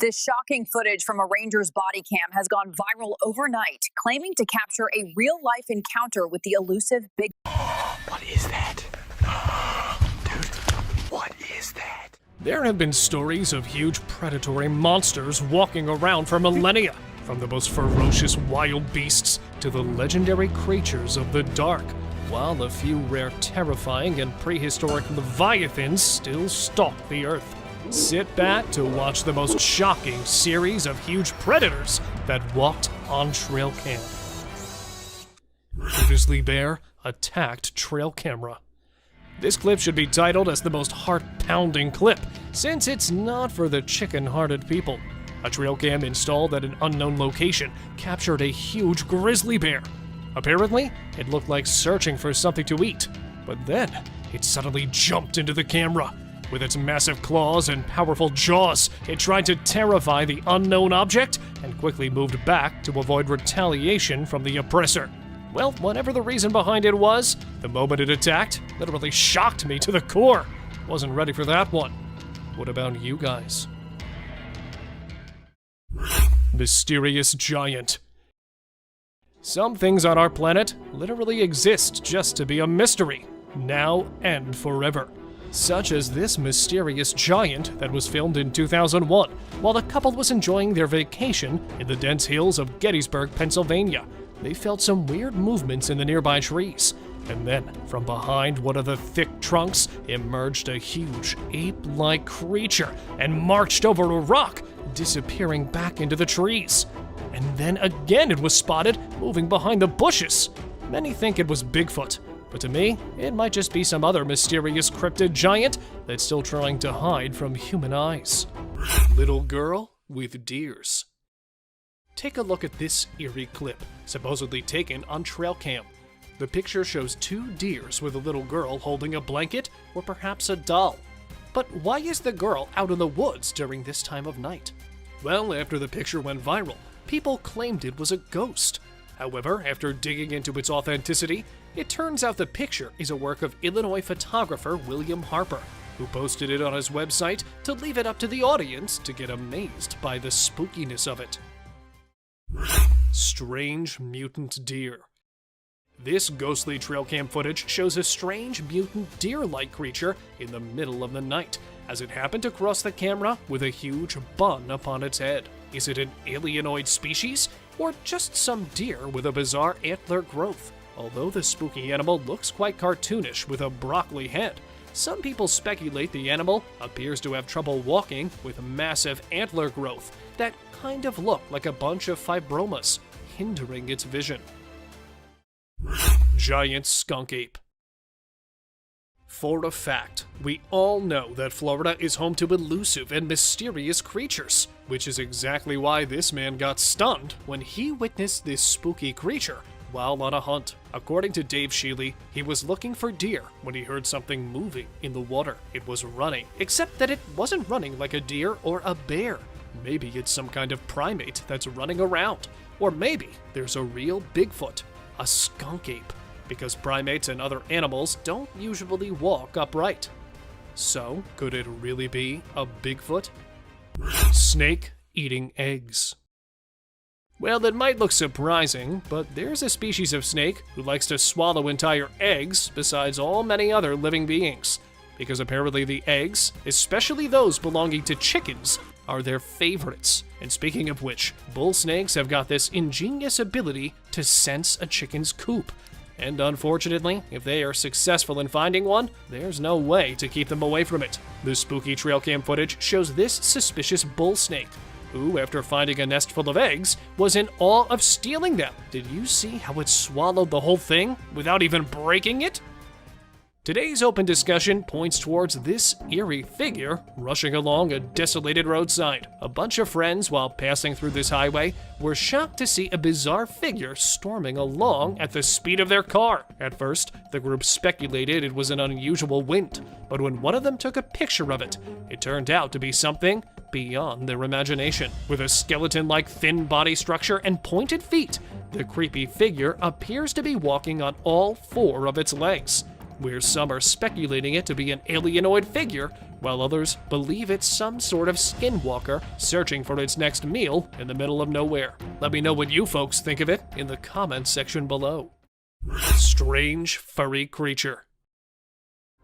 This shocking footage from a ranger's body cam has gone viral overnight, claiming to capture a real-life encounter with the elusive Bigfoot. What is that? Dude, what is that? There have been stories of huge predatory monsters walking around for millennia, from the most ferocious wild beasts to the legendary creatures of the dark, while a few rare terrifying and prehistoric leviathans still stalk the earth. Sit back to watch the most shocking series of huge predators that walked on trail cam. Grizzly bear attacked trail camera. This clip should be titled as the most heart-pounding clip, since it's not for the chicken-hearted people. A trail cam installed at an unknown location captured a huge grizzly bear. Apparently, it looked like searching for something to eat, but then it suddenly jumped into the camera. With its massive claws and powerful jaws, it tried to terrify the unknown object and quickly moved back to avoid retaliation from the oppressor. Well, whatever the reason behind it was, the moment it attacked literally shocked me to the core. Wasn't ready for that one. What about you guys? Mysterious giant. Some things on our planet literally exist just to be a mystery, now and forever. Such as this mysterious giant that was filmed in 2001 while the couple was enjoying their vacation in the dense hills of Gettysburg, Pennsylvania. They felt some weird movements in the nearby trees, and then from behind one of the thick trunks emerged a huge ape-like creature and marched over a rock, disappearing back into the trees. And then again it was spotted moving behind the bushes. Many think it was Bigfoot, but to me, it might just be some other mysterious cryptid giant that's still trying to hide from human eyes. Little girl with deers. Take a look at this eerie clip, supposedly taken on trail cam. The picture shows two deers with a little girl holding a blanket or perhaps a doll. But why is the girl out in the woods during this time of night? Well, after the picture went viral, people claimed it was a ghost. However, after digging into its authenticity, it turns out the picture is a work of Illinois photographer William Harper, who posted it on his website to leave it up to the audience to get amazed by the spookiness of it. Strange mutant deer. This ghostly trail cam footage shows a strange mutant deer-like creature in the middle of the night, as it happened to cross the camera with a huge bun upon its head. Is it an Alienoid species, or just some deer with a bizarre antler growth? Although the spooky animal looks quite cartoonish with a broccoli head, some people speculate the animal appears to have trouble walking with massive antler growth that kind of look like a bunch of fibromas, hindering its vision. Giant skunk ape. For a fact, we all know that Florida is home to elusive and mysterious creatures, which is exactly why this man got stunned when he witnessed this spooky creature while on a hunt. According to Dave Shealy, he was looking for deer when he heard something moving in the water. It was running, except that it wasn't running like a deer or a bear. Maybe it's some kind of primate that's running around. Or maybe there's a real Bigfoot, a skunk ape, because primates and other animals don't usually walk upright. So, could it really be a Bigfoot? Snake eating eggs. Well, it might look surprising, but there's a species of snake who likes to swallow entire eggs besides all many other living beings, because apparently the eggs, especially those belonging to chickens, are their favorites. And speaking of which, bull snakes have got this ingenious ability to sense a chicken's coop. And unfortunately, if they are successful in finding one, there's no way to keep them away from it. The spooky trail cam footage shows this suspicious bull snake, who, after finding a nest full of eggs, was in awe of stealing them. Did you see how it swallowed the whole thing without even breaking it? Today's open discussion points towards this eerie figure rushing along a desolated roadside. A bunch of friends, while passing through this highway, were shocked to see a bizarre figure storming along at the speed of their car. At first, the group speculated it was an unusual wind, but when one of them took a picture of it, it turned out to be something beyond their imagination. With a skeleton-like thin body structure and pointed feet, the creepy figure appears to be walking on all four of its legs. Where some are speculating it to be an alienoid figure, while others believe it's some sort of skinwalker searching for its next meal in the middle of nowhere. Let me know what you folks think of it in the comments section below. Strange furry creature.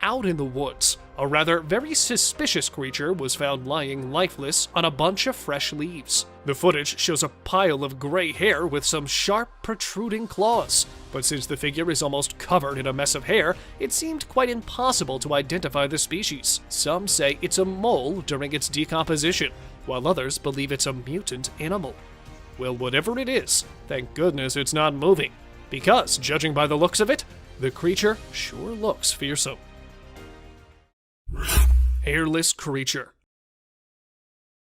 Out in the woods, a rather very suspicious creature was found lying lifeless on a bunch of fresh leaves. The footage shows a pile of gray hair with some sharp protruding claws, but since the figure is almost covered in a mess of hair, it seemed quite impossible to identify the species. Some say it's a mole during its decomposition, while others believe it's a mutant animal. Well, whatever it is, thank goodness it's not moving, because judging by the looks of it, the creature sure looks fearsome. Hairless creature.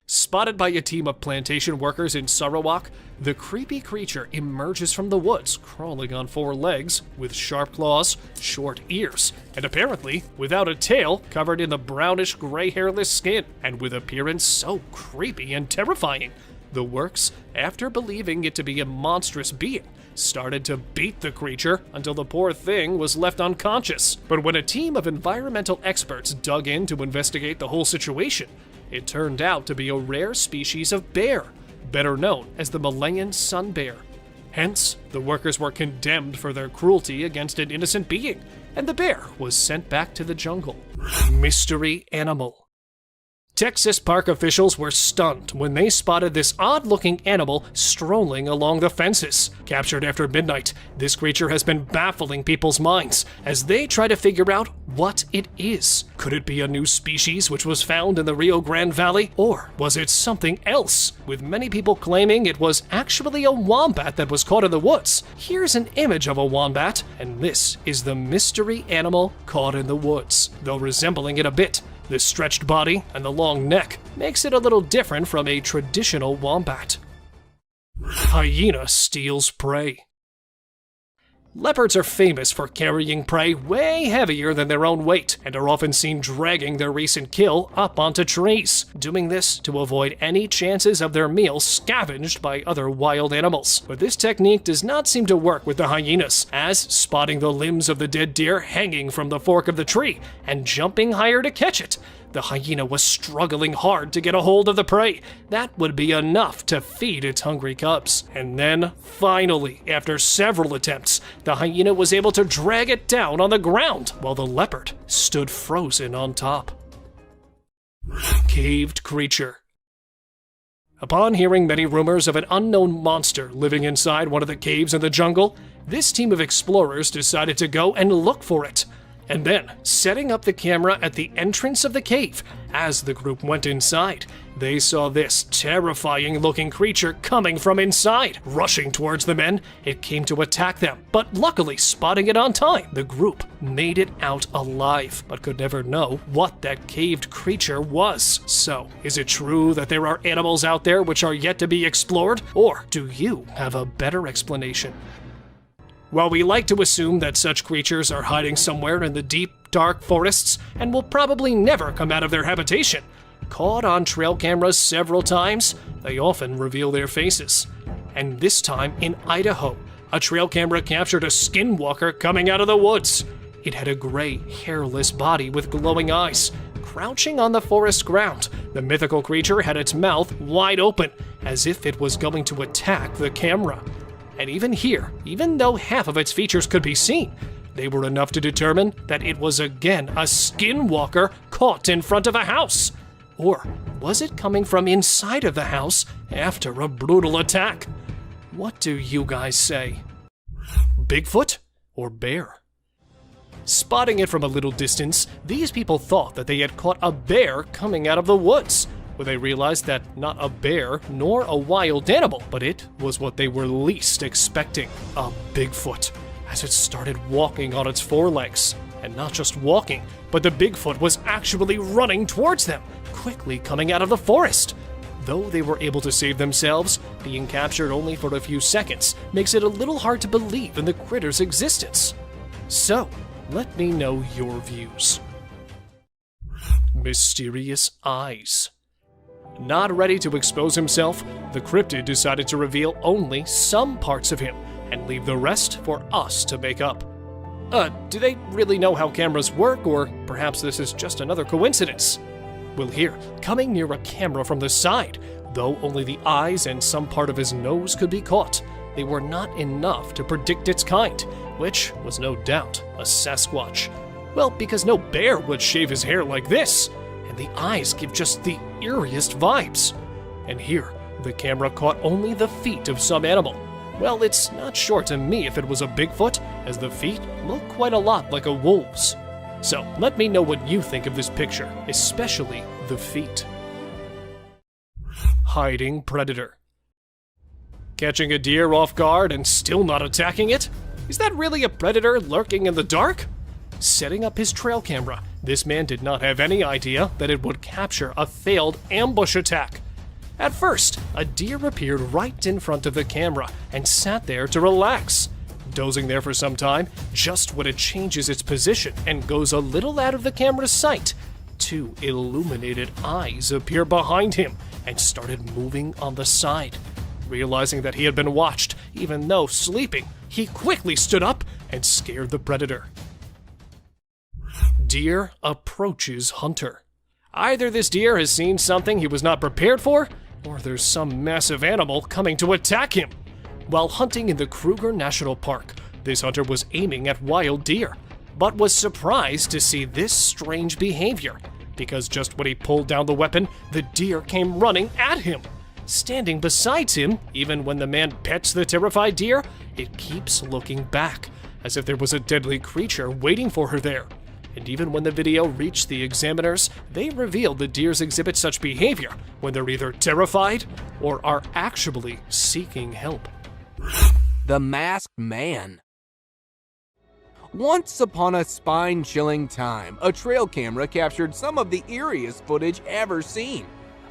Spotted by a team of plantation workers in Sarawak, the creepy creature emerges from the woods, crawling on 4 legs, with sharp claws, short ears, and apparently without a tail, covered in the brownish-gray hairless skin, and with appearance so creepy and terrifying. The works, after believing it to be a monstrous being, started to beat the creature until the poor thing was left unconscious. But when a team of environmental experts dug in to investigate the whole situation, it turned out to be a rare species of bear, better known as the Malayan sun bear. Hence, the workers were condemned for their cruelty against an innocent being, and the bear was sent back to the jungle. Mystery animal. Texas park officials were stunned when they spotted this odd-looking animal strolling along the fences. Captured after midnight, this creature has been baffling people's minds as they try to figure out what it is. Could it be a new species which was found in the Rio Grande Valley? Or was it something else? With many people claiming it was actually a wombat that was caught in the woods. Here's an image of a wombat, and this is the mystery animal caught in the woods, though resembling it a bit. The stretched body and the long neck makes it a little different from a traditional wombat. Hyena steals prey. Leopards are famous for carrying prey way heavier than their own weight, and are often seen dragging their recent kill up onto trees, doing this to avoid any chances of their meal scavenged by other wild animals. But this technique does not seem to work with the hyenas, as spotting the limbs of the dead deer hanging from the fork of the tree and jumping higher to catch it, the hyena was struggling hard to get a hold of the prey. That would be enough to feed its hungry cubs. And then, finally, after several attempts, the hyena was able to drag it down on the ground, while the leopard stood frozen on top. Caved creature. Upon hearing many rumors of an unknown monster living inside one of the caves in the jungle, this team of explorers decided to go and look for it. And then, setting up the camera at the entrance of the cave, as the group went inside, they saw this terrifying-looking creature coming from inside. Rushing towards the men, it came to attack them, but luckily spotting it on time, the group made it out alive, but could never know what that caved creature was. So, is it true that there are animals out there which are yet to be explored, or do you have a better explanation? While we like to assume that such creatures are hiding somewhere in the deep, dark forests and will probably never come out of their habitation, caught on trail cameras several times, they often reveal their faces. And this time in Idaho, a trail camera captured a skinwalker coming out of the woods. It had a gray, hairless body with glowing eyes. Crouching on the forest ground, the mythical creature had its mouth wide open, as if it was going to attack the camera. And even here, even though half of its features could be seen, they were enough to determine that it was again a skinwalker caught in front of a house. Or was it coming from inside of the house after a brutal attack? What do you guys say? Bigfoot or bear? Spotting it from a little distance, these people thought that they had caught a bear coming out of the woods, when they realized that not a bear nor a wild animal, but it was what they were least expecting, a Bigfoot, as it started walking on its forelegs. And not just walking, but the Bigfoot was actually running towards them, quickly coming out of the forest. Though they were able to save themselves, being captured only for a few seconds makes it a little hard to believe in the critter's existence. So, let me know your views. Mysterious eyes. Not ready to expose himself, the cryptid decided to reveal only some parts of him and leave the rest for us to make up. Do they really know how cameras work, or perhaps this is just another coincidence? Well, here, coming near a camera from the side, though only the eyes and some part of his nose could be caught, they were not enough to predict its kind, which was no doubt a Sasquatch. Well, because no bear would shave his hair like this, and the eyes give just the eeriest vibes. And here, the camera caught only the feet of some animal. Well, it's not sure to me if it was a Bigfoot, as the feet look quite a lot like a wolf's. So let me know what you think of this picture, especially the feet. Hiding predator. Catching a deer off guard and still not attacking it? Is that really a predator lurking in the dark? Setting up his trail camera, this man did not have any idea that it would capture a failed ambush attack. At first, a deer appeared right in front of the camera and sat there to relax. Dozing there for some time, just when it changes its position and goes a little out of the camera's sight, two illuminated eyes appear behind him and started moving on the side. Realizing that he had been watched, even though sleeping, he quickly stood up and scared the predator. Deer approaches hunter. Either this deer has seen something he was not prepared for, or there's some massive animal coming to attack him. While hunting in the Kruger National Park, this hunter was aiming at wild deer, but was surprised to see this strange behavior, because just when he pulled down the weapon, the deer came running at him. Standing beside him, even when the man pets the terrified deer, it keeps looking back, as if there was a deadly creature waiting for her there. And even when the video reached the examiners, they revealed the deers exhibit such behavior when they're either terrified or are actually seeking help. The Masked Man. Once upon a spine-chilling time, a trail camera captured some of the eeriest footage ever seen.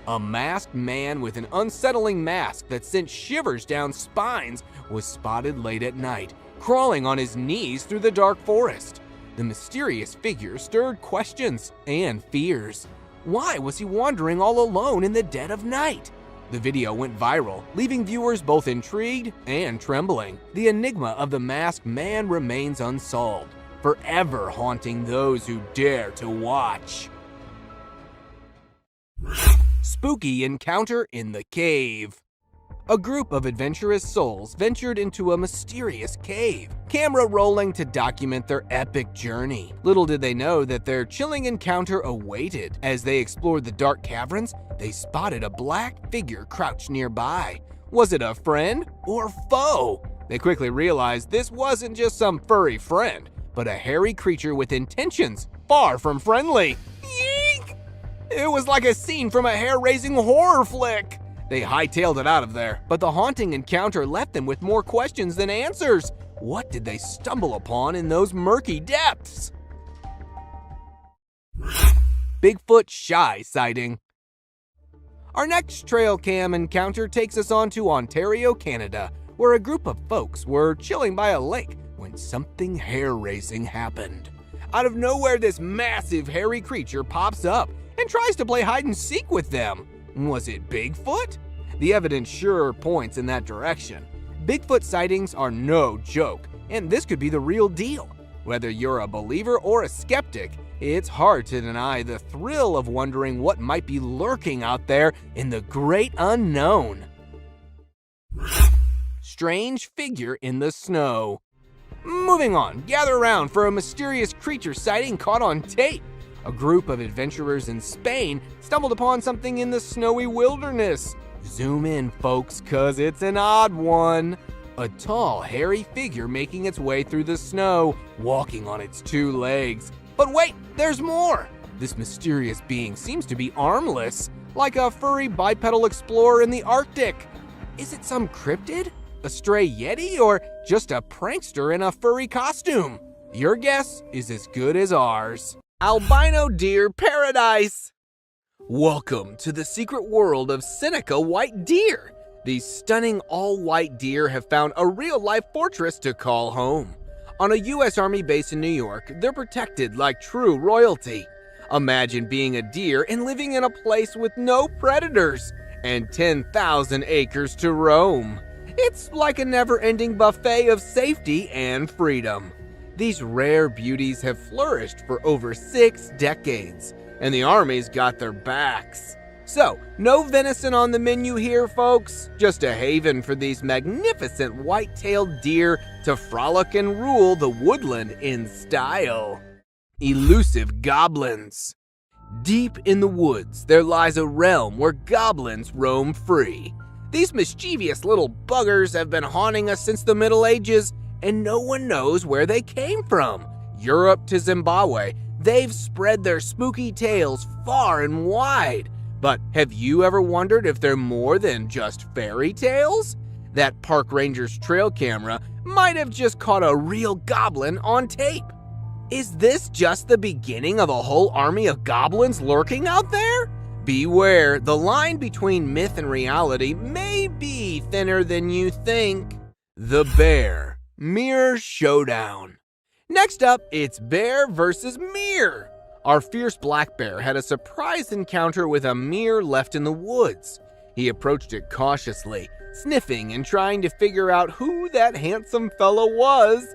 A masked man with an unsettling mask that sent shivers down spines was spotted late at night, crawling on his knees through the dark forest. The mysterious figure stirred questions and fears. Why was he wandering all alone in the dead of night? The video went viral, leaving viewers both intrigued and trembling. The enigma of the masked man remains unsolved, forever haunting those who dare to watch. Spooky encounter in the cave. A group of adventurous souls ventured into a mysterious cave, camera rolling to document their epic journey. Little did they know that their chilling encounter awaited. As they explored the dark caverns, they spotted a black figure crouched nearby. Was it a friend or foe? They quickly realized this wasn't just some furry friend, but a hairy creature with intentions far from friendly. Yeek! It was like a scene from a hair-raising horror flick. They hightailed it out of there, but the haunting encounter left them with more questions than answers. What did they stumble upon in those murky depths? Bigfoot Shy sighting. Our next trail cam encounter takes us on to Ontario, Canada, where a group of folks were chilling by a lake when something hair-raising happened. Out of nowhere, this massive hairy creature pops up and tries to play hide-and-seek with them. Was it Bigfoot? The evidence sure points in that direction. Bigfoot sightings are no joke, and this could be the real deal. Whether you're a believer or a skeptic, it's hard to deny the thrill of wondering what might be lurking out there in the great unknown. Strange figure in the snow. Moving on, gather around for a mysterious creature sighting caught on tape. A group of adventurers in Spain stumbled upon something in the snowy wilderness. Zoom in, folks, cause it's an odd one. A tall, hairy figure making its way through the snow, walking on its two legs. But wait, there's more! This mysterious being seems to be armless, like a furry bipedal explorer in the Arctic. Is it some cryptid? A stray yeti? Or just a prankster in a furry costume? Your guess is as good as ours. Albino deer paradise! Welcome to the secret world of Seneca white deer. These stunning all-white deer have found a real-life fortress to call home. On a U.S. Army base in New York, they're protected like true royalty. Imagine being a deer and living in a place with no predators and 10,000 acres to roam. It's like a never-ending buffet of safety and freedom. These rare beauties have flourished for over 6 decades. and the army's got their backs. So, no venison on the menu here, folks. Just a haven for these magnificent white-tailed deer to frolic and rule the woodland in style. Elusive goblins. Deep in the woods, there lies a realm where goblins roam free. These mischievous little buggers have been haunting us since the Middle Ages, and no one knows where they came from. Europe to Zimbabwe, they've spread their spooky tales far and wide. But have you ever wondered if they're more than just fairy tales? That park ranger's trail camera might have just caught a real goblin on tape. Is this just the beginning of a whole army of goblins lurking out there? Beware, the line between myth and reality may be thinner than you think. The Bear Mirror Showdown. Next up, it's bear versus mirror. Our fierce black bear had a surprise encounter with a mirror left in the woods. He approached it cautiously, sniffing and trying to figure out who that handsome fellow was.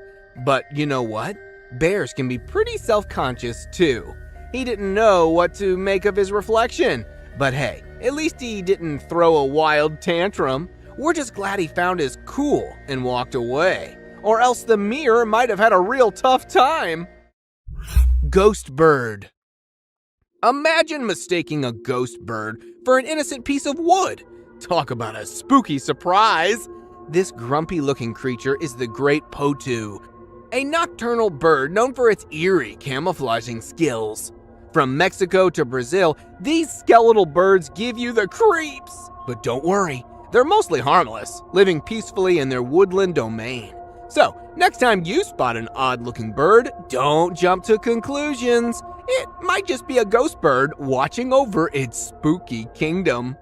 But you know what? Bears can be pretty self-conscious too. He didn't know what to make of his reflection. But hey, at least he didn't throw a wild tantrum. We're just glad he found his cool and walked away. Or else the mirror might have had a real tough time. Ghost bird. Imagine mistaking a ghost bird for an innocent piece of wood. Talk about a spooky surprise. This grumpy-looking creature is the great potu, a nocturnal bird known for its eerie camouflaging skills. From Mexico to Brazil, these skeletal birds give you the creeps. But don't worry, they're mostly harmless, living peacefully in their woodland domain. So, next time you spot an odd-looking bird, don't jump to conclusions. It might just be a ghost bird watching over its spooky kingdom.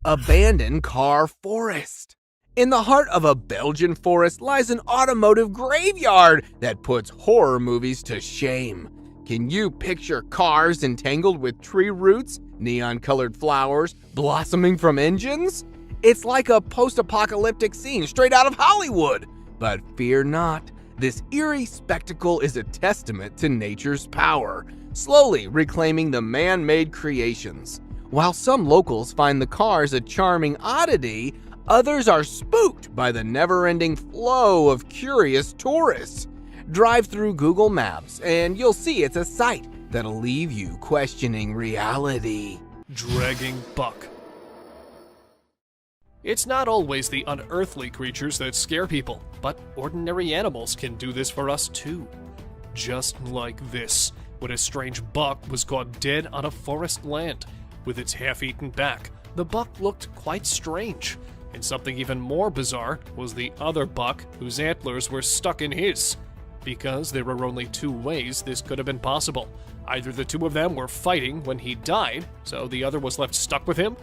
Abandoned car forest. In the heart of a Belgian forest lies an automotive graveyard that puts horror movies to shame. Can you picture cars entangled with tree roots, neon-colored flowers blossoming from engines? It's like a post-apocalyptic scene straight out of Hollywood. But fear not, this eerie spectacle is a testament to nature's power, slowly reclaiming the man-made creations. While some locals find the cars a charming oddity, others are spooked by the never-ending flow of curious tourists. Drive through Google Maps and you'll see it's a sight that'll leave you questioning reality. Dragging buck. It's not always the unearthly creatures that scare people, but ordinary animals can do this for us too. Just like this, when a strange buck was caught dead on a forest land. With its half-eaten back, the buck looked quite strange. And something even more bizarre was the other buck whose antlers were stuck in his. Because there were only two ways this could have been possible. Either the two of them were fighting when he died, so the other was left stuck with him,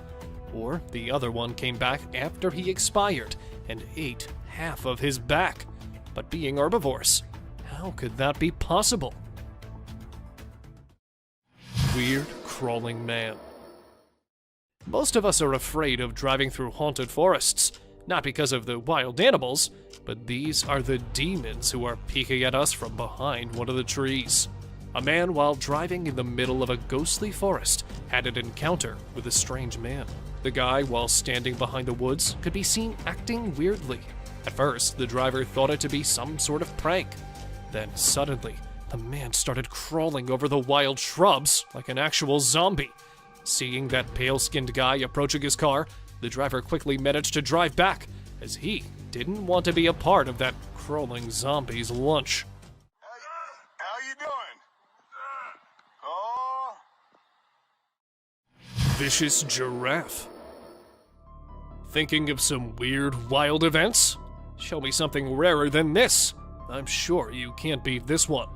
or the other one came back after he expired and ate half of his back. But being herbivores, how could that be possible? Weird crawling man. Most of us are afraid of driving through haunted forests, not because of the wild animals, but these are the demons who are peeking at us from behind one of the trees. A man, while driving in the middle of a ghostly forest, had an encounter with a strange man. The guy, while standing behind the woods, could be seen acting weirdly. At first, the driver thought it to be some sort of prank. Then, suddenly, the man started crawling over the wild shrubs like an actual zombie. Seeing that pale-skinned guy approaching his car, the driver quickly managed to drive back, as he didn't want to be a part of that crawling zombie's lunch. How you doing? Oh. Vicious giraffe. Thinking of some weird, wild events? Show me something rarer than this. I'm sure you can't beat this one.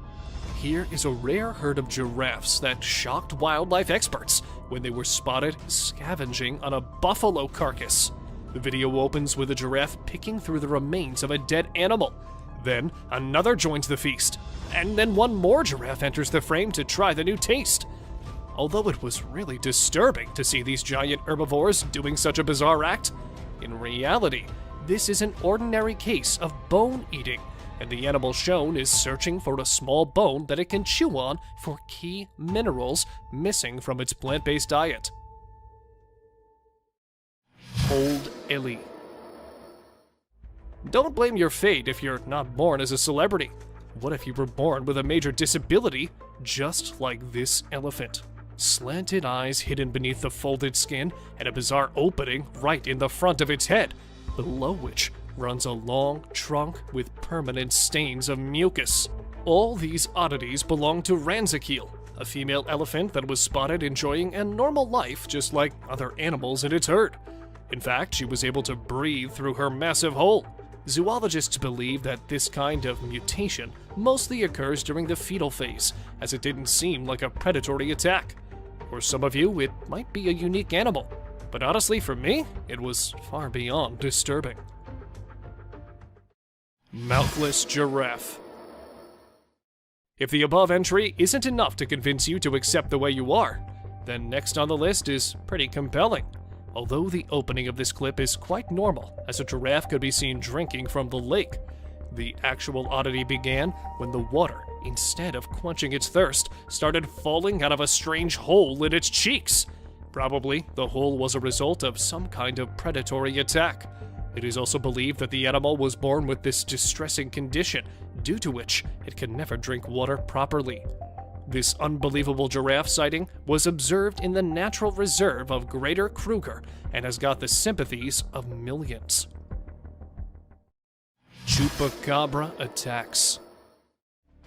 Here is a rare herd of giraffes that shocked wildlife experts when they were spotted scavenging on a buffalo carcass. The video opens with a giraffe picking through the remains of a dead animal. Then another joins the feast, and then one more giraffe enters the frame to try the new taste. Although it was really disturbing to see these giant herbivores doing such a bizarre act, in reality, this is an ordinary case of bone eating, and the animal shown is searching for a small bone that it can chew on for key minerals missing from its plant-based diet. Old Ellie. Don't blame your fate if you're not born as a celebrity. What if you were born with a major disability, just like this elephant? Slanted eyes hidden beneath the folded skin, and a bizarre opening right in the front of its head, below which runs a long trunk with permanent stains of mucus. All these oddities belong to Ranzakeel, a female elephant that was spotted enjoying a normal life just like other animals in its herd. In fact, she was able to breathe through her massive hole. Zoologists believe that this kind of mutation mostly occurs during the fetal phase, as it didn't seem like a predatory attack. For some of you, it might be a unique animal, but honestly, for me, it was far beyond disturbing. Mouthless Giraffe. If the above entry isn't enough to convince you to accept the way you are, then next on the list is pretty compelling. Although the opening of this clip is quite normal, as a giraffe could be seen drinking from the lake, the actual oddity began when the water, instead of quenching its thirst, started falling out of a strange hole in its cheeks. Probably, the hole was a result of some kind of predatory attack. It is also believed that the animal was born with this distressing condition, due to which it can never drink water properly. This unbelievable giraffe sighting was observed in the natural reserve of Greater Kruger and has got the sympathies of millions. Chupacabra attacks.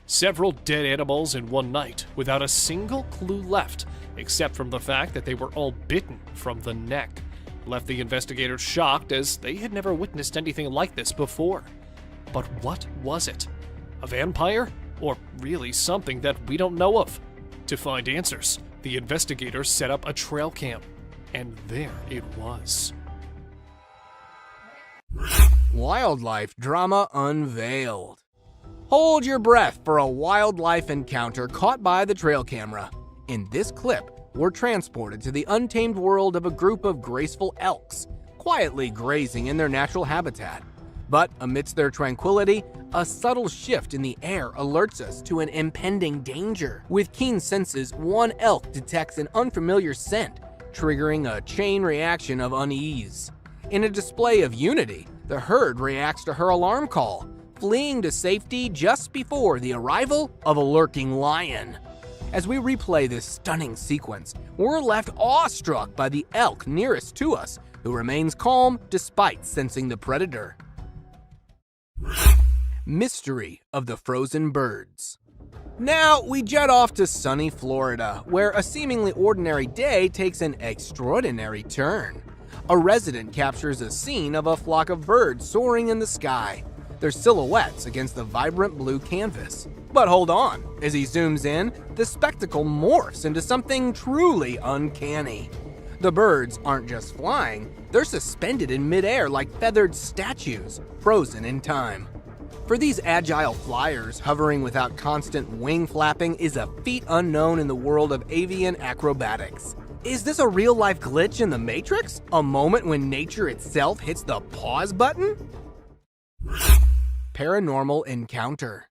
Several dead animals in one night without a single clue left, except from the fact that they were all bitten from the neck, left the investigators shocked as they had never witnessed anything like this before. But what was it? A vampire? Or really something that we don't know of? To find answers, the investigators set up a trail cam, and there it was. Wildlife drama unveiled. Hold your breath for a wildlife encounter caught by the trail camera. In this clip, we're transported to the untamed world of a group of graceful elks, quietly grazing in their natural habitat. But amidst their tranquility, a subtle shift in the air alerts us to an impending danger. With keen senses, one elk detects an unfamiliar scent, triggering a chain reaction of unease. In a display of unity, the herd reacts to her alarm call, fleeing to safety just before the arrival of a lurking lion. As we replay this stunning sequence, we're left awestruck by the elk nearest to us, who remains calm despite sensing the predator. Mystery of the frozen birds. Now we jet off to sunny Florida, where a seemingly ordinary day takes an extraordinary turn. A resident captures a scene of a flock of birds soaring in the sky, their silhouettes against the vibrant blue canvas. But hold on, as he zooms in, the spectacle morphs into something truly uncanny. The birds aren't just flying, they're suspended in midair like feathered statues, frozen in time. For these agile flyers, hovering without constant wing flapping is a feat unknown in the world of avian acrobatics. Is this a real-life glitch in the Matrix? A moment when nature itself hits the pause button? Paranormal encounter.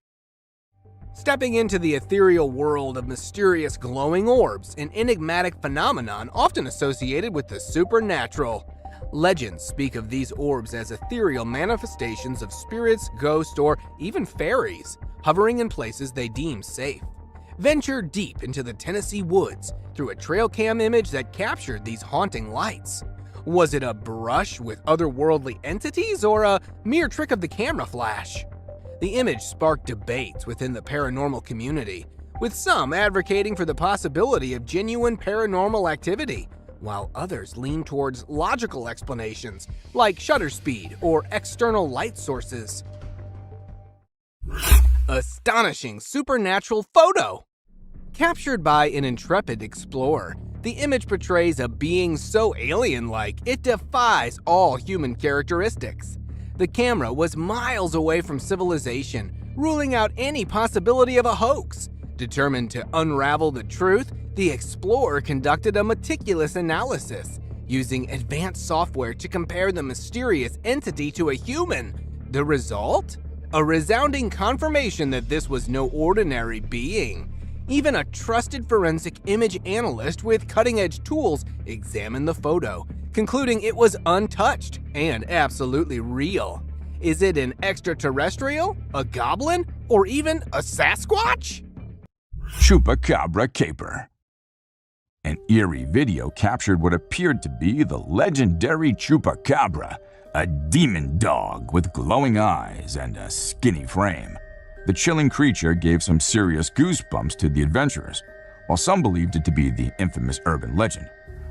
Stepping into the ethereal world of mysterious glowing orbs, an enigmatic phenomenon often associated with the supernatural. Legends speak of these orbs as ethereal manifestations of spirits, ghosts, or even fairies, hovering in places they deem safe. Venture deep into the Tennessee woods through a trail cam image that captured these haunting lights. Was it a brush with otherworldly entities or a mere trick of the camera flash? The image sparked debates within the paranormal community, with some advocating for the possibility of genuine paranormal activity, while others lean towards logical explanations like shutter speed or external light sources. Astonishing supernatural photo! Captured by an intrepid explorer, the image portrays a being so alien-like it defies all human characteristics. The camera was miles away from civilization, ruling out any possibility of a hoax. Determined to unravel the truth, the explorer conducted a meticulous analysis, using advanced software to compare the mysterious entity to a human. The result? a resounding confirmation that this was no ordinary being. Even a trusted forensic image analyst with cutting-edge tools examined the photo, concluding it was untouched and absolutely real. Is it an extraterrestrial, a goblin, or even a Sasquatch? Chupacabra Caper. An eerie video captured what appeared to be the legendary Chupacabra, a demon dog with glowing eyes and a skinny frame. The chilling creature gave some serious goosebumps to the adventurers. While some believed it to be the infamous urban legend,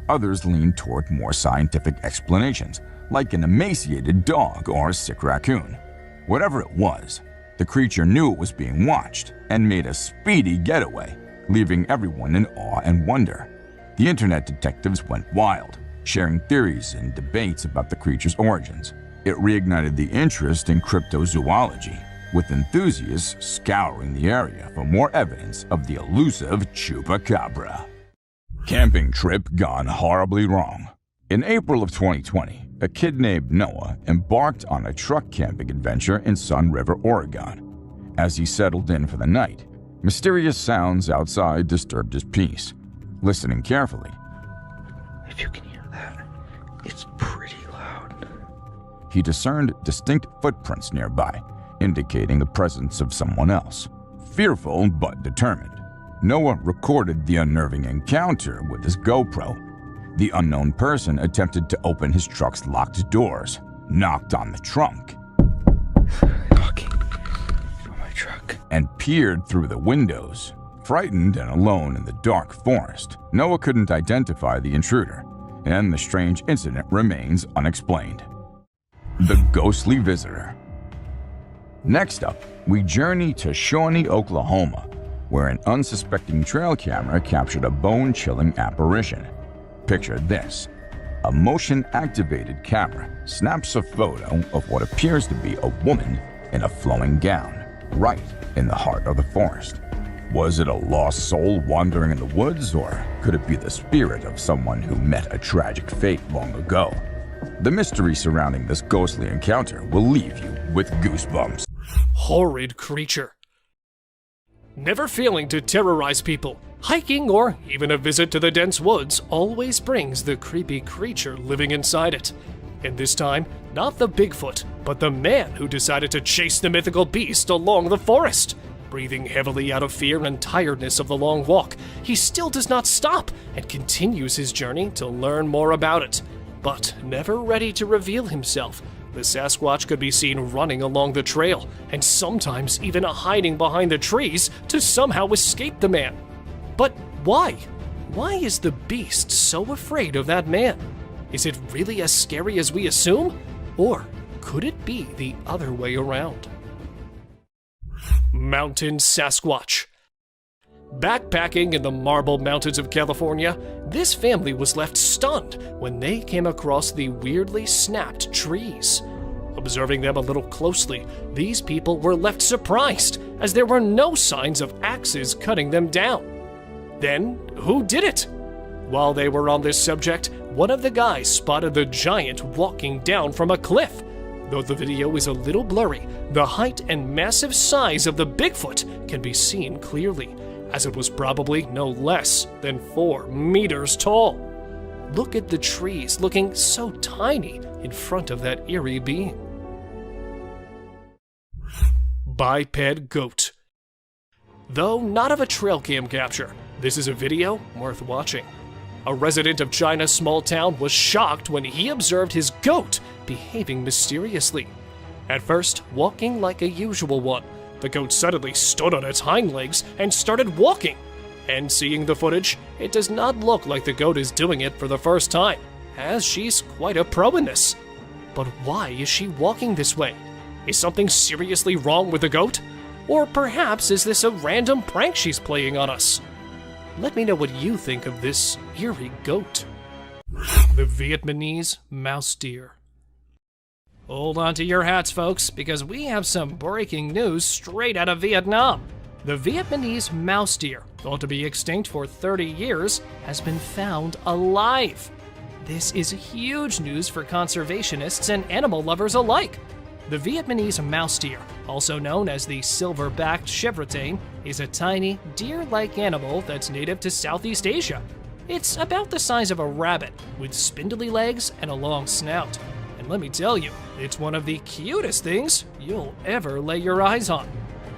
others leaned toward more scientific explanations, like an emaciated dog or a sick raccoon. Whatever it was, the creature knew it was being watched and made a speedy getaway, leaving everyone in awe and wonder. The internet detectives went wild, sharing theories and debates about the creature's origins. It reignited the interest in cryptozoology, with enthusiasts scouring the area for more evidence of the elusive Chupacabra. Camping trip gone horribly wrong. In April of 2020, a kid named Noah embarked on a truck camping adventure in Sun River, Oregon. As he settled in for the night, mysterious sounds outside disturbed his peace. Listening carefully, if you can hear that, it's pretty loud. He discerned distinct footprints nearby, indicating the presence of someone else. Fearful but determined, Noah recorded the unnerving encounter with his GoPro. The unknown person attempted to open his truck's locked doors, knocked on the trunk, Knocking on my truck, and peered through the windows. Frightened and alone in the dark forest, Noah couldn't identify the intruder, and the strange incident remains unexplained. The ghostly visitor. Next up, we journey to Shawnee, Oklahoma, where an unsuspecting trail camera captured a bone-chilling apparition. Picture this. A motion-activated camera snaps a photo of what appears to be a woman in a flowing gown, right in the heart of the forest. Was it a lost soul wandering in the woods, or could it be the spirit of someone who met a tragic fate long ago? The mystery surrounding this ghostly encounter will leave you with goosebumps. Horrid creature. Never failing to terrorize people, hiking or even a visit to the dense woods always brings the creepy creature living inside it. And this time, not the Bigfoot, but the man who decided to chase the mythical beast along the forest. Breathing heavily out of fear and tiredness of the long walk, he still does not stop and continues his journey to learn more about it. But never ready to reveal himself, the Sasquatch could be seen running along the trail, and sometimes even hiding behind the trees to somehow escape the man. But why? Why is the beast so afraid of that man? Is it really as scary as we assume? Or could it be the other way around? Mountain Sasquatch. Backpacking in the Marble Mountains of California, this family was left stunned when they came across the weirdly snapped trees. Observing them a little closely, these people were left surprised, as there were no signs of axes cutting them down. Then, who did it? While they were on this subject, one of the guys spotted the giant walking down from a cliff. Though the video is a little blurry, the height and massive size of the Bigfoot can be seen clearly, as it was probably no less than 4 meters tall. Look at the trees looking so tiny in front of that eerie being. Biped goat. Though not of a trail cam capture, this is a video worth watching. A resident of China's small town was shocked when he observed his goat behaving mysteriously. At first, walking like a usual one, the goat suddenly stood on its hind legs and started walking. And seeing the footage, it does not look like the goat is doing it for the first time, as she's quite a pro in this. But why is she walking this way? Is something seriously wrong with the goat? Or perhaps is this a random prank she's playing on us? Let me know what you think of this eerie goat. The Vietnamese mouse deer. Hold on to your hats, folks, because we have some breaking news straight out of Vietnam. The Vietnamese mouse deer, thought to be extinct for 30 years, has been found alive. This is huge news for conservationists and animal lovers alike. The Vietnamese mouse deer, also known as the silver-backed chevrotain, is a tiny, deer-like animal that's native to Southeast Asia. It's about the size of a rabbit, with spindly legs and a long snout. And let me tell you, it's one of the cutest things you'll ever lay your eyes on.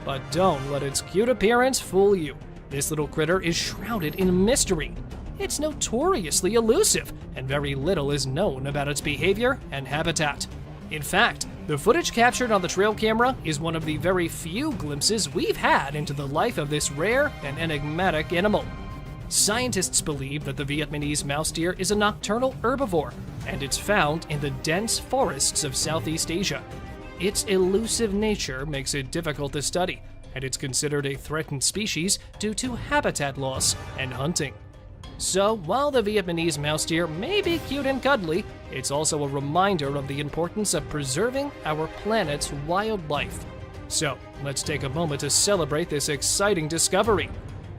But don't let its cute appearance fool you. This little critter is shrouded in mystery. It's notoriously elusive, and very little is known about its behavior and habitat. In fact, the footage captured on the trail camera is one of the very few glimpses we've had into the life of this rare and enigmatic animal. Scientists believe that the Vietnamese mouse deer is a nocturnal herbivore, and it's found in the dense forests of Southeast Asia. Its elusive nature makes it difficult to study, and it's considered a threatened species due to habitat loss and hunting. So, while the Vietnamese mouse deer may be cute and cuddly, it's also a reminder of the importance of preserving our planet's wildlife. So, let's take a moment to celebrate this exciting discovery.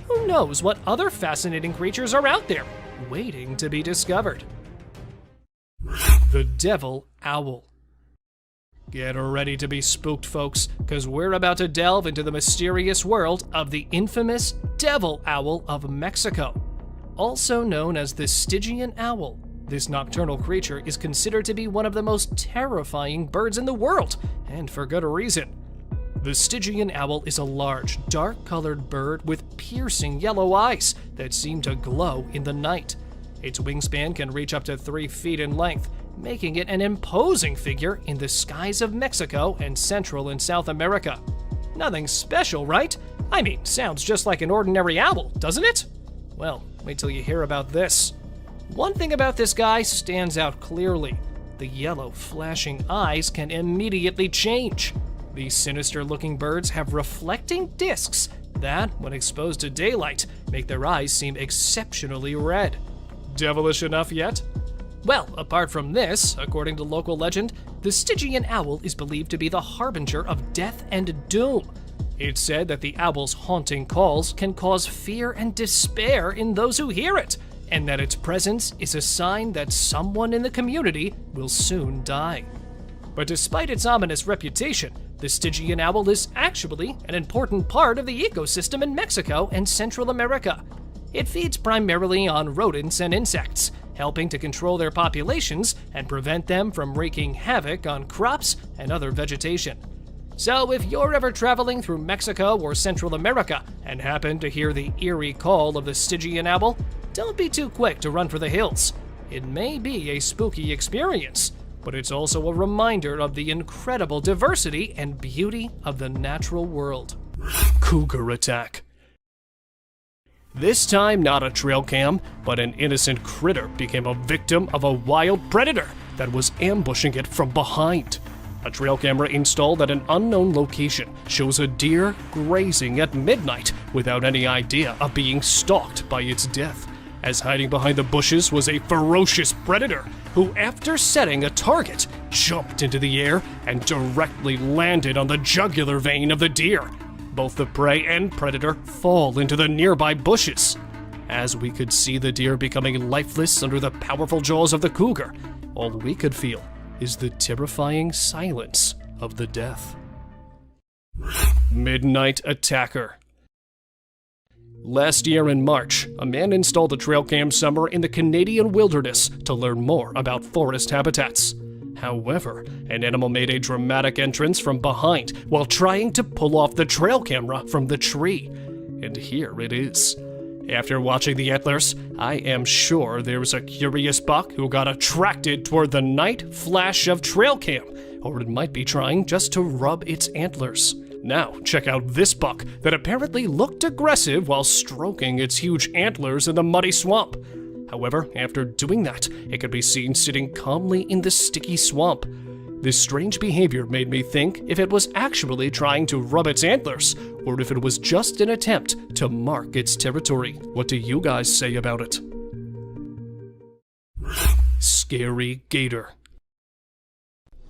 Who knows what other fascinating creatures are out there, waiting to be discovered? The Devil Owl. Get ready to be spooked, folks, because we're about to delve into the mysterious world of the infamous Devil Owl of Mexico. Also known as the Stygian owl, this nocturnal creature is considered to be one of the most terrifying birds in the world, and for good reason. The Stygian owl is a large, dark-colored bird with piercing yellow eyes that seem to glow in the night. Its wingspan can reach up to 3 feet in length, making it an imposing figure in the skies of Mexico and Central and South America. Nothing special, right? I mean, sounds just like an ordinary owl, doesn't it? Well, wait till you hear about this. One thing about this guy stands out clearly. The yellow, flashing eyes can immediately change. These sinister-looking birds have reflecting discs that, when exposed to daylight, make their eyes seem exceptionally red. Devilish enough yet? Well, apart from this, according to local legend, the Stygian owl is believed to be the harbinger of death and doom. It's said that the owl's haunting calls can cause fear and despair in those who hear it, and that its presence is a sign that someone in the community will soon die. But despite its ominous reputation, the Stygian owl is actually an important part of the ecosystem in Mexico and Central America. It feeds primarily on rodents and insects, helping to control their populations and prevent them from wreaking havoc on crops and other vegetation. So if you're ever traveling through Mexico or Central America and happen to hear the eerie call of the Stygian owl, don't be too quick to run for the hills. It may be a spooky experience, but it's also a reminder of the incredible diversity and beauty of the natural world. Cougar attack. This time not a trail cam, but an innocent critter became a victim of a wild predator that was ambushing it from behind. A trail camera installed at an unknown location shows a deer grazing at midnight without any idea of being stalked by its death, as hiding behind the bushes was a ferocious predator who, after setting a target, jumped into the air and directly landed on the jugular vein of the deer. Both the prey and predator fall into the nearby bushes. As we could see the deer becoming lifeless under the powerful jaws of the cougar, all we could feel is the terrifying silence of the death. Midnight attacker. Last year in March, a man installed a trail cam somewhere in the Canadian wilderness to learn more about forest habitats. However, an animal made a dramatic entrance from behind while trying to pull off the trail camera from the tree. And here it is. After watching the antlers, I am sure there's a curious buck who got attracted toward the night flash of trail cam, or it might be trying just to rub its antlers. Now, check out this buck that apparently looked aggressive while stroking its huge antlers in the muddy swamp. However, after doing that, it could be seen sitting calmly in the sticky swamp. This strange behavior made me think if it was actually trying to rub its antlers, or if it was just an attempt to mark its territory. What do you guys say about it? Scary gator.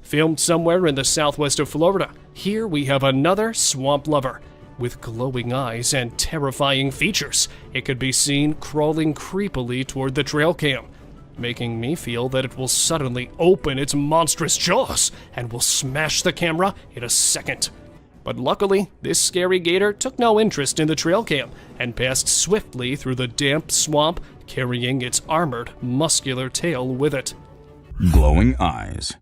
Filmed somewhere in the southwest of Florida, here we have another swamp lover. With glowing eyes and terrifying features, it could be seen crawling creepily toward the trail cam. making me feel that it will suddenly open its monstrous jaws and will smash the camera in a second. But luckily, this scary gator took no interest in the trail cam and passed swiftly through the damp swamp, carrying its armored, muscular tail with it. Glowing eyes.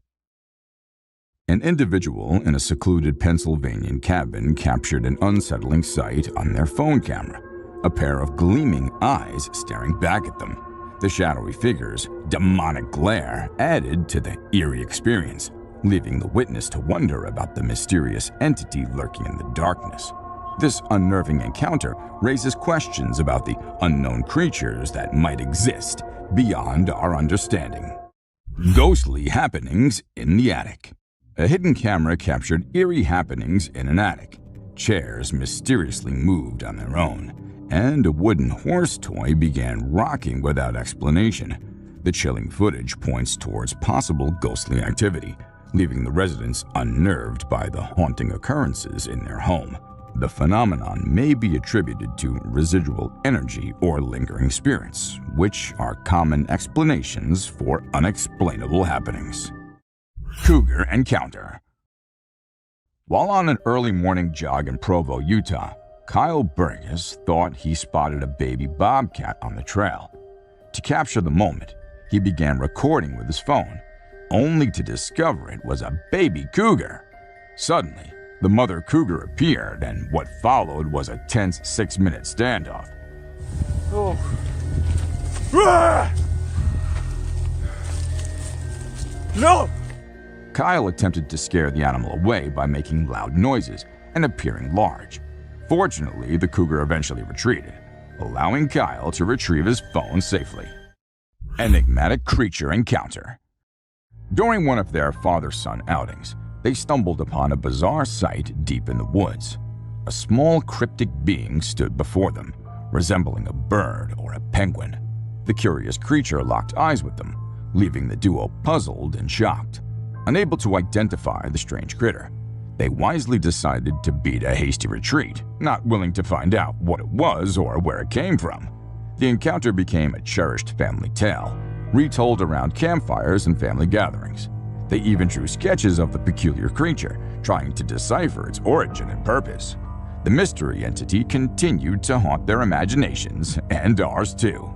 An individual in a secluded Pennsylvania cabin captured an unsettling sight on their phone camera. A pair of gleaming eyes staring back at them. The shadowy figure's demonic glare added to the eerie experience, leaving the witness to wonder about the mysterious entity lurking in the darkness. This unnerving encounter raises questions about the unknown creatures that might exist beyond our understanding. Ghostly happenings in the attic. A hidden camera captured eerie happenings in an attic. Chairs mysteriously moved on their own, and a wooden horse toy began rocking without explanation. The chilling footage points towards possible ghostly activity, leaving the residents unnerved by the haunting occurrences in their home. The phenomenon may be attributed to residual energy or lingering spirits, which are common explanations for unexplainable happenings. Cougar encounter. While on an early morning jog in Provo, Utah, Kyle Burgess thought he spotted a baby bobcat on the trail. To capture the moment, he began recording with his phone, only to discover it was a baby cougar. Suddenly, the mother cougar appeared, and what followed was a tense 6-minute standoff. Oh. Ah! No! Kyle attempted to scare the animal away by making loud noises and appearing large. Fortunately, the cougar eventually retreated, allowing Kyle to retrieve his phone safely. Enigmatic creature encounter. During one of their father-son outings, they stumbled upon a bizarre sight deep in the woods. A small cryptic being stood before them, resembling a bird or a penguin. The curious creature locked eyes with them, leaving the duo puzzled and shocked. Unable to identify the strange critter, they wisely decided to beat a hasty retreat, not willing to find out what it was or where it came from. The encounter became a cherished family tale, retold around campfires and family gatherings. They even drew sketches of the peculiar creature, trying to decipher its origin and purpose. The mystery entity continued to haunt their imaginations, and ours too.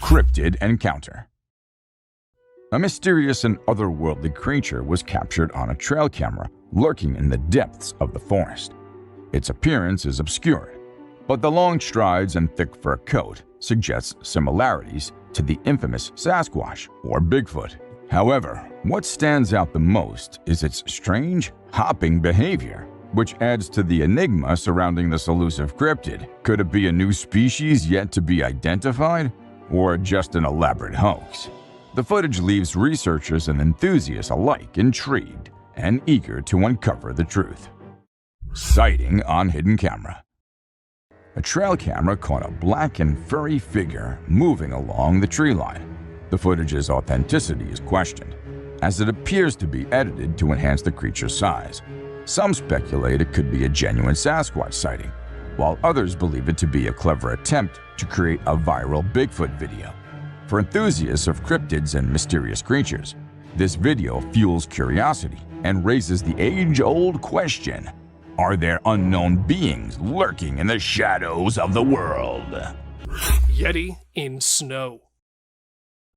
Cryptid encounter. A mysterious and otherworldly creature was captured on a trail camera lurking in the depths of the forest. Its appearance is obscured, but the long strides and thick fur coat suggests similarities to the infamous Sasquatch or Bigfoot. However, what stands out the most is its strange, hopping behavior, which adds to the enigma surrounding this elusive cryptid. Could it be a new species yet to be identified, or just an elaborate hoax? The footage leaves researchers and enthusiasts alike intrigued and eager to uncover the truth. Sighting on hidden camera. A trail camera caught a black and furry figure moving along the tree line. The footage's authenticity is questioned, as it appears to be edited to enhance the creature's size. Some speculate it could be a genuine Sasquatch sighting, while others believe it to be a clever attempt to create a viral Bigfoot video. For enthusiasts of cryptids and mysterious creatures, this video fuels curiosity and raises the age-old question: are there unknown beings lurking in the shadows of the world? Yeti in snow.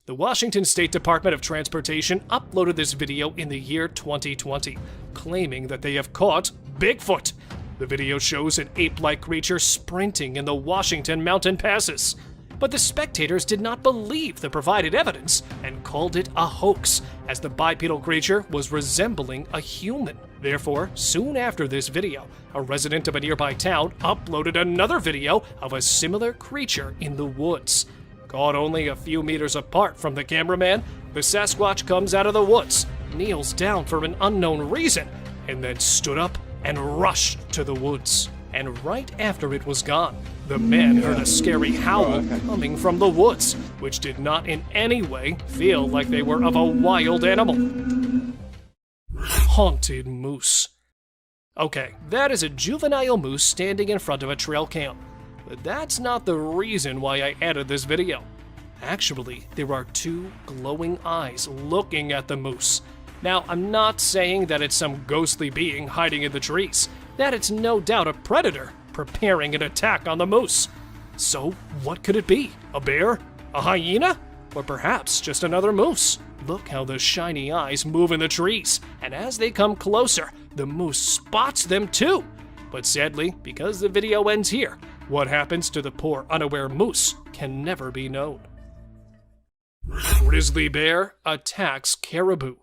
The Washington State Department of Transportation uploaded this video in the year 2020, claiming that they have caught Bigfoot. The video shows an ape-like creature sprinting in the Washington mountain passes. But the spectators did not believe the provided evidence and called it a hoax, as the bipedal creature was resembling a human. Therefore, soon after this video, a resident of a nearby town uploaded another video of a similar creature in the woods. Caught only a few meters apart from the cameraman, the Sasquatch comes out of the woods, kneels down for an unknown reason, and then stood up and rushed to the woods. And right after it was gone, the man heard a scary howl coming from the woods, which did not in any way feel like they were of a wild animal. Haunted moose. Okay, that is a juvenile moose standing in front of a trail cam. But that's not the reason why I added this video. Actually, there are two glowing eyes looking at the moose. Now, I'm not saying that it's some ghostly being hiding in the trees, that it's no doubt a predator preparing an attack on the moose. So, what could it be? A bear? A hyena? Or perhaps just another moose? Look how the shiny eyes move in the trees, and as they come closer, the moose spots them too. But sadly, because the video ends here, what happens to the poor unaware moose can never be known. Grizzly bear attacks caribou.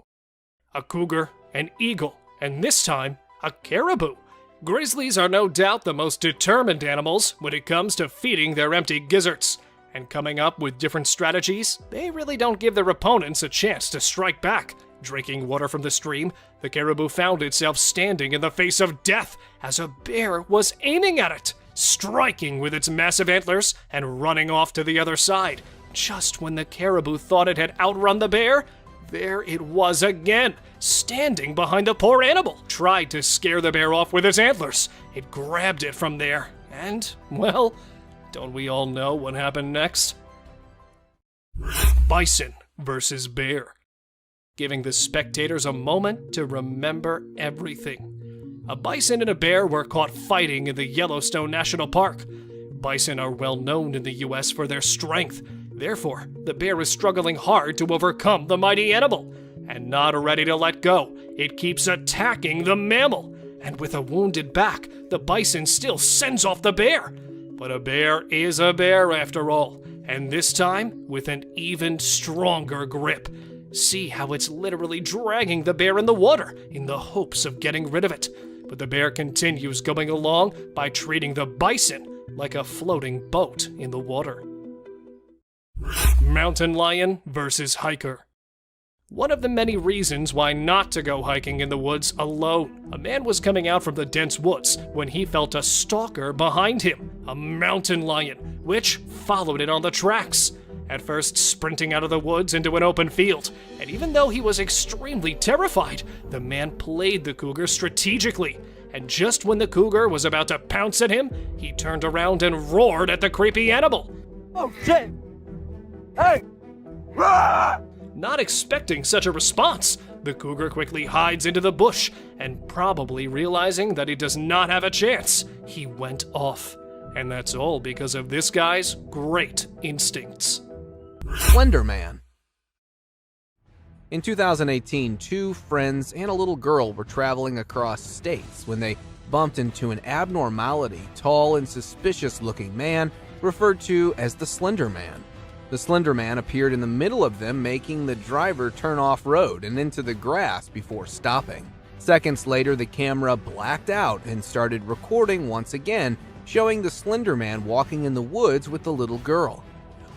A cougar, an eagle, and this time, a caribou. Grizzlies are no doubt the most determined animals when it comes to feeding their empty gizzards. And coming up with different strategies, they really don't give their opponents a chance to strike back. Drinking water from the stream, the caribou found itself standing in the face of death as a bear was aiming at it, striking with its massive antlers and running off to the other side. Just when the caribou thought it had outrun the bear, there it was again, standing behind the poor animal. Tried to scare the bear off with its antlers. It grabbed it from there, and, well, don't we all know what happened next? Bison versus bear. Giving the spectators a moment to remember everything. A bison and a bear were caught fighting in the Yellowstone National Park. Bison are well known in the US for their strength. Therefore, the bear is struggling hard to overcome the mighty animal. And not ready to let go, it keeps attacking the mammal. And with a wounded back, the bison still sends off the bear. But a bear is a bear after all, and this time with an even stronger grip. See how it's literally dragging the bear in the water in the hopes of getting rid of it. But the bear continues going along by treating the bison like a floating boat in the water. Mountain lion versus hiker. One of the many reasons why not to go hiking in the woods alone. A man was coming out from the dense woods when he felt a stalker behind him, a mountain lion, which followed it on the tracks. At first sprinting out of the woods into an open field, and even though he was extremely terrified, the man played the cougar strategically. And just when the cougar was about to pounce at him, he turned around and roared at the creepy animal. Oh shit! Hey! Ah! Not expecting such a response, the cougar quickly hides into the bush, and probably realizing that he does not have a chance, he went off. And that's all because of this guy's great instincts. Slender Man. In 2018, two friends and a little girl were traveling across states when they bumped into an abnormality, tall and suspicious-looking man referred to as the Slender Man. The Slender Man appeared in the middle of them, making the driver turn off-road and into the grass before stopping. Seconds later, the camera blacked out and started recording once again, showing the Slender Man walking in the woods with the little girl.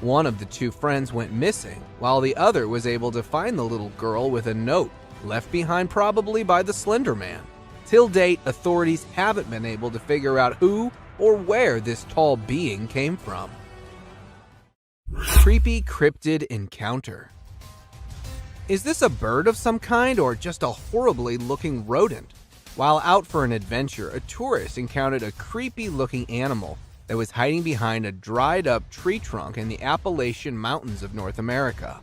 One of the two friends went missing, while the other was able to find the little girl with a note, left behind probably by the Slender Man. Till date, authorities haven't been able to figure out who or where this tall being came from. Creepy cryptid encounter. Is this a bird of some kind or just a horribly looking rodent? While out for an adventure, a tourist encountered a creepy looking animal that was hiding behind a dried up tree trunk in the Appalachian Mountains of North America.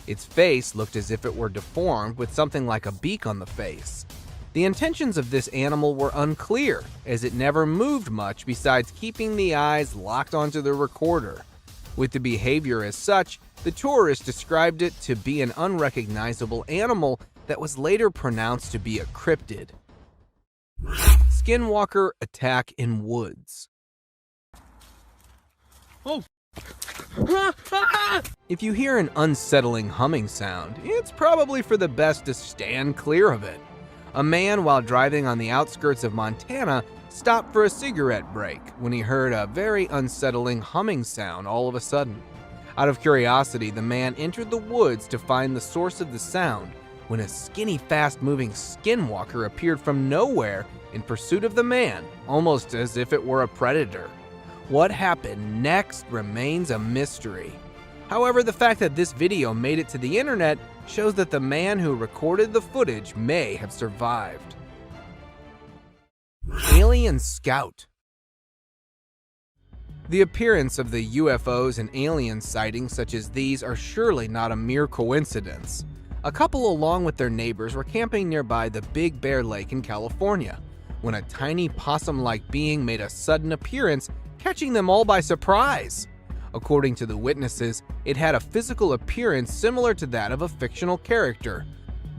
Its face looked as if it were deformed with something like a beak on the face. The intentions of this animal were unclear, as it never moved much besides keeping the eyes locked onto the recorder. With the behavior as such, the tourist described it to be an unrecognizable animal that was later pronounced to be a cryptid. Skinwalker attack in woods. Oh! If you hear an unsettling humming sound, it's probably for the best to stand clear of it. A man, while driving on the outskirts of Montana, stopped for a cigarette break when he heard a very unsettling humming sound all of a sudden. Out of curiosity, the man entered the woods to find the source of the sound when a skinny, fast-moving skinwalker appeared from nowhere in pursuit of the man, almost as if it were a predator. What happened next remains a mystery. However, the fact that this video made it to the internet shows that the man who recorded the footage may have survived. Alien Scout. The appearance of the UFOs and alien sightings such as these are surely not a mere coincidence. A couple along with their neighbors were camping nearby the Big Bear Lake in California when a tiny possum-like being made a sudden appearance, catching them all by surprise. According to the witnesses, it had a physical appearance similar to that of a fictional character,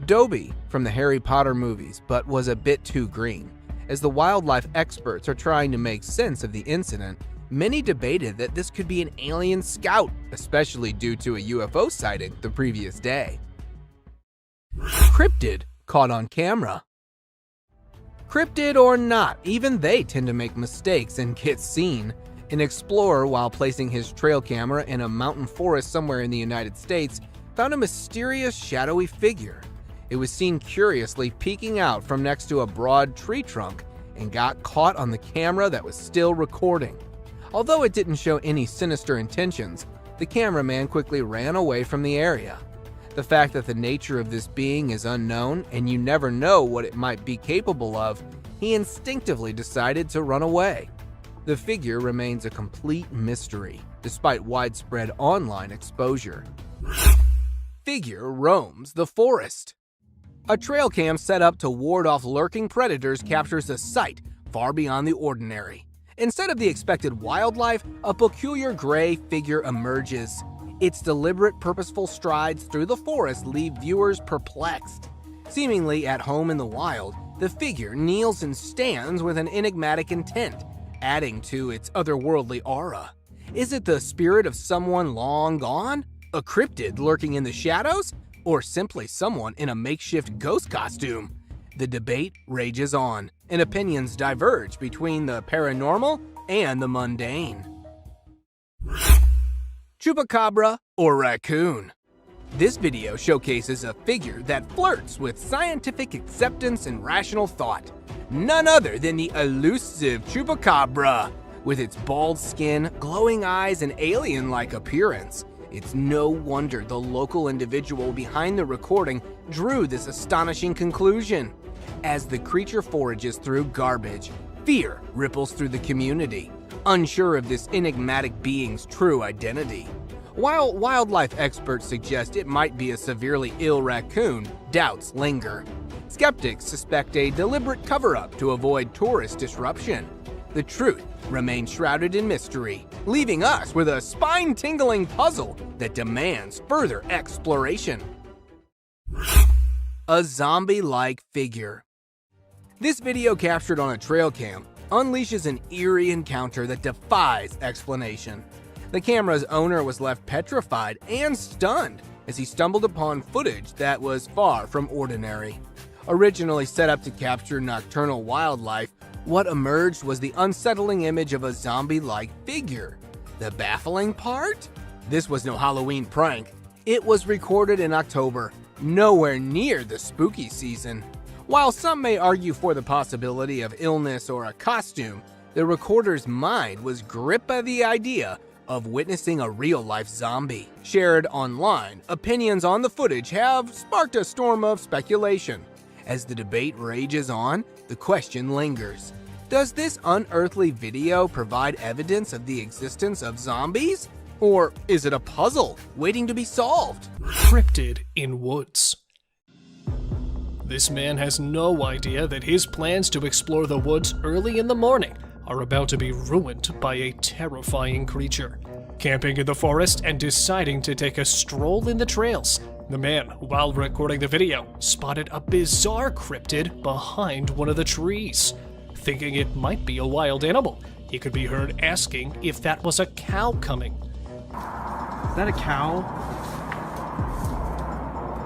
Dobby from the Harry Potter movies, but was a bit too green. As the wildlife experts are trying to make sense of the incident, many debated that this could be an alien scout, especially due to a UFO sighting the previous day. Cryptid caught on camera. Cryptid or not, even they tend to make mistakes and get seen. An explorer, while placing his trail camera in a mountain forest somewhere in the United States, found a mysterious shadowy figure. It was seen curiously peeking out from next to a broad tree trunk and got caught on the camera that was still recording. Although it didn't show any sinister intentions, the cameraman quickly ran away from the area. The fact that the nature of this being is unknown and you never know what it might be capable of, he instinctively decided to run away. The figure remains a complete mystery, despite widespread online exposure. Figure roams the forest. A trail cam set up to ward off lurking predators captures a sight far beyond the ordinary. Instead of the expected wildlife, a peculiar gray figure emerges. Its deliberate, purposeful strides through the forest leave viewers perplexed. Seemingly at home in the wild, the figure kneels and stands with an enigmatic intent, adding to its otherworldly aura. Is it the spirit of someone long gone? A cryptid lurking in the shadows? Or simply someone in a makeshift ghost costume? The debate rages on, and opinions diverge between the paranormal and the mundane. Chupacabra or raccoon? This video showcases a figure that flirts with scientific acceptance and rational thought. None other than the elusive Chupacabra. With its bald skin, glowing eyes, and alien-like appearance, it's no wonder the local individual behind the recording drew this astonishing conclusion. As the creature forages through garbage, fear ripples through the community, unsure of this enigmatic being's true identity. While wildlife experts suggest it might be a severely ill raccoon, doubts linger. Skeptics suspect a deliberate cover-up to avoid tourist disruption. The truth remains shrouded in mystery, leaving us with a spine-tingling puzzle that demands further exploration. A zombie-like figure. This video, captured on a trail cam, unleashes an eerie encounter that defies explanation. The camera's owner was left petrified and stunned as he stumbled upon footage that was far from ordinary. Originally set up to capture nocturnal wildlife, what emerged was the unsettling image of a zombie-like figure. The baffling part? This was no Halloween prank. It was recorded in October, nowhere near the spooky season. While some may argue for the possibility of illness or a costume, the recorder's mind was gripped by the idea of witnessing a real-life zombie. Shared online, opinions on the footage have sparked a storm of speculation. As the debate rages on, the question lingers. Does this unearthly video provide evidence of the existence of zombies? Or is it a puzzle waiting to be solved? Cryptid in woods. This man has no idea that his plans to explore the woods early in the morning are about to be ruined by a terrifying creature. Camping in the forest and deciding to take a stroll in the trails, the man, while recording the video, spotted a bizarre cryptid behind one of the trees. Thinking it might be a wild animal, he could be heard asking if that was a cow coming. Is that a cow?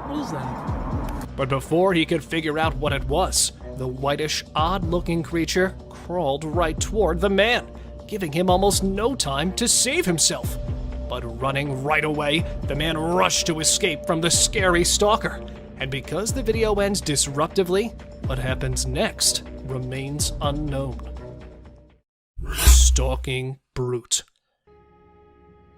What is that? But before he could figure out what it was, the whitish, odd-looking creature crawled right toward the man, giving him almost no time to save himself. But running right away, the man rushed to escape from the scary stalker. And because the video ends disruptively, what happens next remains unknown. Stalking brute.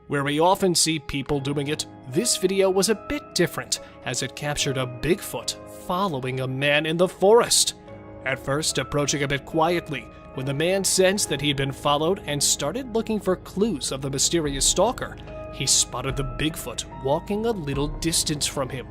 Where we often see people doing it, this video was a bit different, as it captured a Bigfoot following a man in the forest. At first approaching a bit quietly, When the man sensed that he had been followed and started looking for clues of the mysterious stalker, he spotted the Bigfoot walking a little distance from him.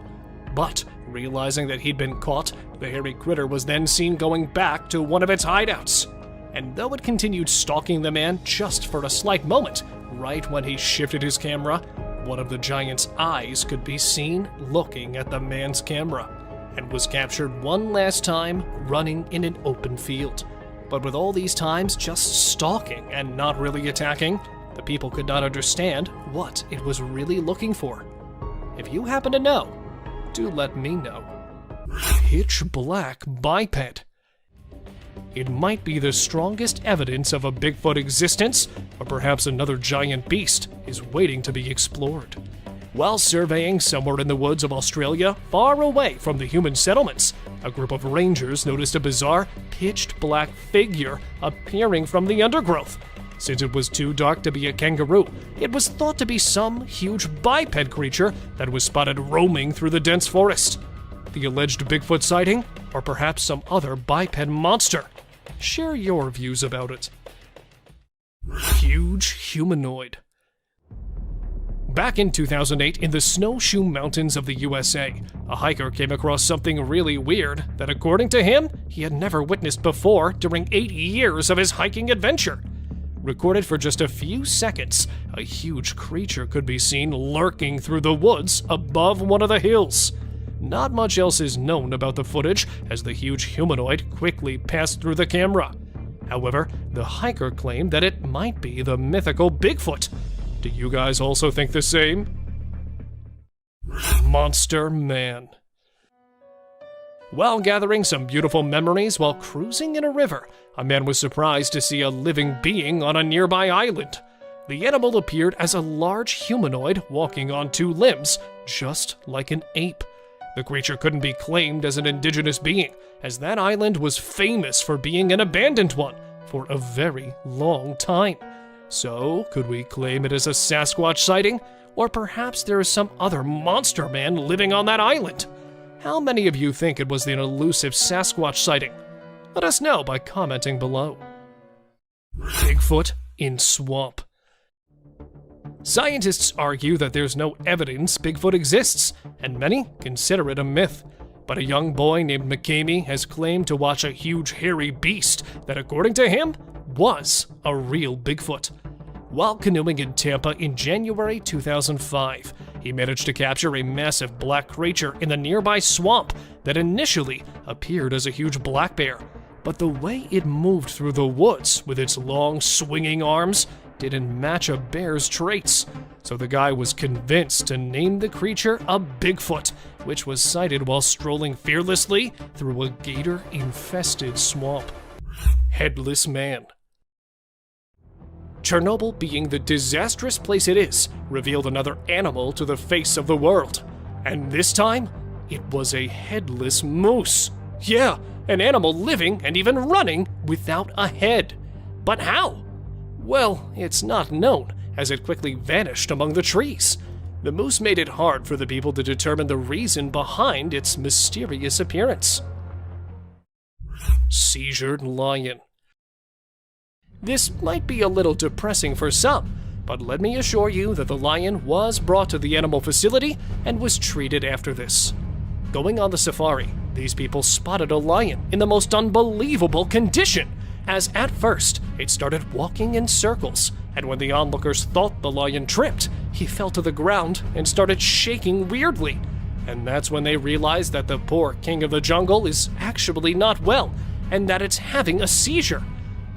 But, realizing that he'd been caught, the hairy critter was then seen going back to one of its hideouts. And though it continued stalking the man just for a slight moment, right when he shifted his camera, one of the giant's eyes could be seen looking at the man's camera, and was captured one last time running in an open field. But with all these times just stalking and not really attacking, the people could not understand what it was really looking for. If you happen to know, do let me know. Pitch black biped. It might be the strongest evidence of a Bigfoot existence, or perhaps another giant beast is waiting to be explored. While surveying somewhere in the woods of Australia, far away from the human settlements, a group of rangers noticed a bizarre, pitched black figure appearing from the undergrowth. Since it was too dark to be a kangaroo, it was thought to be some huge biped creature that was spotted roaming through the dense forest. The alleged Bigfoot sighting, or perhaps some other biped monster? Share your views about it. Huge humanoid. Back in 2008, in the snowshoe mountains of the USA, a hiker came across something really weird that, according to him, he had never witnessed before during 8 years of his hiking adventure. Recorded for just a few seconds, a huge creature could be seen lurking through the woods above one of the hills. Not much else is known about the footage, as the huge humanoid quickly passed through the camera. However, the hiker claimed that it might be the mythical Bigfoot. Do you guys also think the same? Monster Man. While gathering some beautiful memories while cruising in a river, a man was surprised to see a living being on a nearby island. The animal appeared as a large humanoid walking on 2 limbs, just like an ape. The creature couldn't be claimed as an indigenous being, as that island was famous for being an abandoned one for a very long time. So, could we claim it as a Sasquatch sighting? Or perhaps there is some other monster man living on that island? How many of you think it was an elusive Sasquatch sighting? Let us know by commenting below. Bigfoot in swamp. Scientists argue that there's no evidence Bigfoot exists, and many consider it a myth. But a young boy named McCamey has claimed to watch a huge hairy beast that, according to him, was a real Bigfoot. While canoeing in Tampa in January 2005, he managed to capture a massive black creature in the nearby swamp that initially appeared as a huge black bear. But the way it moved through the woods with its long swinging arms didn't match a bear's traits. So the guy was convinced to name the creature a Bigfoot, which was sighted while strolling fearlessly through a gator-infested swamp. Headless Man. Chernobyl, being the disastrous place it is, revealed another animal to the face of the world. And this time, it was a headless moose. Yeah, an animal living and even running without a head. But how? Well, it's not known, as it quickly vanished among the trees. The moose made it hard for the people to determine the reason behind its mysterious appearance. Seizured Lion. This might be a little depressing for some, but let me assure you that the lion was brought to the animal facility and was treated after this. Going on the safari, these people spotted a lion in the most unbelievable condition, as at first it started walking in circles, and when the onlookers thought the lion tripped, he fell to the ground and started shaking weirdly. And that's when they realized that the poor king of the jungle is actually not well, and that it's having a seizure.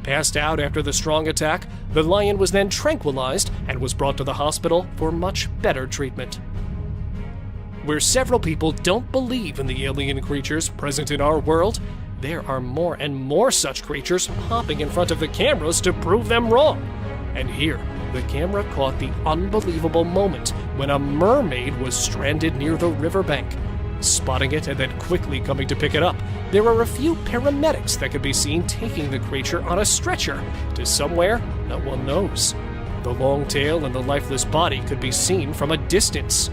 Passed out after the strong attack, the lion was then tranquilized and was brought to the hospital for much better treatment. Where several people don't believe in the alien creatures present in our world, there are more and more such creatures popping in front of the cameras to prove them wrong. And here, the camera caught the unbelievable moment when a mermaid was stranded near the riverbank. Spotting it and then quickly coming to pick it up, there are a few paramedics that could be seen taking the creature on a stretcher to somewhere no one knows. The long tail and the lifeless body could be seen from a distance.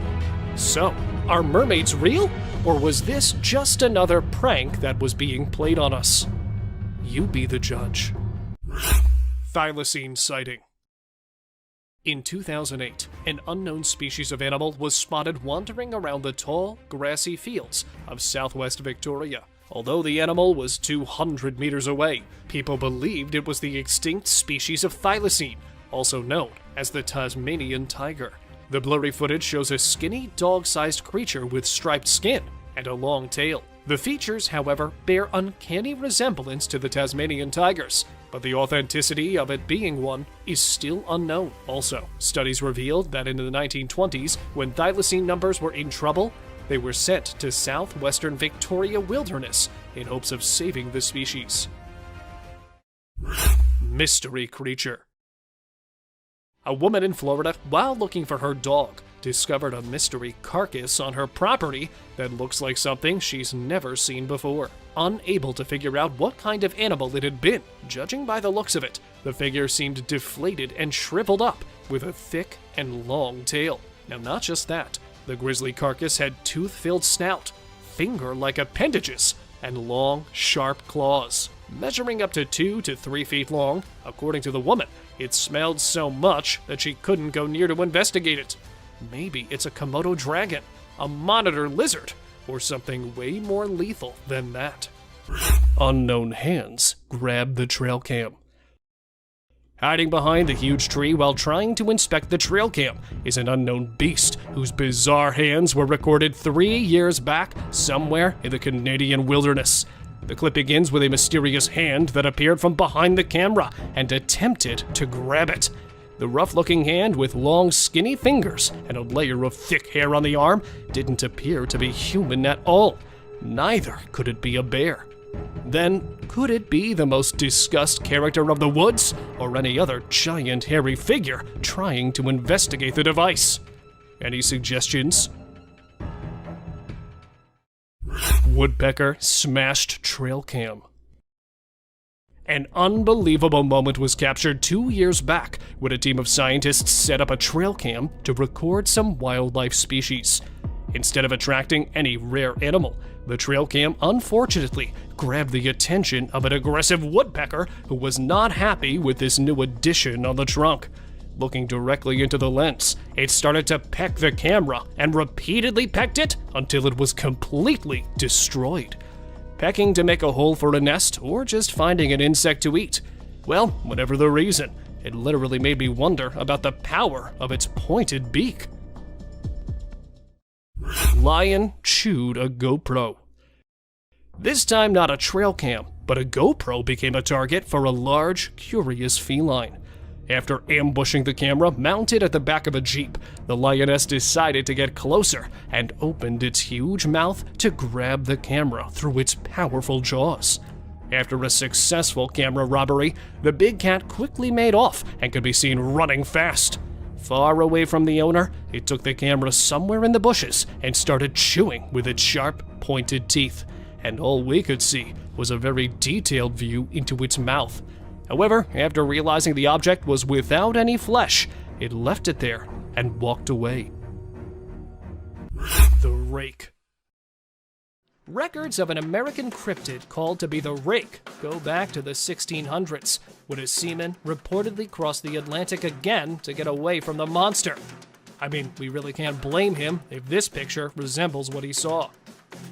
So, are mermaids real? Or was this just another prank that was being played on us? You be the judge. Thylacine sighting. In 2008, an unknown species of animal was spotted wandering around the tall, grassy fields of southwest Victoria. Although the animal was 200 meters away, people believed it was the extinct species of thylacine, also known as the Tasmanian tiger. The blurry footage shows a skinny, dog-sized creature with striped skin and a long tail. The features, however, bear uncanny resemblance to the Tasmanian tigers, but the authenticity of it being one is still unknown. Also, studies revealed that in the 1920s, when thylacine numbers were in trouble, they were sent to southwestern Victoria wilderness in hopes of saving the species. Mystery creature. A woman in Florida, while looking for her dog, discovered a mystery carcass on her property that looks like something she's never seen before. Unable to figure out what kind of animal it had been, judging by the looks of it, the figure seemed deflated and shriveled up with a thick and long tail. Now, not just that, the grisly carcass had tooth-filled snout, finger-like appendages, and long, sharp claws. Measuring up to 2 to 3 feet long, according to the woman, it smelled so much that she couldn't go near to investigate it. Maybe it's a Komodo dragon, a monitor lizard, or something way more lethal than that. Unknown hands grab the trail cam. Hiding behind the huge tree while trying to inspect the trail cam is an unknown beast whose bizarre hands were recorded 3 years back somewhere in the Canadian wilderness. The clip begins with a mysterious hand that appeared from behind the camera and attempted to grab it. The rough-looking hand with long, skinny fingers and a layer of thick hair on the arm didn't appear to be human at all. Neither could it be a bear. Then, could it be the most discussed character of the woods, or any other giant hairy figure trying to investigate the device? Any suggestions? Woodpecker smashed trail cam. An unbelievable moment was captured 2 years back when a team of scientists set up a trail cam to record some wildlife species. Instead of attracting any rare animal, the trail cam unfortunately grabbed the attention of an aggressive woodpecker who was not happy with this new addition on the trunk. Looking directly into the lens, it started to peck the camera and repeatedly pecked it until it was completely destroyed. Pecking to make a hole for a nest, or just finding an insect to eat. Well, whatever the reason, it literally made me wonder about the power of its pointed beak. Lion chewed a GoPro. This time not a trail cam, but a GoPro became a target for a large, curious feline. After ambushing the camera mounted at the back of a Jeep, the lioness decided to get closer and opened its huge mouth to grab the camera through its powerful jaws. After a successful camera robbery, the big cat quickly made off and could be seen running fast. Far away from the owner, it took the camera somewhere in the bushes and started chewing with its sharp, pointed teeth. And all we could see was a very detailed view into its mouth. However, after realizing the object was without any flesh, it left it there and walked away. The Rake. Records of an American cryptid called to be the Rake go back to the 1600s, when a seaman reportedly crossed the Atlantic again to get away from the monster. I mean, we really can't blame him if this picture resembles what he saw.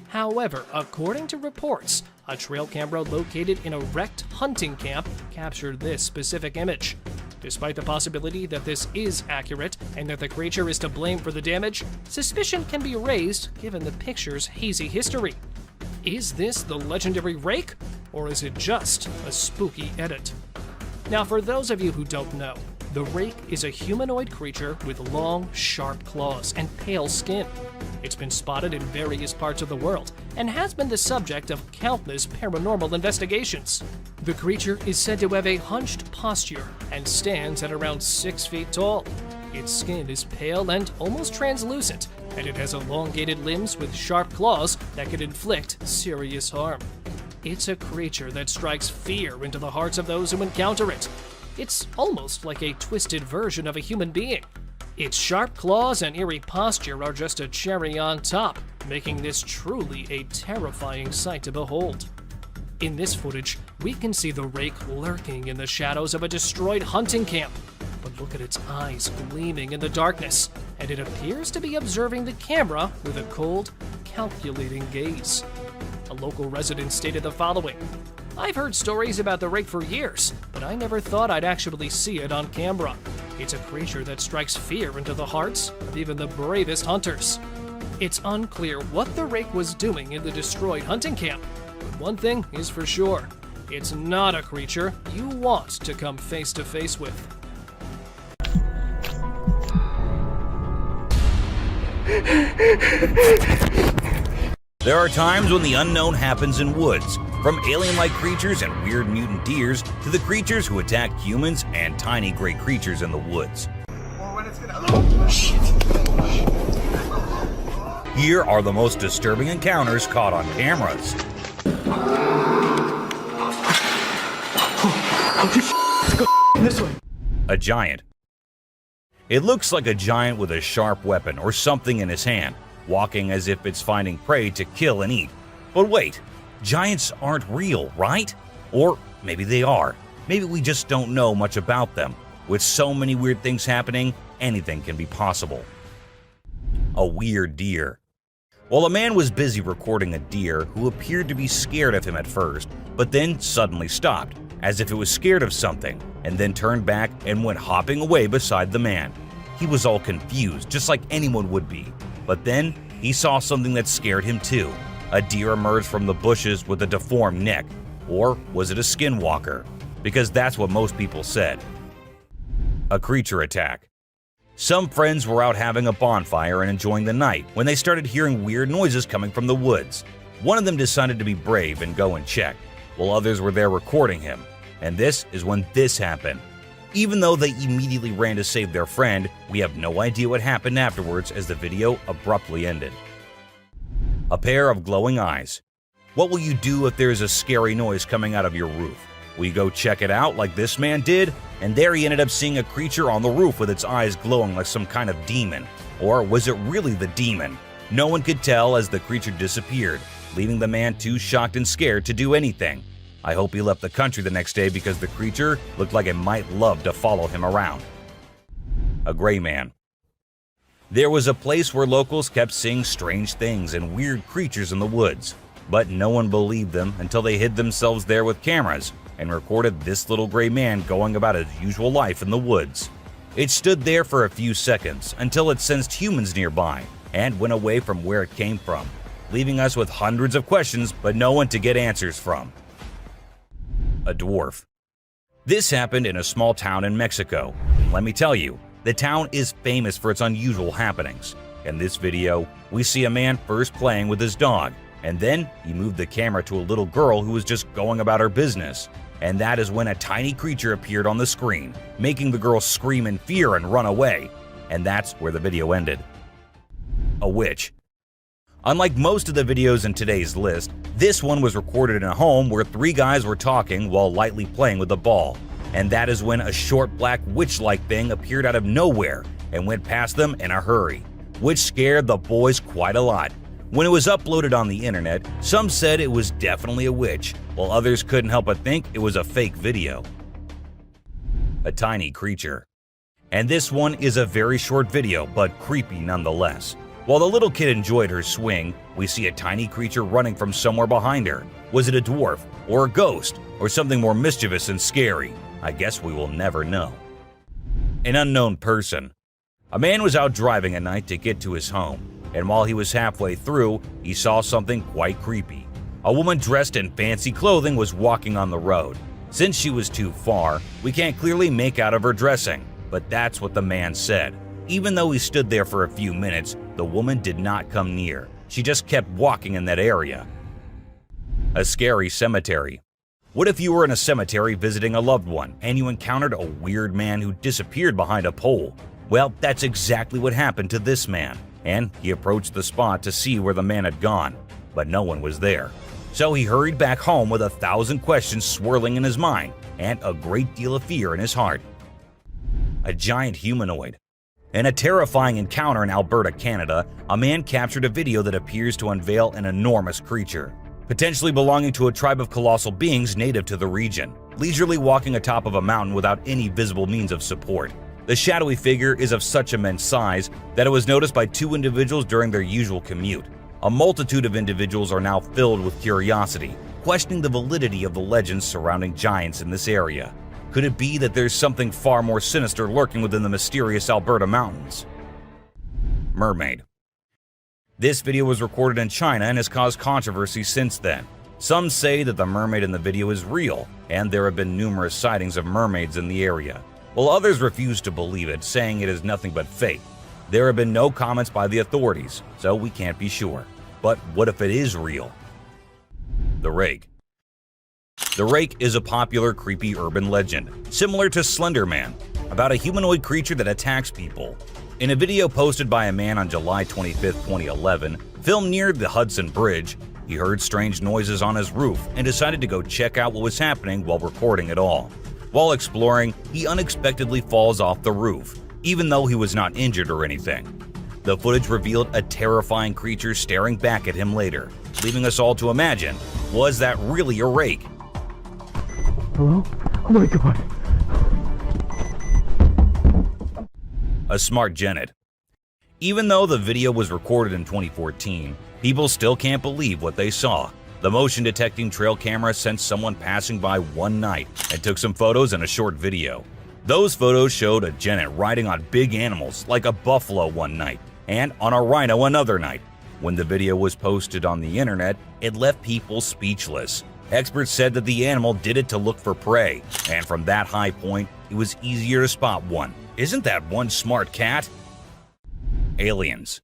However, according to reports, a trail camera located in a wrecked hunting camp captured this specific image. Despite the possibility that this is accurate and that the creature is to blame for the damage, suspicion can be raised given the picture's hazy history. Is this the legendary Rake, or is it just a spooky edit? Now, for those of you who don't know, the Rake is a humanoid creature with long, sharp claws and pale skin. It's been spotted in various parts of the world and has been the subject of countless paranormal investigations. The creature is said to have a hunched posture and stands at around 6 feet tall. Its skin is pale and almost translucent, and it has elongated limbs with sharp claws that could inflict serious harm. It's a creature that strikes fear into the hearts of those who encounter it. It's almost like a twisted version of a human being. Its sharp claws and eerie posture are just a cherry on top, making this truly a terrifying sight to behold. In this footage, we can see the rake lurking in the shadows of a destroyed hunting camp. But look at its eyes gleaming in the darkness, and it appears to be observing the camera with a cold, calculating gaze. A local resident stated the following: "I've heard stories about the rake for years, but I never thought I'd actually see it on camera. It's a creature that strikes fear into the hearts of even the bravest hunters." It's unclear what the rake was doing in the destroyed hunting camp, but one thing is for sure: it's not a creature you want to come face to face with. There are times when the unknown happens in woods, from alien-like creatures and weird mutant deers to the creatures who attack humans and tiny gray creatures in the woods. Here are the most disturbing encounters caught on cameras. This way. A giant. It looks like a giant with a sharp weapon or something in his hand, walking as if it's finding prey to kill and eat. But wait, giants aren't real, right? Or maybe they are. Maybe we just don't know much about them. With so many weird things happening, anything can be possible. A weird deer. Well, a man was busy recording a deer who appeared to be scared of him at first, but then suddenly stopped, as if it was scared of something, and then turned back and went hopping away beside the man. He was all confused, just like anyone would be. But then he saw something that scared him too. A deer emerged from the bushes with a deformed neck. Or was it a skinwalker? Because that's what most people said. A creature attack. Some friends were out having a bonfire and enjoying the night when they started hearing weird noises coming from the woods. One of them decided to be brave and go and check, while others were there recording him. And this is when this happened. Even though they immediately ran to save their friend, we have no idea what happened afterwards as the video abruptly ended. A pair of glowing eyes. What will you do if there is a scary noise coming out of your roof? Will you go check it out like this man did? And there he ended up seeing a creature on the roof with its eyes glowing like some kind of demon. Or was it really the demon? No one could tell as the creature disappeared, leaving the man too shocked and scared to do anything. I hope he left the country the next day because the creature looked like it might love to follow him around. A gray man. There was a place where locals kept seeing strange things and weird creatures in the woods, but no one believed them until they hid themselves there with cameras and recorded this little gray man going about his usual life in the woods. It stood there for a few seconds until it sensed humans nearby and went away from where it came from, leaving us with hundreds of questions but no one to get answers from. A dwarf. This happened in a small town in Mexico. Let me tell you, the town is famous for its unusual happenings. In this video, we see a man first playing with his dog, and then he moved the camera to a little girl who was just going about her business. And that is when a tiny creature appeared on the screen, making the girl scream in fear and run away. And that's where the video ended. A witch. Unlike most of the videos in today's list, this one was recorded in a home where three guys were talking while lightly playing with a ball. And that is when a short black witch-like thing appeared out of nowhere and went past them in a hurry, which scared the boys quite a lot. When it was uploaded on the internet, some said it was definitely a witch, while others couldn't help but think it was a fake video. A tiny creature. And this one is a very short video, but creepy nonetheless. While the little kid enjoyed her swing, we see a tiny creature running from somewhere behind her. Was it a dwarf, or a ghost, or something more mischievous and scary? I guess we will never know. An unknown person. A man was out driving at night to get to his home, and while he was halfway through, he saw something quite creepy. A woman dressed in fancy clothing was walking on the road. Since she was too far, we can't clearly make out of her dressing, but that's what the man said. Even though he stood there for a few minutes, the woman did not come near. She just kept walking in that area. A scary cemetery. What if you were in a cemetery visiting a loved one and you encountered a weird man who disappeared behind a pole? Well, that's exactly what happened to this man, and he approached the spot to see where the man had gone, but no one was there. So he hurried back home with 1,000 questions swirling in his mind and a great deal of fear in his heart. A giant humanoid. In a terrifying encounter in Alberta, Canada, a man captured a video that appears to unveil an enormous creature. potentially belonging to a tribe of colossal beings native to the region, leisurely walking atop of a mountain without any visible means of support. The shadowy figure is of such immense size that it was noticed by 2 individuals during their usual commute. A multitude of individuals are now filled with curiosity, questioning the validity of the legends surrounding giants in this area. Could it be that there's something far more sinister lurking within the mysterious Alberta mountains? Mermaid. This video was recorded in China and has caused controversy since then. Some say that the mermaid in the video is real, and there have been numerous sightings of mermaids in the area, while others refuse to believe it, saying it is nothing but fake. There have been no comments by the authorities, so we can't be sure. But what if it is real? The Rake. The Rake is a popular creepy urban legend, similar to Slender Man, about a humanoid creature that attacks people. In a video posted by a man on July 25, 2011, filmed near the Hudson Bridge, he heard strange noises on his roof and decided to go check out what was happening while recording it all. While exploring, he unexpectedly falls off the roof, even though he was not injured or anything. The footage revealed a terrifying creature staring back at him later, leaving us all to imagine, was that really a rake? Hello? Oh my god. A smart genet. Even though the video was recorded in 2014, people still can't believe what they saw. The motion detecting trail camera sensed someone passing by one night and took some photos and a short video. Those photos showed a genet riding on big animals like a buffalo one night and on a rhino another night. When the video was posted on the internet, it left people speechless. Experts said that the animal did it to look for prey, and from that high point, it was easier to spot one. Isn't that one smart cat? Aliens.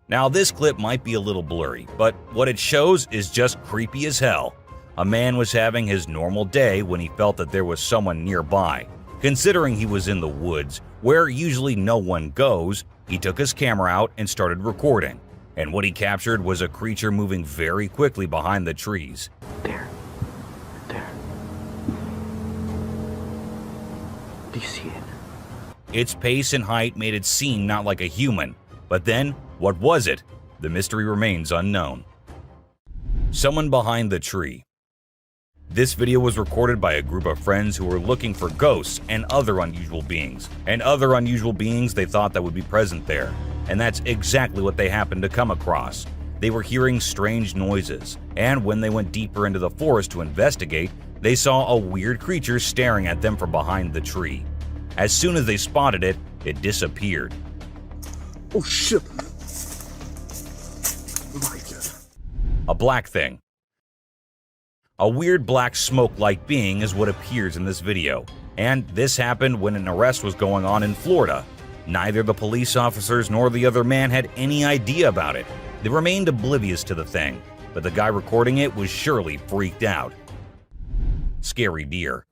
Now this clip might be a little blurry, but what it shows is just creepy as hell. A man was having his normal day when he felt that there was someone nearby. Considering he was in the woods, where usually no one goes, he took his camera out and started recording. And what he captured was a creature moving very quickly behind the trees. There. Do you see it? Its pace and height made it seem not like a human. But then, what was it? The mystery remains unknown. Someone behind the tree. This video was recorded by a group of friends who were looking for ghosts and other unusual beings. They thought that would be present there. And that's exactly what they happened to come across. They were hearing strange noises, and when they went deeper into the forest to investigate, they saw a weird creature staring at them from behind the tree. As soon as they spotted it, it disappeared. Oh shit! My god. A black thing. A weird black smoke-like being is what appears in this video, and this happened when an arrest was going on in Florida. Neither the police officers nor the other man had any idea about it. They remained oblivious to the thing, but the guy recording it was surely freaked out. Scary deer.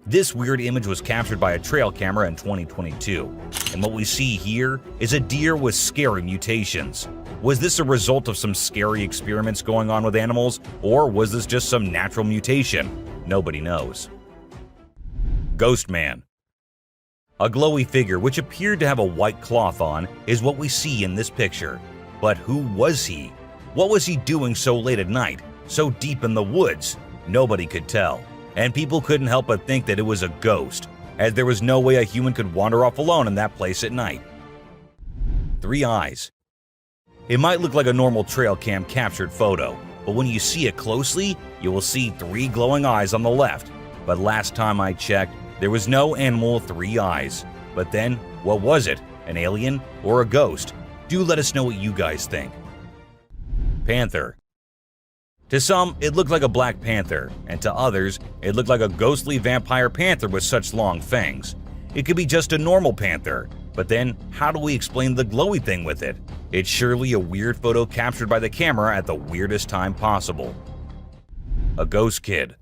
This weird image was captured by a trail camera in 2022, and what we see here is a deer with scary mutations. Was this a result of some scary experiments going on with animals, or was this just some natural mutation? Nobody knows. Ghost Man. A glowy figure which appeared to have a white cloth on is what we see in this picture. But who was he? What was he doing so late at night, so deep in the woods? Nobody could tell, and people couldn't help but think that it was a ghost, as there was no way a human could wander off alone in that place at night. 3 eyes. It might look like a normal trail cam captured photo, but when you see it closely, you will see 3 glowing eyes on the left. But last time I checked, there was no animal with 3 eyes. But then, what was it? An alien or a ghost? Do let us know what you guys think. Panther. To some, it looked like a black panther, and to others, it looked like a ghostly vampire panther with such long fangs. It could be just a normal panther, but then how do we explain the glowy thing with it? It's surely a weird photo captured by the camera at the weirdest time possible. A ghost kid.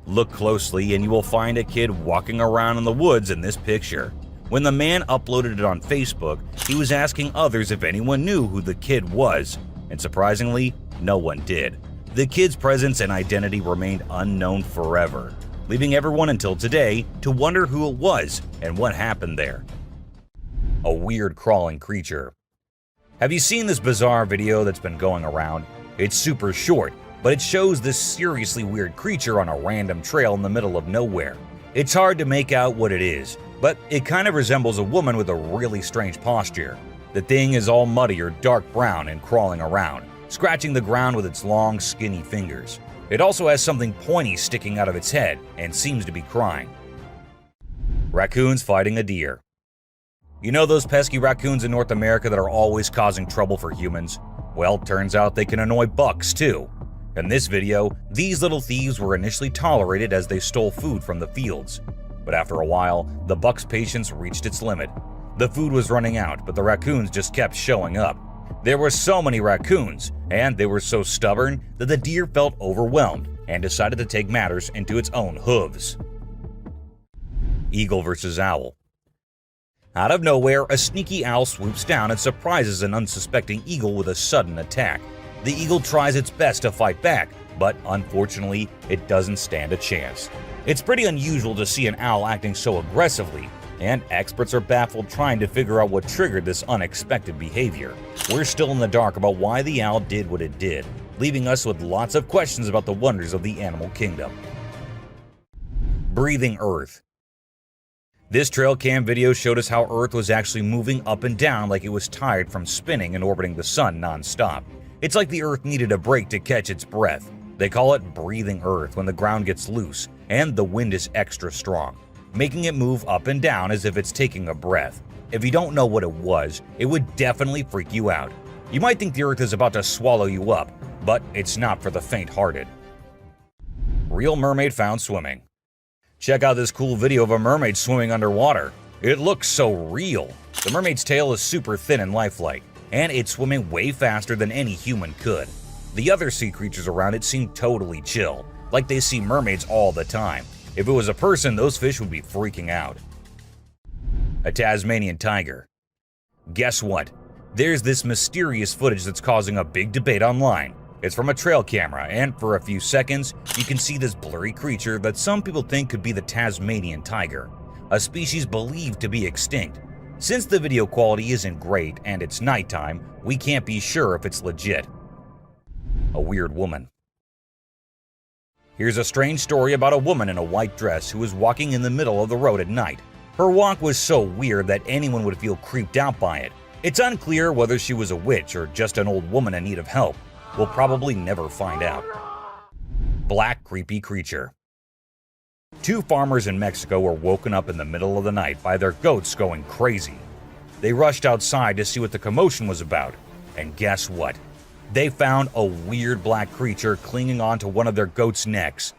Look closely and you will find a kid walking around in the woods in this picture. When the man uploaded it on Facebook, he was asking others if anyone knew who the kid was, and surprisingly, no one did. The kid's presence and identity remained unknown forever, leaving everyone until today to wonder who it was and what happened there. A weird crawling creature. Have you seen this bizarre video that's been going around? It's super short, but it shows this seriously weird creature on a random trail in the middle of nowhere. It's hard to make out what it is, but it kind of resembles a woman with a really strange posture. The thing is all muddy or dark brown and crawling around, scratching the ground with its long, skinny fingers. It also has something pointy sticking out of its head and seems to be crying. Raccoons fighting a deer. You know those pesky raccoons in North America that are always causing trouble for humans? Well, turns out they can annoy bucks too. In this video, these little thieves were initially tolerated as they stole food from the fields. But after a while, the buck's patience reached its limit. The food was running out, but the raccoons just kept showing up. There were so many raccoons, and they were so stubborn that the deer felt overwhelmed and decided to take matters into its own hooves. Eagle versus owl. Out of nowhere, a sneaky owl swoops down and surprises an unsuspecting eagle with a sudden attack. The eagle tries its best to fight back, but unfortunately, it doesn't stand a chance. It's pretty unusual to see an owl acting so aggressively, and experts are baffled trying to figure out what triggered this unexpected behavior. We're still in the dark about why the owl did what it did, leaving us with lots of questions about the wonders of the animal kingdom. Breathing Earth. This trail cam video showed us how Earth was actually moving up and down like it was tired from spinning and orbiting the sun non-stop. It's like the Earth needed a break to catch its breath. They call it breathing Earth when the ground gets loose and the wind is extra strong, making it move up and down as if it's taking a breath. If you don't know what it was, it would definitely freak you out. You might think the Earth is about to swallow you up, but it's not for the faint-hearted. Real mermaid found swimming. Check out this cool video of a mermaid swimming underwater. It looks so real. The mermaid's tail is super thin and lifelike, and it's swimming way faster than any human could. The other sea creatures around it seem totally chill, like they see mermaids all the time. If it was a person, those fish would be freaking out. A Tasmanian tiger. Guess what? There's this mysterious footage that's causing a big debate online. It's from a trail camera, and for a few seconds, you can see this blurry creature that some people think could be the Tasmanian tiger, a species believed to be extinct. Since the video quality isn't great and it's nighttime, we can't be sure if it's legit. A weird woman. Here's a strange story about a woman in a white dress who was walking in the middle of the road at night. Her walk was so weird that anyone would feel creeped out by it. It's unclear whether she was a witch or just an old woman in need of help. We'll probably never find out. Black creepy creature. Two farmers in Mexico were woken up in the middle of the night by their goats going crazy. They rushed outside to see what the commotion was about, and guess what? They found a weird black creature clinging onto one of their goats' necks.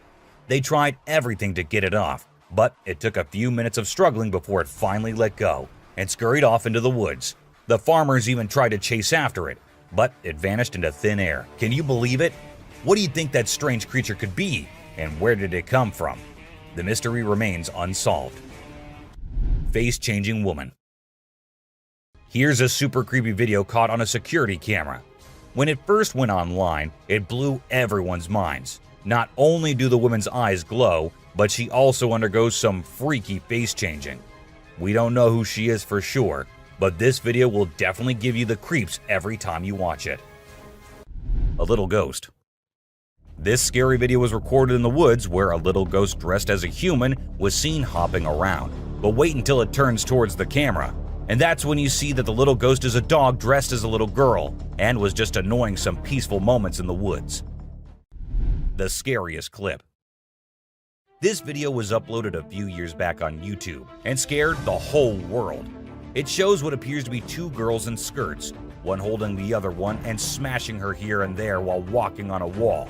They tried everything to get it off, but it took a few minutes of struggling before it finally let go and scurried off into the woods. The farmers even tried to chase after it, but it vanished into thin air. Can you believe it? What do you think that strange creature could be, and where did it come from? The mystery remains unsolved. Face-changing woman. Here's a super creepy video caught on a security camera. When it first went online, it blew everyone's minds. Not only do the woman's eyes glow, but she also undergoes some freaky face-changing. We don't know who she is for sure, but this video will definitely give you the creeps every time you watch it. A little ghost. This scary video was recorded in the woods where a little ghost dressed as a human was seen hopping around. But wait until it turns towards the camera, and that's when you see that the little ghost is a dog dressed as a little girl and was just annoying some peaceful moments in the woods. The scariest clip. This video was uploaded a few years back on YouTube and scared the whole world. It shows what appears to be two girls in skirts, one holding the other one and smashing her here and there while walking on a wall.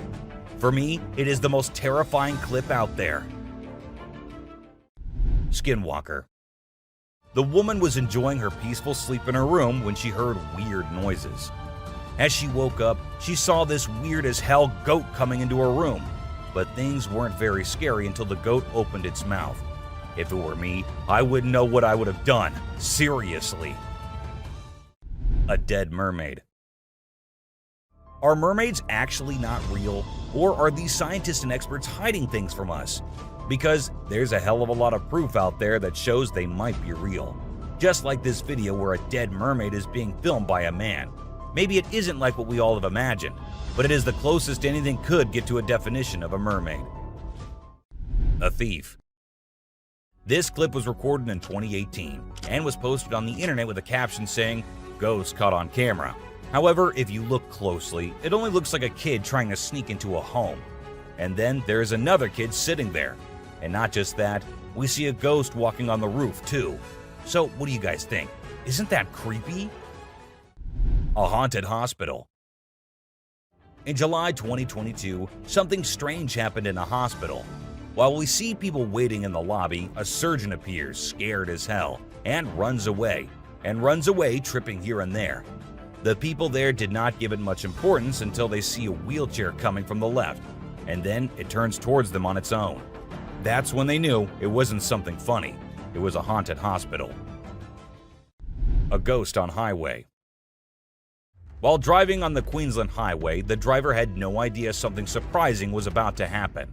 For me, it is the most terrifying clip out there. Skinwalker. The woman was enjoying her peaceful sleep in her room when she heard weird noises. As she woke up, she saw this weird as hell goat coming into her room, but things weren't very scary until the goat opened its mouth. If it were me, I wouldn't know what I would have done. Seriously. A dead mermaid. Are mermaids actually not real, or are these scientists and experts hiding things from us? Because there's a hell of a lot of proof out there that shows they might be real. Just like this video where a dead mermaid is being filmed by a man. Maybe it isn't like what we all have imagined, but it is the closest anything could get to a definition of a mermaid. A thief. This clip was recorded in 2018 and was posted on the internet with a caption saying, "Ghost caught on camera." However, if you look closely, it only looks like a kid trying to sneak into a home. And then there is another kid sitting there. And not just that, we see a ghost walking on the roof too. So what do you guys think? Isn't that creepy? A haunted hospital. In July 2022, something strange happened in a hospital. While we see people waiting in the lobby, a surgeon appears, scared as hell, and runs away, tripping here and there. The people there did not give it much importance until they see a wheelchair coming from the left, and then it turns towards them on its own. That's when they knew it wasn't something funny, it was a haunted hospital. A ghost on highway. While driving on the Queensland highway, the driver had no idea something surprising was about to happen.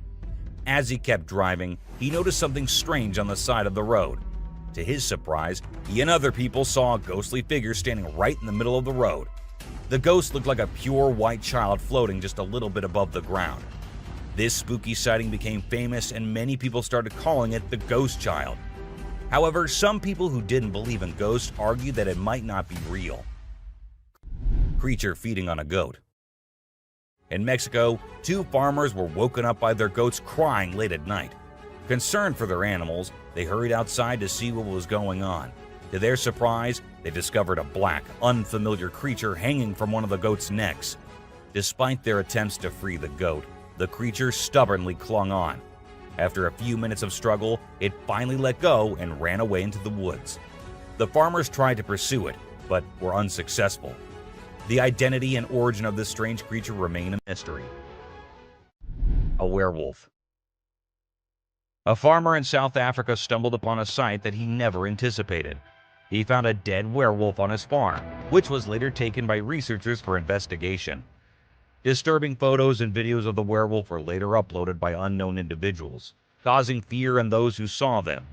As he kept driving, he noticed something strange on the side of the road. To his surprise, he and other people saw a ghostly figure standing right in the middle of the road. The ghost looked like a pure white child floating just a little bit above the ground. This spooky sighting became famous and many people started calling it the ghost child. However, some people who didn't believe in ghosts argued that it might not be real. Creature feeding on a goat. In Mexico, 2 farmers were woken up by their goats crying late at night. Concerned for their animals, they hurried outside to see what was going on. To their surprise, they discovered a black, unfamiliar creature hanging from one of the goats' necks. Despite their attempts to free the goat, the creature stubbornly clung on. After a few minutes of struggle, it finally let go and ran away into the woods. The farmers tried to pursue it, but were unsuccessful. The identity and origin of this strange creature remain a mystery. A werewolf. A farmer in South Africa stumbled upon a sight that he never anticipated. He found a dead werewolf on his farm, which was later taken by researchers for investigation. Disturbing photos and videos of the werewolf were later uploaded by unknown individuals, causing fear in those who saw them.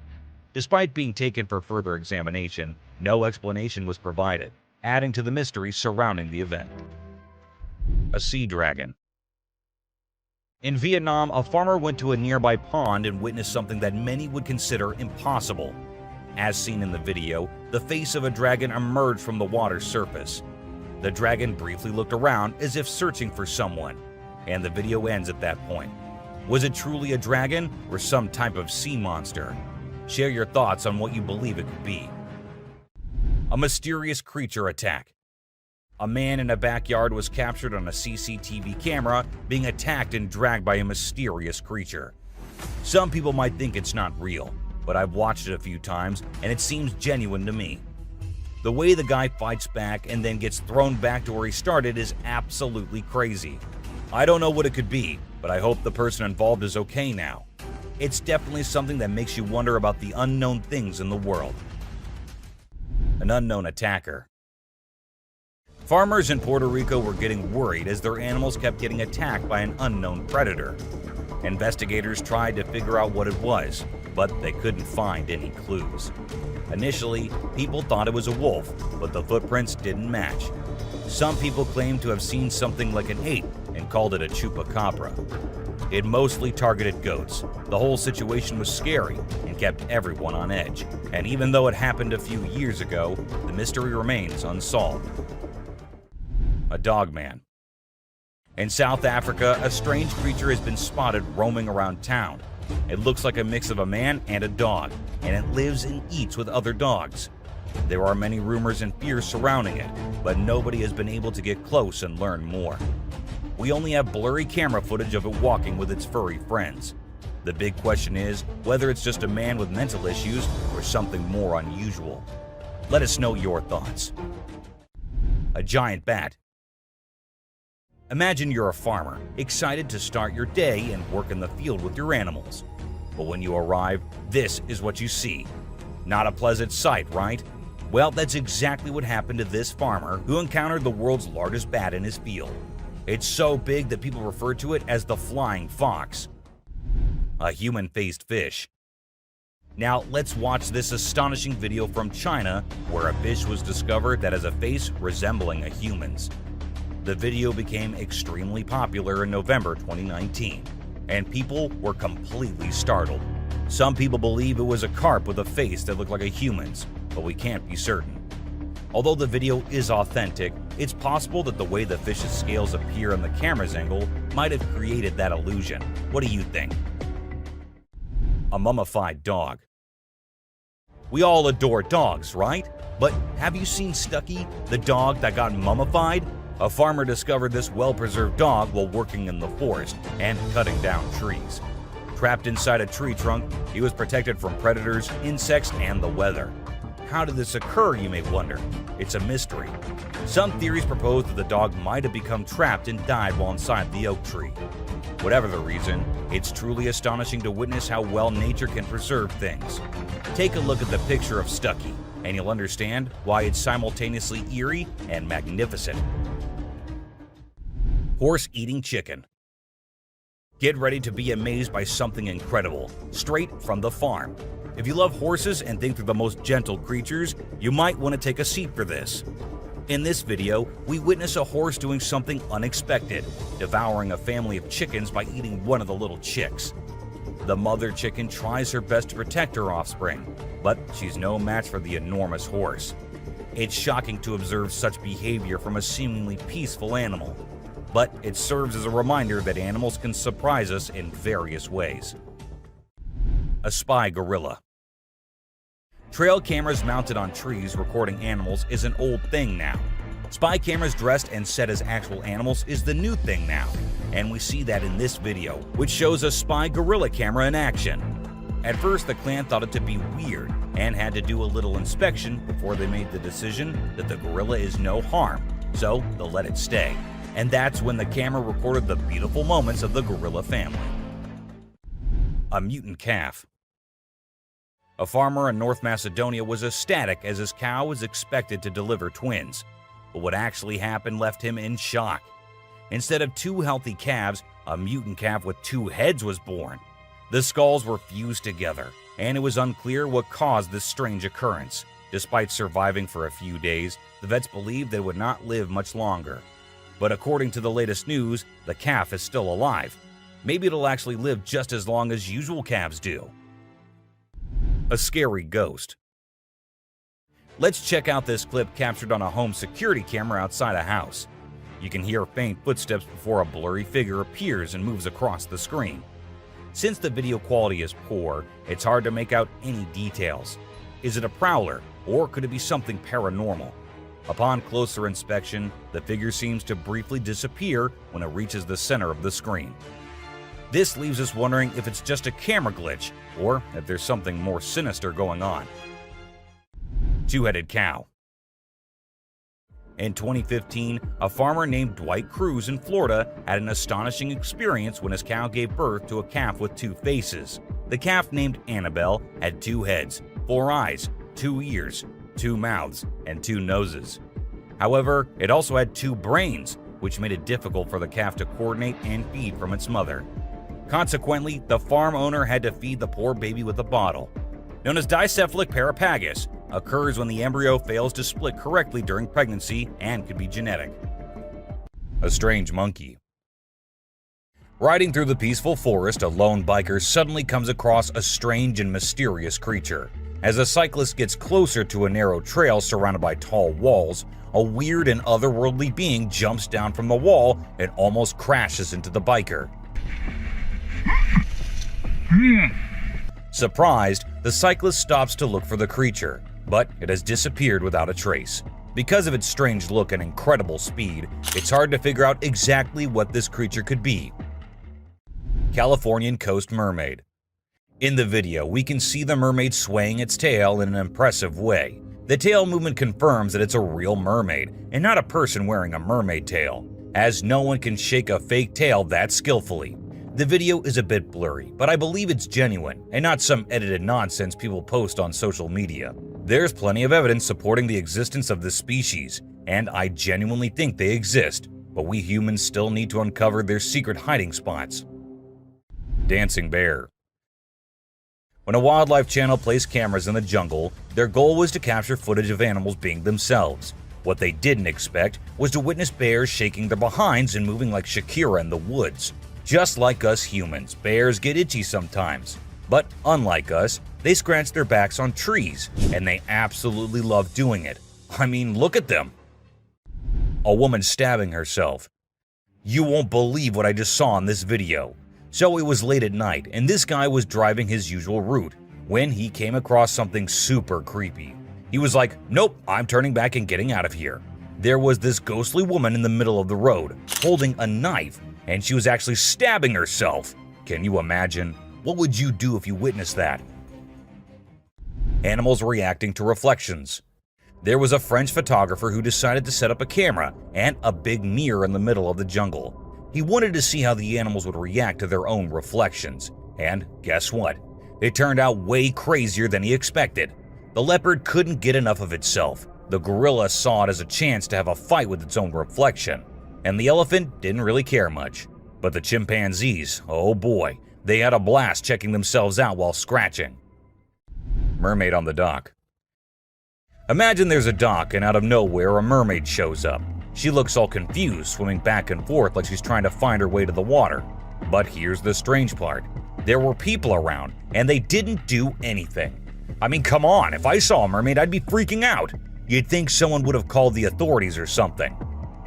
Despite being taken for further examination, no explanation was provided, adding to the mystery surrounding the event. A sea dragon. In Vietnam, a farmer went to a nearby pond and witnessed something that many would consider impossible. As seen in the video, the face of a dragon emerged from the water's surface. The dragon briefly looked around as if searching for someone, and the video ends at that point. Was it truly a dragon or some type of sea monster? Share your thoughts on what you believe it could be. A mysterious creature attack. A man in a backyard was captured on a CCTV camera being attacked and dragged by a mysterious creature. Some people might think it's not real, but I've watched it a few times and it seems genuine to me. The way the guy fights back and then gets thrown back to where he started is absolutely crazy. I don't know what it could be, but I hope the person involved is okay now. It's definitely something that makes you wonder about the unknown things in the world. An unknown attacker. Farmers in Puerto Rico were getting worried as their animals kept getting attacked by an unknown predator. Investigators tried to figure out what it was, but they couldn't find any clues. Initially, people thought it was a wolf, but the footprints didn't match. Some people claimed to have seen something like an ape and called it a chupacabra. It mostly targeted goats. The whole situation was scary and kept everyone on edge. And even though it happened a few years ago, the mystery remains unsolved. A dogman. In South Africa, a strange creature has been spotted roaming around town. It looks like a mix of a man and a dog, and it lives and eats with other dogs. There are many rumors and fears surrounding it, but nobody has been able to get close and learn more. We only have blurry camera footage of it walking with its furry friends. The big question is whether it's just a man with mental issues or something more unusual. Let us know your thoughts. A giant bat. Imagine you're a farmer, excited to start your day and work in the field with your animals. But when you arrive, this is what you see. Not a pleasant sight, right? Well, that's exactly what happened to this farmer who encountered the world's largest bat in his field. It's so big that people refer to it as the flying fox. A human-faced fish. Now let's watch this astonishing video from China where a fish was discovered that has a face resembling a human's. The video became extremely popular in November 2019, and people were completely startled. Some people believe it was a carp with a face that looked like a human's, but we can't be certain. Although the video is authentic, it's possible that the way the fish's scales appear on the camera's angle might have created that illusion. What do you think? A mummified dog. We all adore dogs, right? But have you seen Stucky, the dog that got mummified? A farmer discovered this well-preserved dog while working in the forest and cutting down trees. Trapped inside a tree trunk, he was protected from predators, insects, and the weather. How did this occur, you may wonder? It's a mystery. Some theories propose that the dog might have become trapped and died while inside the oak tree. Whatever the reason, it's truly astonishing to witness how well nature can preserve things. Take a look at the picture of Stucky, and you'll understand why it's simultaneously eerie and magnificent. Horse-eating chicken. Get ready to be amazed by something incredible, straight from the farm. If you love horses and think they're the most gentle creatures, you might want to take a seat for this. In this video, we witness a horse doing something unexpected, devouring a family of chickens by eating one of the little chicks. The mother chicken tries her best to protect her offspring, but she's no match for the enormous horse. It's shocking to observe such behavior from a seemingly peaceful animal, but it serves as a reminder that animals can surprise us in various ways. A spy gorilla. Trail cameras mounted on trees recording animals is an old thing now. Spy cameras dressed and set as actual animals is the new thing now, and we see that in this video, which shows a spy gorilla camera in action. At first, the clan thought it to be weird and had to do a little inspection before they made the decision that the gorilla is no harm, so they'll let it stay. And that's when the camera recorded the beautiful moments of the gorilla family. A mutant calf. A farmer in North Macedonia was ecstatic as his cow was expected to deliver twins. But what actually happened left him in shock. Instead of two healthy calves, a mutant calf with two heads was born. The skulls were fused together, and it was unclear what caused this strange occurrence. Despite surviving for a few days, the vets believed that it would not live much longer. But according to the latest news, the calf is still alive. Maybe it'll actually live just as long as usual calves do. A scary ghost. Let's check out this clip captured on a home security camera outside a house. You can hear faint footsteps before a blurry figure appears and moves across the screen. Since the video quality is poor, it's hard to make out any details. Is it a prowler, or could it be something paranormal? Upon closer inspection, the figure seems to briefly disappear when it reaches the center of the screen. This leaves us wondering if it's just a camera glitch, or if there's something more sinister going on. Two-headed cow. In 2015, a farmer named Dwight Cruz in Florida had an astonishing experience when his cow gave birth to a calf with two faces. The calf, named Annabelle, had two heads, 4 eyes, 2 ears, 2 mouths, and 2 noses. However, it also had 2 brains, which made it difficult for the calf to coordinate and feed from its mother. Consequently, the farm owner had to feed the poor baby with a bottle. Known as dicephalic parapagus, occurs when the embryo fails to split correctly during pregnancy and could be genetic. A strange monkey. Riding through the peaceful forest, a lone biker suddenly comes across a strange and mysterious creature. As a cyclist gets closer to a narrow trail surrounded by tall walls, a weird and otherworldly being jumps down from the wall and almost crashes into the biker. Surprised, the cyclist stops to look for the creature, but it has disappeared without a trace. Because of its strange look and incredible speed, it's hard to figure out exactly what this creature could be. Californian coast mermaid. In the video, we can see the mermaid swaying its tail in an impressive way. The tail movement confirms that it's a real mermaid, and not a person wearing a mermaid tail, as no one can shake a fake tail that skillfully. The video is a bit blurry, but I believe it's genuine, and not some edited nonsense people post on social media. There's plenty of evidence supporting the existence of this species, and I genuinely think they exist, but we humans still need to uncover their secret hiding spots. Dancing bear. When a wildlife channel placed cameras in the jungle, their goal was to capture footage of animals being themselves. What they didn't expect was to witness bears shaking their behinds and moving like Shakira in the woods. Just like us humans, bears get itchy sometimes. But unlike us, they scratch their backs on trees, and they absolutely love doing it. I mean, look at them. A woman stabbing herself. You won't believe what I just saw in this video. So it was late at night, and this guy was driving his usual route when he came across something super creepy. He was like, nope, I'm turning back and getting out of here. There was this ghostly woman in the middle of the road, holding a knife, and she was actually stabbing herself. Can you imagine? What would you do if you witnessed that? Animals reacting to reflections. There was a French photographer who decided to set up a camera and a big mirror in the middle of the jungle. He wanted to see how the animals would react to their own reflections. And guess what? It turned out way crazier than he expected. The leopard couldn't get enough of itself. The gorilla saw it as a chance to have a fight with its own reflection. And the elephant didn't really care much. But the chimpanzees, oh boy, they had a blast checking themselves out while scratching. Mermaid on the dock. Imagine there's a dock and out of nowhere a mermaid shows up. She looks all confused, swimming back and forth like she's trying to find her way to the water. But here's the strange part. There were people around, and they didn't do anything. I mean, come on, if I saw a mermaid, I'd be freaking out. You'd think someone would have called the authorities or something.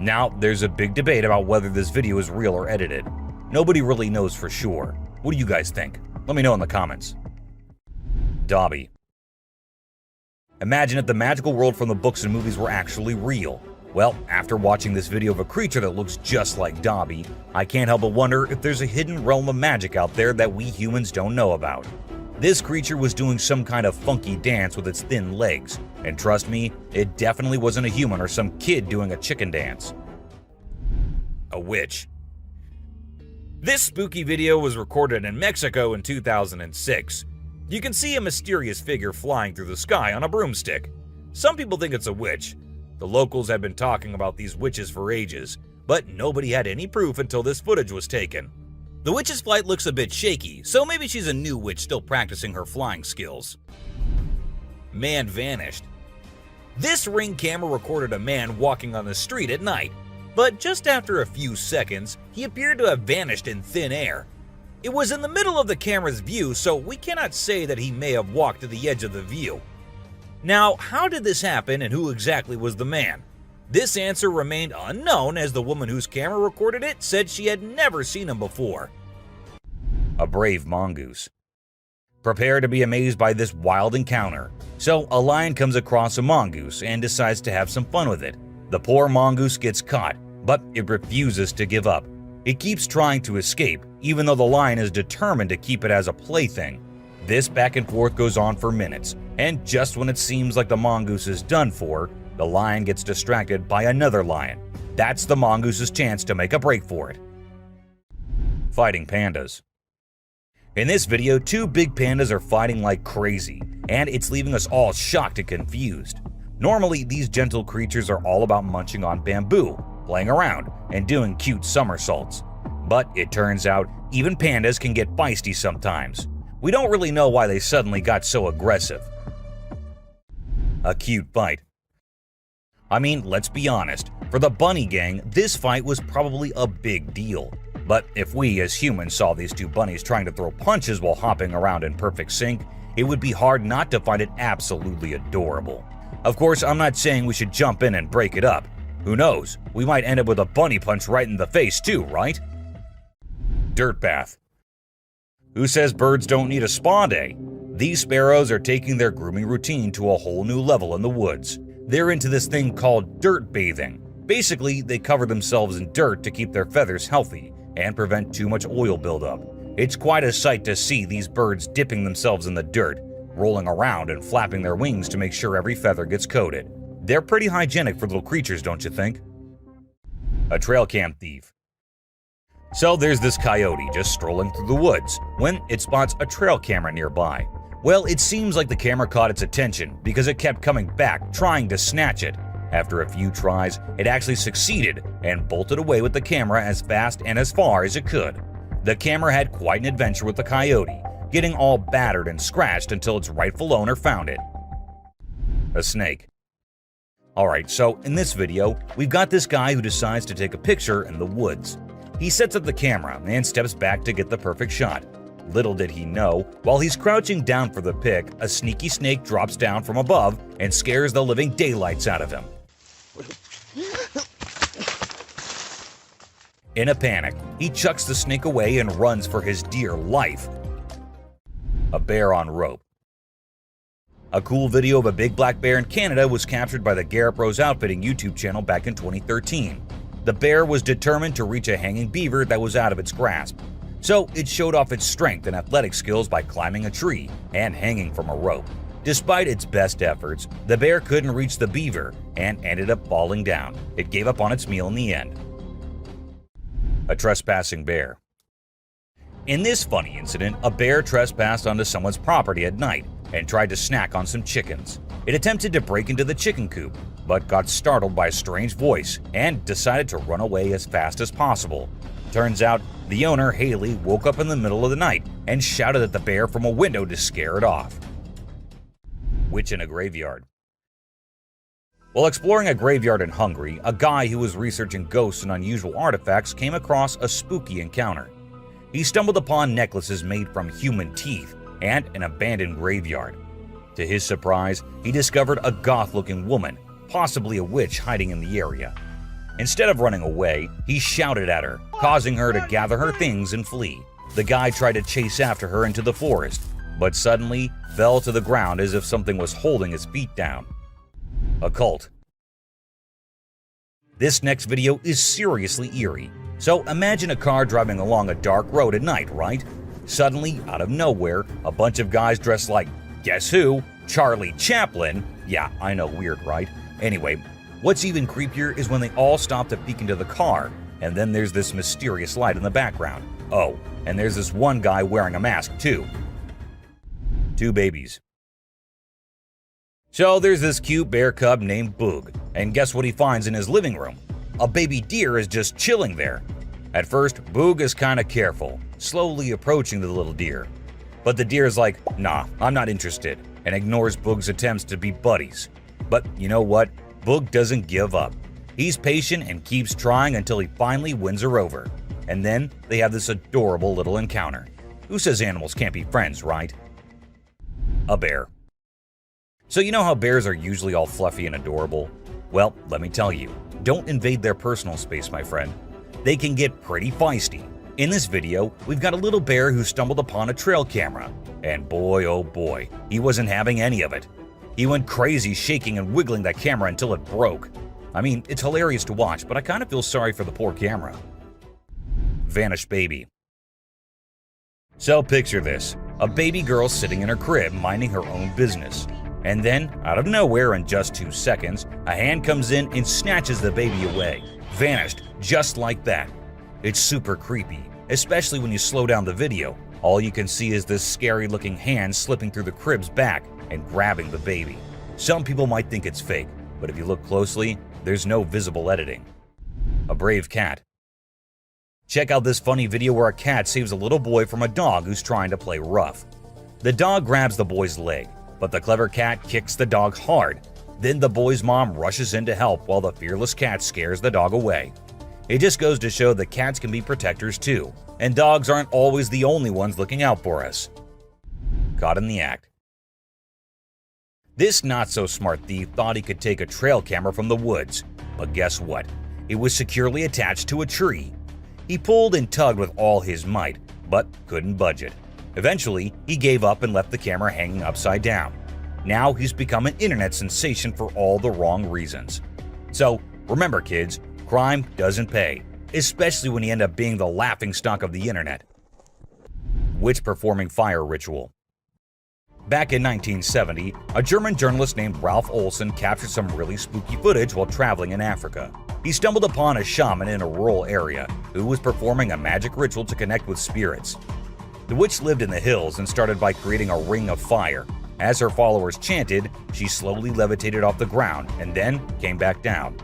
Now, there's a big debate about whether this video is real or edited. Nobody really knows for sure. What do you guys think? Let me know in the comments. Dobby. Imagine if the magical world from the books and movies were actually real. Well, after watching this video of a creature that looks just like Dobby, I can't help but wonder if there's a hidden realm of magic out there that we humans don't know about. This creature was doing some kind of funky dance with its thin legs, and trust me, it definitely wasn't a human or some kid doing a chicken dance. A witch. This spooky video was recorded in Mexico in 2006. You can see a mysterious figure flying through the sky on a broomstick. Some people think it's a witch. The locals had been talking about these witches for ages, but nobody had any proof until this footage was taken. The witch's flight looks a bit shaky, so maybe she's a new witch still practicing her flying skills. Man vanished. This Ring camera recorded a man walking on the street at night, but just after a few seconds, he appeared to have vanished in thin air. It was in the middle of the camera's view, so we cannot say that he may have walked to the edge of the view. Now, how did this happen and who exactly was the man? This answer remained unknown as the woman whose camera recorded it said she had never seen him before. A brave mongoose. Prepare to be amazed by this wild encounter. So, a lion comes across a mongoose and decides to have some fun with it. The poor mongoose gets caught, but it refuses to give up. It keeps trying to escape, even though the lion is determined to keep it as a plaything. This back and forth goes on for minutes, and just when it seems like the mongoose is done for, the lion gets distracted by another lion. That's the mongoose's chance to make a break for it. Fighting pandas. In this video, two big pandas are fighting like crazy, and it's leaving us all shocked and confused. Normally, these gentle creatures are all about munching on bamboo, playing around, and doing cute somersaults. But it turns out, even pandas can get feisty sometimes. We don't really know why they suddenly got so aggressive. A cute fight. I mean, let's be honest, for the bunny gang, this fight was probably a big deal. But if we as humans saw these two bunnies trying to throw punches while hopping around in perfect sync, it would be hard not to find it absolutely adorable. Of course, I'm not saying we should jump in and break it up. Who knows, we might end up with a bunny punch right in the face too, right? Dirt bath. Who says birds don't need a spa day? These sparrows are taking their grooming routine to a whole new level in the woods. They're into this thing called dirt bathing. Basically, they cover themselves in dirt to keep their feathers healthy and prevent too much oil buildup. It's quite a sight to see these birds dipping themselves in the dirt, rolling around and flapping their wings to make sure every feather gets coated. They're pretty hygienic for little creatures, don't you think? A trail cam thief. So there's this coyote just strolling through the woods when it spots a trail camera nearby. Well, it seems like the camera caught its attention because it kept coming back trying to snatch it. After a few tries, it actually succeeded and bolted away with the camera as fast and as far as it could. The camera had quite an adventure with the coyote, getting all battered and scratched until its rightful owner found it. A snake. Alright, so in this video, we've got this guy who decides to take a picture in the woods. He sets up the camera and steps back to get the perfect shot. Little did he know, while he's crouching down for the pic, a sneaky snake drops down from above and scares the living daylights out of him. In a panic, he chucks the snake away and runs for his dear life. A bear on rope. A cool video of a big black bear in Canada was captured by the Garrett Bros Outfitting YouTube channel back in 2013. The bear was determined to reach a hanging beaver that was out of its grasp, so it showed off its strength and athletic skills by climbing a tree and hanging from a rope. Despite its best efforts, the bear couldn't reach the beaver and ended up falling down. It gave up on its meal in the end. A trespassing bear. In this funny incident, a bear trespassed onto someone's property at night and tried to snack on some chickens. It attempted to break into the chicken coop, but got startled by a strange voice and decided to run away as fast as possible. Turns out, the owner, Haley, woke up in the middle of the night and shouted at the bear from a window to scare it off. Witch in a graveyard. While exploring a graveyard in Hungary, a guy who was researching ghosts and unusual artifacts came across a spooky encounter. He stumbled upon necklaces made from human teeth and an abandoned graveyard. To his surprise, he discovered a goth-looking woman, possibly a witch, hiding in the area. Instead of running away, he shouted at her, causing her to gather her things and flee. The guy tried to chase after her into the forest, but suddenly fell to the ground as if something was holding his feet down. A cult. This next video is seriously eerie. So imagine a car driving along a dark road at night, right? Suddenly, out of nowhere, a bunch of guys dressed like, guess who? Charlie Chaplin. Yeah, I know, weird, right? Anyway, what's even creepier is when they all stop to peek into the car, and then there's this mysterious light in the background. Oh, and there's this one guy wearing a mask too. Two babies. So there's this cute bear cub named Boog, and guess what he finds in his living room? A baby deer is just chilling there. At first, Boog is kinda careful, slowly approaching the little deer. But the deer is like, nah, I'm not interested, and ignores Boog's attempts to be buddies. But you know what? Boog doesn't give up. He's patient and keeps trying until he finally wins her over. And then they have this adorable little encounter. Who says animals can't be friends, right? A bear. So you know how bears are usually all fluffy and adorable? Well, let me tell you, don't invade their personal space, my friend. They can get pretty feisty. In this video, we've got a little bear who stumbled upon a trail camera. And boy, oh boy, he wasn't having any of it. He went crazy shaking and wiggling that camera until it broke. I mean, it's hilarious to watch, but I kind of feel sorry for the poor camera. Vanished baby. So picture this, a baby girl sitting in her crib minding her own business. And then, out of nowhere in just 2 seconds, a hand comes in and snatches the baby away. Vanished, just like that. It's super creepy, especially when you slow down the video. All you can see is this scary looking hand slipping through the crib's back and grabbing the baby. Some people might think it's fake, but if you look closely, there's no visible editing. A brave cat. Check out this funny video where a cat saves a little boy from a dog who's trying to play rough. The dog grabs the boy's leg, but the clever cat kicks the dog hard. Then the boy's mom rushes in to help while the fearless cat scares the dog away. It just goes to show that cats can be protectors too, and dogs aren't always the only ones looking out for us. Caught in the act. This not-so-smart thief thought he could take a trail camera from the woods, but guess what? It was securely attached to a tree. He pulled and tugged with all his might, but couldn't budge it. Eventually, he gave up and left the camera hanging upside down. Now he's become an internet sensation for all the wrong reasons. So, remember kids, crime doesn't pay, especially when you end up being the laughingstock of the internet. Witch performing fire ritual. Back in 1970, a German journalist named Ralph Olsen captured some really spooky footage while traveling in Africa. He stumbled upon a shaman in a rural area who was performing a magic ritual to connect with spirits. The witch lived in the hills and started by creating a ring of fire. As her followers chanted, she slowly levitated off the ground and then came back down.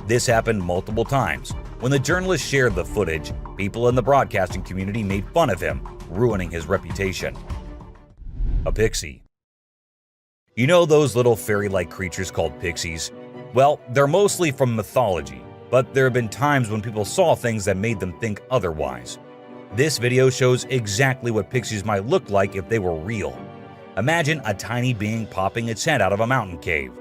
This happened multiple times. When the journalist shared the footage, people in the broadcasting community made fun of him, ruining his reputation. A pixie. You know those little fairy-like creatures called pixies? Well, they're mostly from mythology, but there have been times when people saw things that made them think otherwise. This video shows exactly what pixies might look like if they were real. Imagine a tiny being popping its head out of a mountain cave.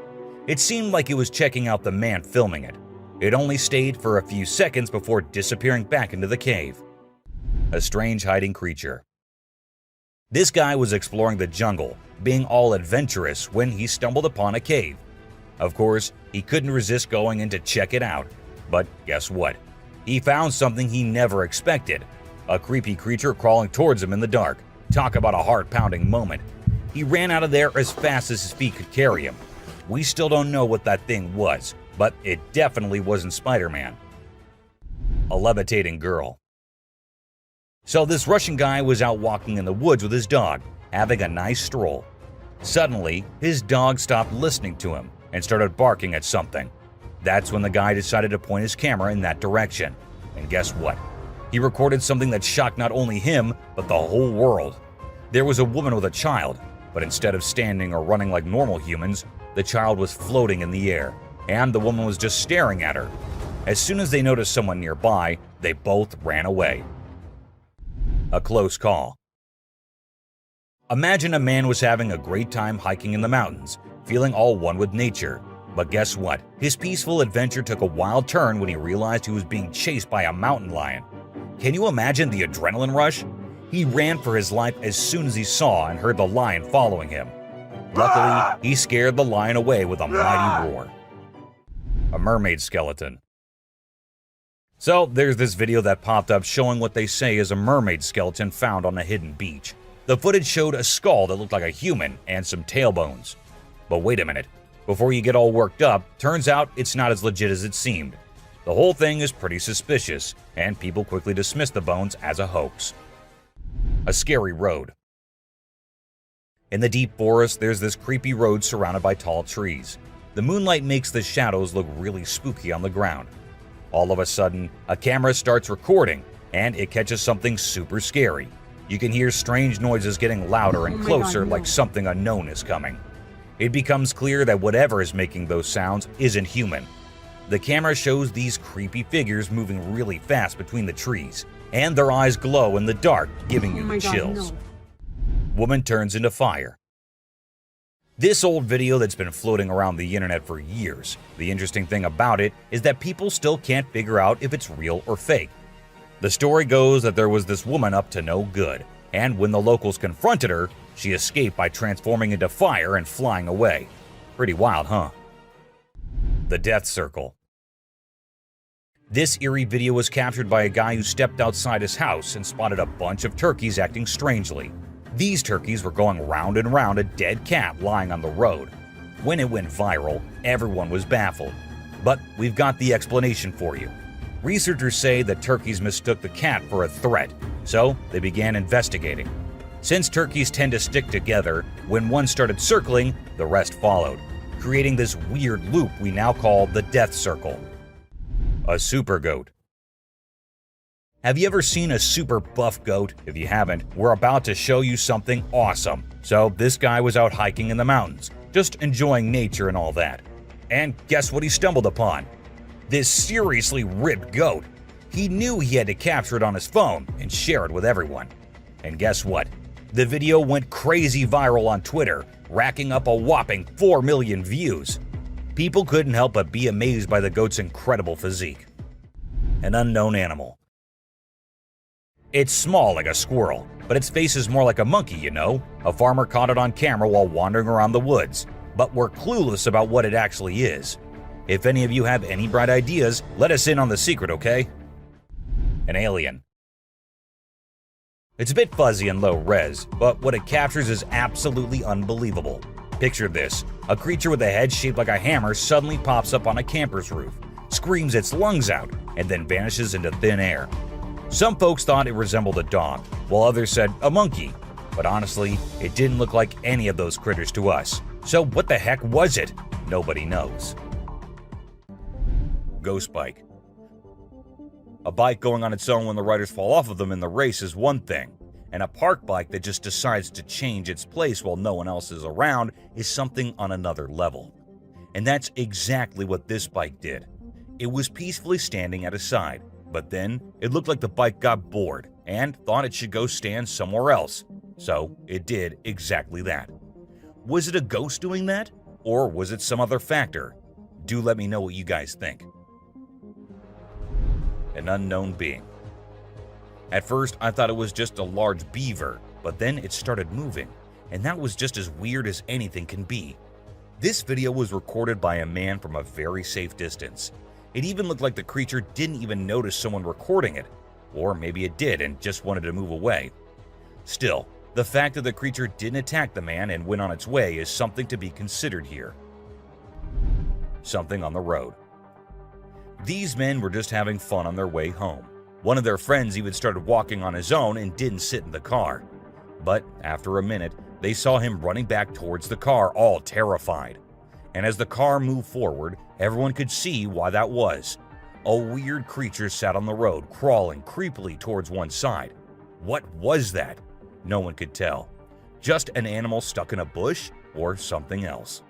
It seemed like it was checking out the man filming it. It only stayed for a few seconds before disappearing back into the cave. A strange hiding creature. This guy was exploring the jungle, being all adventurous when he stumbled upon a cave. Of course, he couldn't resist going in to check it out. But guess what? He found something he never expected. A creepy creature crawling towards him in the dark. Talk about a heart-pounding moment. He ran out of there as fast as his feet could carry him. We still don't know what that thing was, but it definitely wasn't Spider-Man. A levitating girl. So this Russian guy was out walking in the woods with his dog, having a nice stroll. Suddenly, his dog stopped listening to him and started barking at something. That's when the guy decided to point his camera in that direction. And guess what? He recorded something that shocked not only him, but the whole world. There was a woman with a child, but instead of standing or running like normal humans, the child was floating in the air, and the woman was just staring at her. As soon as they noticed someone nearby, they both ran away. A close call. Imagine a man was having a great time hiking in the mountains, feeling all one with nature. But guess what? His peaceful adventure took a wild turn when he realized he was being chased by a mountain lion. Can you imagine the adrenaline rush? He ran for his life as soon as he saw and heard the lion following him. Luckily, he scared the lion away with a mighty roar. A mermaid skeleton. So there's this video that popped up showing what they say is a mermaid skeleton found on a hidden beach. The footage showed a skull that looked like a human and some tailbones. But wait a minute, before you get all worked up, turns out it's not as legit as it seemed. The whole thing is pretty suspicious, and people quickly dismiss the bones as a hoax. A scary road. In the deep forest, there's this creepy road surrounded by tall trees. The moonlight makes the shadows look really spooky on the ground. All of a sudden, a camera starts recording, and it catches something super scary. You can hear strange noises getting louder and closer, like something unknown is coming. It becomes clear that whatever is making those sounds isn't human. The camera shows these creepy figures moving really fast between the trees, and their eyes glow in the dark, giving you the chills. Woman turns into fire. This old video that's been floating around the internet for years. The interesting thing about it is that people still can't figure out if it's real or fake. The story goes that there was this woman up to no good, and when the locals confronted her, she escaped by transforming into fire and flying away. Pretty wild, huh? The Death Circle. This eerie video was captured by a guy who stepped outside his house and spotted a bunch of turkeys acting strangely. These turkeys were going round and round a dead cat lying on the road. When it went viral, everyone was baffled. But we've got the explanation for you. Researchers say that turkeys mistook the cat for a threat, so they began investigating. Since turkeys tend to stick together, when one started circling, the rest followed, creating this weird loop we now call the Death Circle. A super goat. Have you ever seen a super buff goat? If you haven't, we're about to show you something awesome. So this guy was out hiking in the mountains, just enjoying nature and all that. And guess what he stumbled upon? This seriously ripped goat. He knew he had to capture it on his phone and share it with everyone. And guess what? The video went crazy viral on Twitter, racking up a whopping 4 million views. People couldn't help but be amazed by the goat's incredible physique. An unknown animal. It's small like a squirrel, but its face is more like a monkey, you know? A farmer caught it on camera while wandering around the woods, but we're clueless about what it actually is. If any of you have any bright ideas, let us in on the secret, okay? An alien. It's a bit fuzzy and low res, but what it captures is absolutely unbelievable. Picture this, a creature with a head shaped like a hammer suddenly pops up on a camper's roof, screams its lungs out, and then vanishes into thin air. Some folks thought it resembled a dog, while others said a monkey. But honestly, it didn't look like any of those critters to us. So what the heck was it? Nobody knows. Ghost bike. A bike going on its own when the riders fall off of them in the race is one thing. and a park bike that just decides to change its place while no one else is around is something on another level. And that's exactly what this bike did. It was peacefully standing at a side, but then it looked like the bike got bored and thought it should go stand somewhere else. So it did exactly that. Was it a ghost doing that? Or was it some other factor? Do let me know what you guys think. An unknown being. At first, I thought it was just a large beaver, but then it started moving, and that was just as weird as anything can be. This video was recorded by a man from a very safe distance. It even looked like the creature didn't even notice someone recording it, or maybe it did and just wanted to move away. Still, the fact that the creature didn't attack the man and went on its way is something to be considered here. Something on the road. These men were just having fun on their way home. One of their friends even started walking on his own and didn't sit in the car. But after a minute, they saw him running back towards the car, all terrified. And as the car moved forward, everyone could see why that was. A weird creature sat on the road, crawling creepily towards one side. What was that? No one could tell. Just an animal stuck in a bush or something else.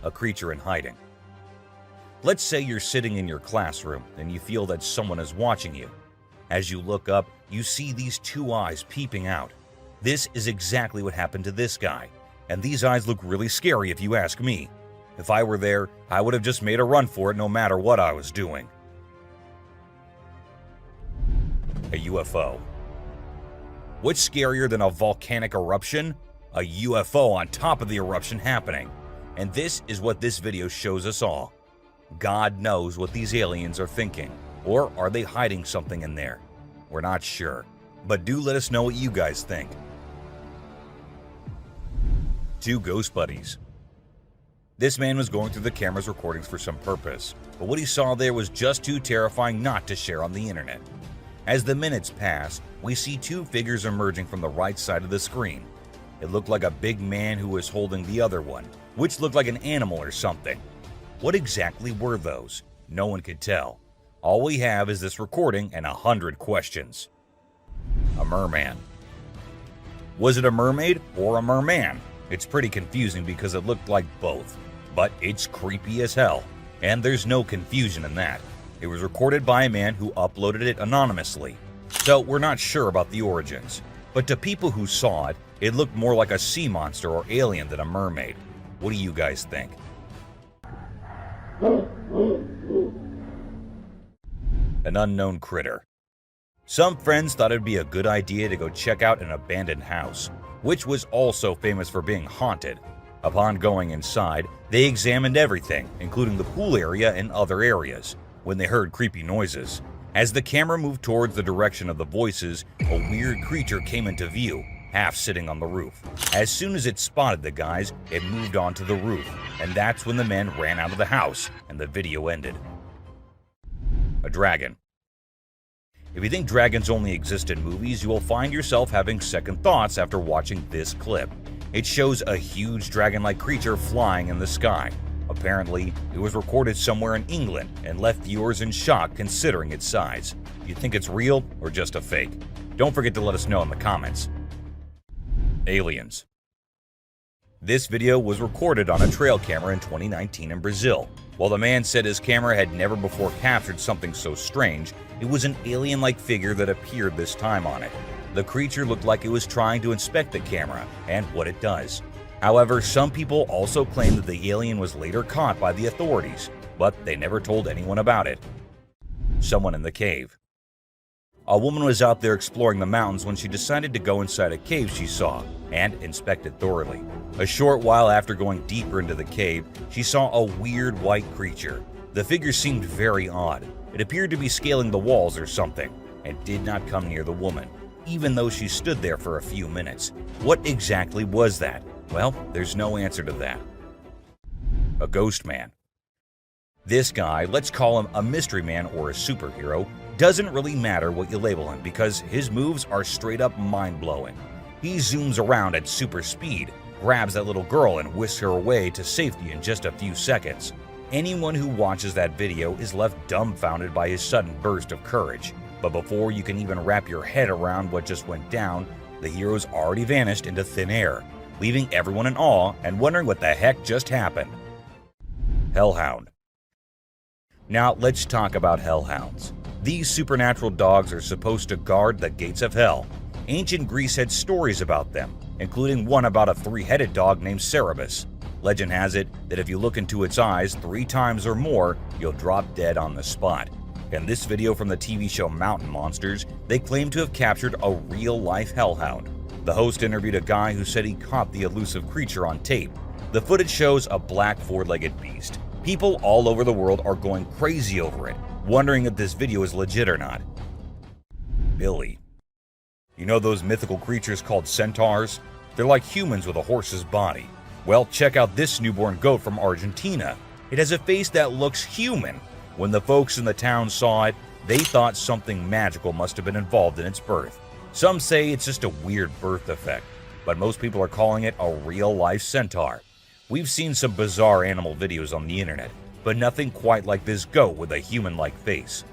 A creature in hiding. Let's say you're sitting in your classroom and you feel that someone is watching you. As you look up, you see these two eyes peeping out. This is exactly what happened to this guy, and these eyes look really scary if you ask me. If I were there, I would have just made a run for it no matter what I was doing. A UFO. What's scarier than a volcanic eruption? A UFO on top of the eruption happening. And this is what this video shows us all. God knows what these aliens are thinking. Or are they hiding something in there? We're not sure. But do let us know what you guys think. Two ghost buddies. This man was going through the camera's recordings for some purpose, but what he saw there was just too terrifying not to share on the internet. As the minutes pass, we see two figures emerging from the right side of the screen. It looked like a big man who was holding the other one, which looked like an animal or something. What exactly were those? No one could tell. All we have is this recording and 100 questions. A merman. Was it a mermaid or a merman? It's pretty confusing because it looked like both, but it's creepy as hell, and there's no confusion in that. It was recorded by a man who uploaded it anonymously, so we're not sure about the origins. But to people who saw it, it looked more like a sea monster or alien than a mermaid. What do you guys think? An unknown critter. Some friends thought it'd be a good idea to go check out an abandoned house, which was also famous for being haunted. Upon going inside, they examined everything, including the pool area and other areas, when they heard creepy noises. As the camera moved towards the direction of the voices, a weird creature came into view, half sitting on the roof. As soon as it spotted the guys, it moved onto the roof, and that's when the men ran out of the house, and the video ended. A dragon. If you think dragons only exist in movies, you will find yourself having second thoughts after watching this clip. It shows a huge dragon-like creature flying in the sky. Apparently, it was recorded somewhere in England and left viewers in shock considering its size. Do you think it's real or just a fake? Don't forget to let us know in the comments. Aliens. This video was recorded on a trail camera in 2019 in Brazil. While the man said his camera had never before captured something so strange, it was an alien-like figure that appeared this time on it. The creature looked like it was trying to inspect the camera and what it does. However, some people also claim that the alien was later caught by the authorities, but they never told anyone about it. Someone in the cave. A woman was out there exploring the mountains when she decided to go inside a cave she saw and inspect it thoroughly. A short while after going deeper into the cave, she saw a weird white creature. The figure seemed very odd. It appeared to be scaling the walls or something and did not come near the woman, even though she stood there for a few minutes. What exactly was that? Well, there's no answer to that. A ghost man. This guy, let's call him a mystery man or a superhero, doesn't really matter what you label him because his moves are straight up mind-blowing. He zooms around at super speed, grabs that little girl and whisks her away to safety in just a few seconds. Anyone who watches that video is left dumbfounded by his sudden burst of courage. But before you can even wrap your head around what just went down, the heroes already vanished into thin air, leaving everyone in awe and wondering what the heck just happened. Hellhound. Now let's talk about hellhounds. These supernatural dogs are supposed to guard the gates of hell. Ancient Greece had stories about them, including one about a three-headed dog named Cerberus. Legend has it that if you look into its eyes 3 times or more, you'll drop dead on the spot. In this video from the TV show Mountain Monsters, they claim to have captured a real-life hellhound. The host interviewed a guy who said he caught the elusive creature on tape. The footage shows a black 4-legged beast. People all over the world are going crazy over it, wondering if this video is legit or not. Billy. You know those mythical creatures called centaurs? They're like humans with a horse's body. Well, check out this newborn goat from Argentina. It has a face that looks human. When the folks in the town saw it, they thought something magical must have been involved in its birth. Some say it's just a weird birth defect, but most people are calling it a real-life centaur. We've seen some bizarre animal videos on the internet, but nothing quite like this goat with a human-like face.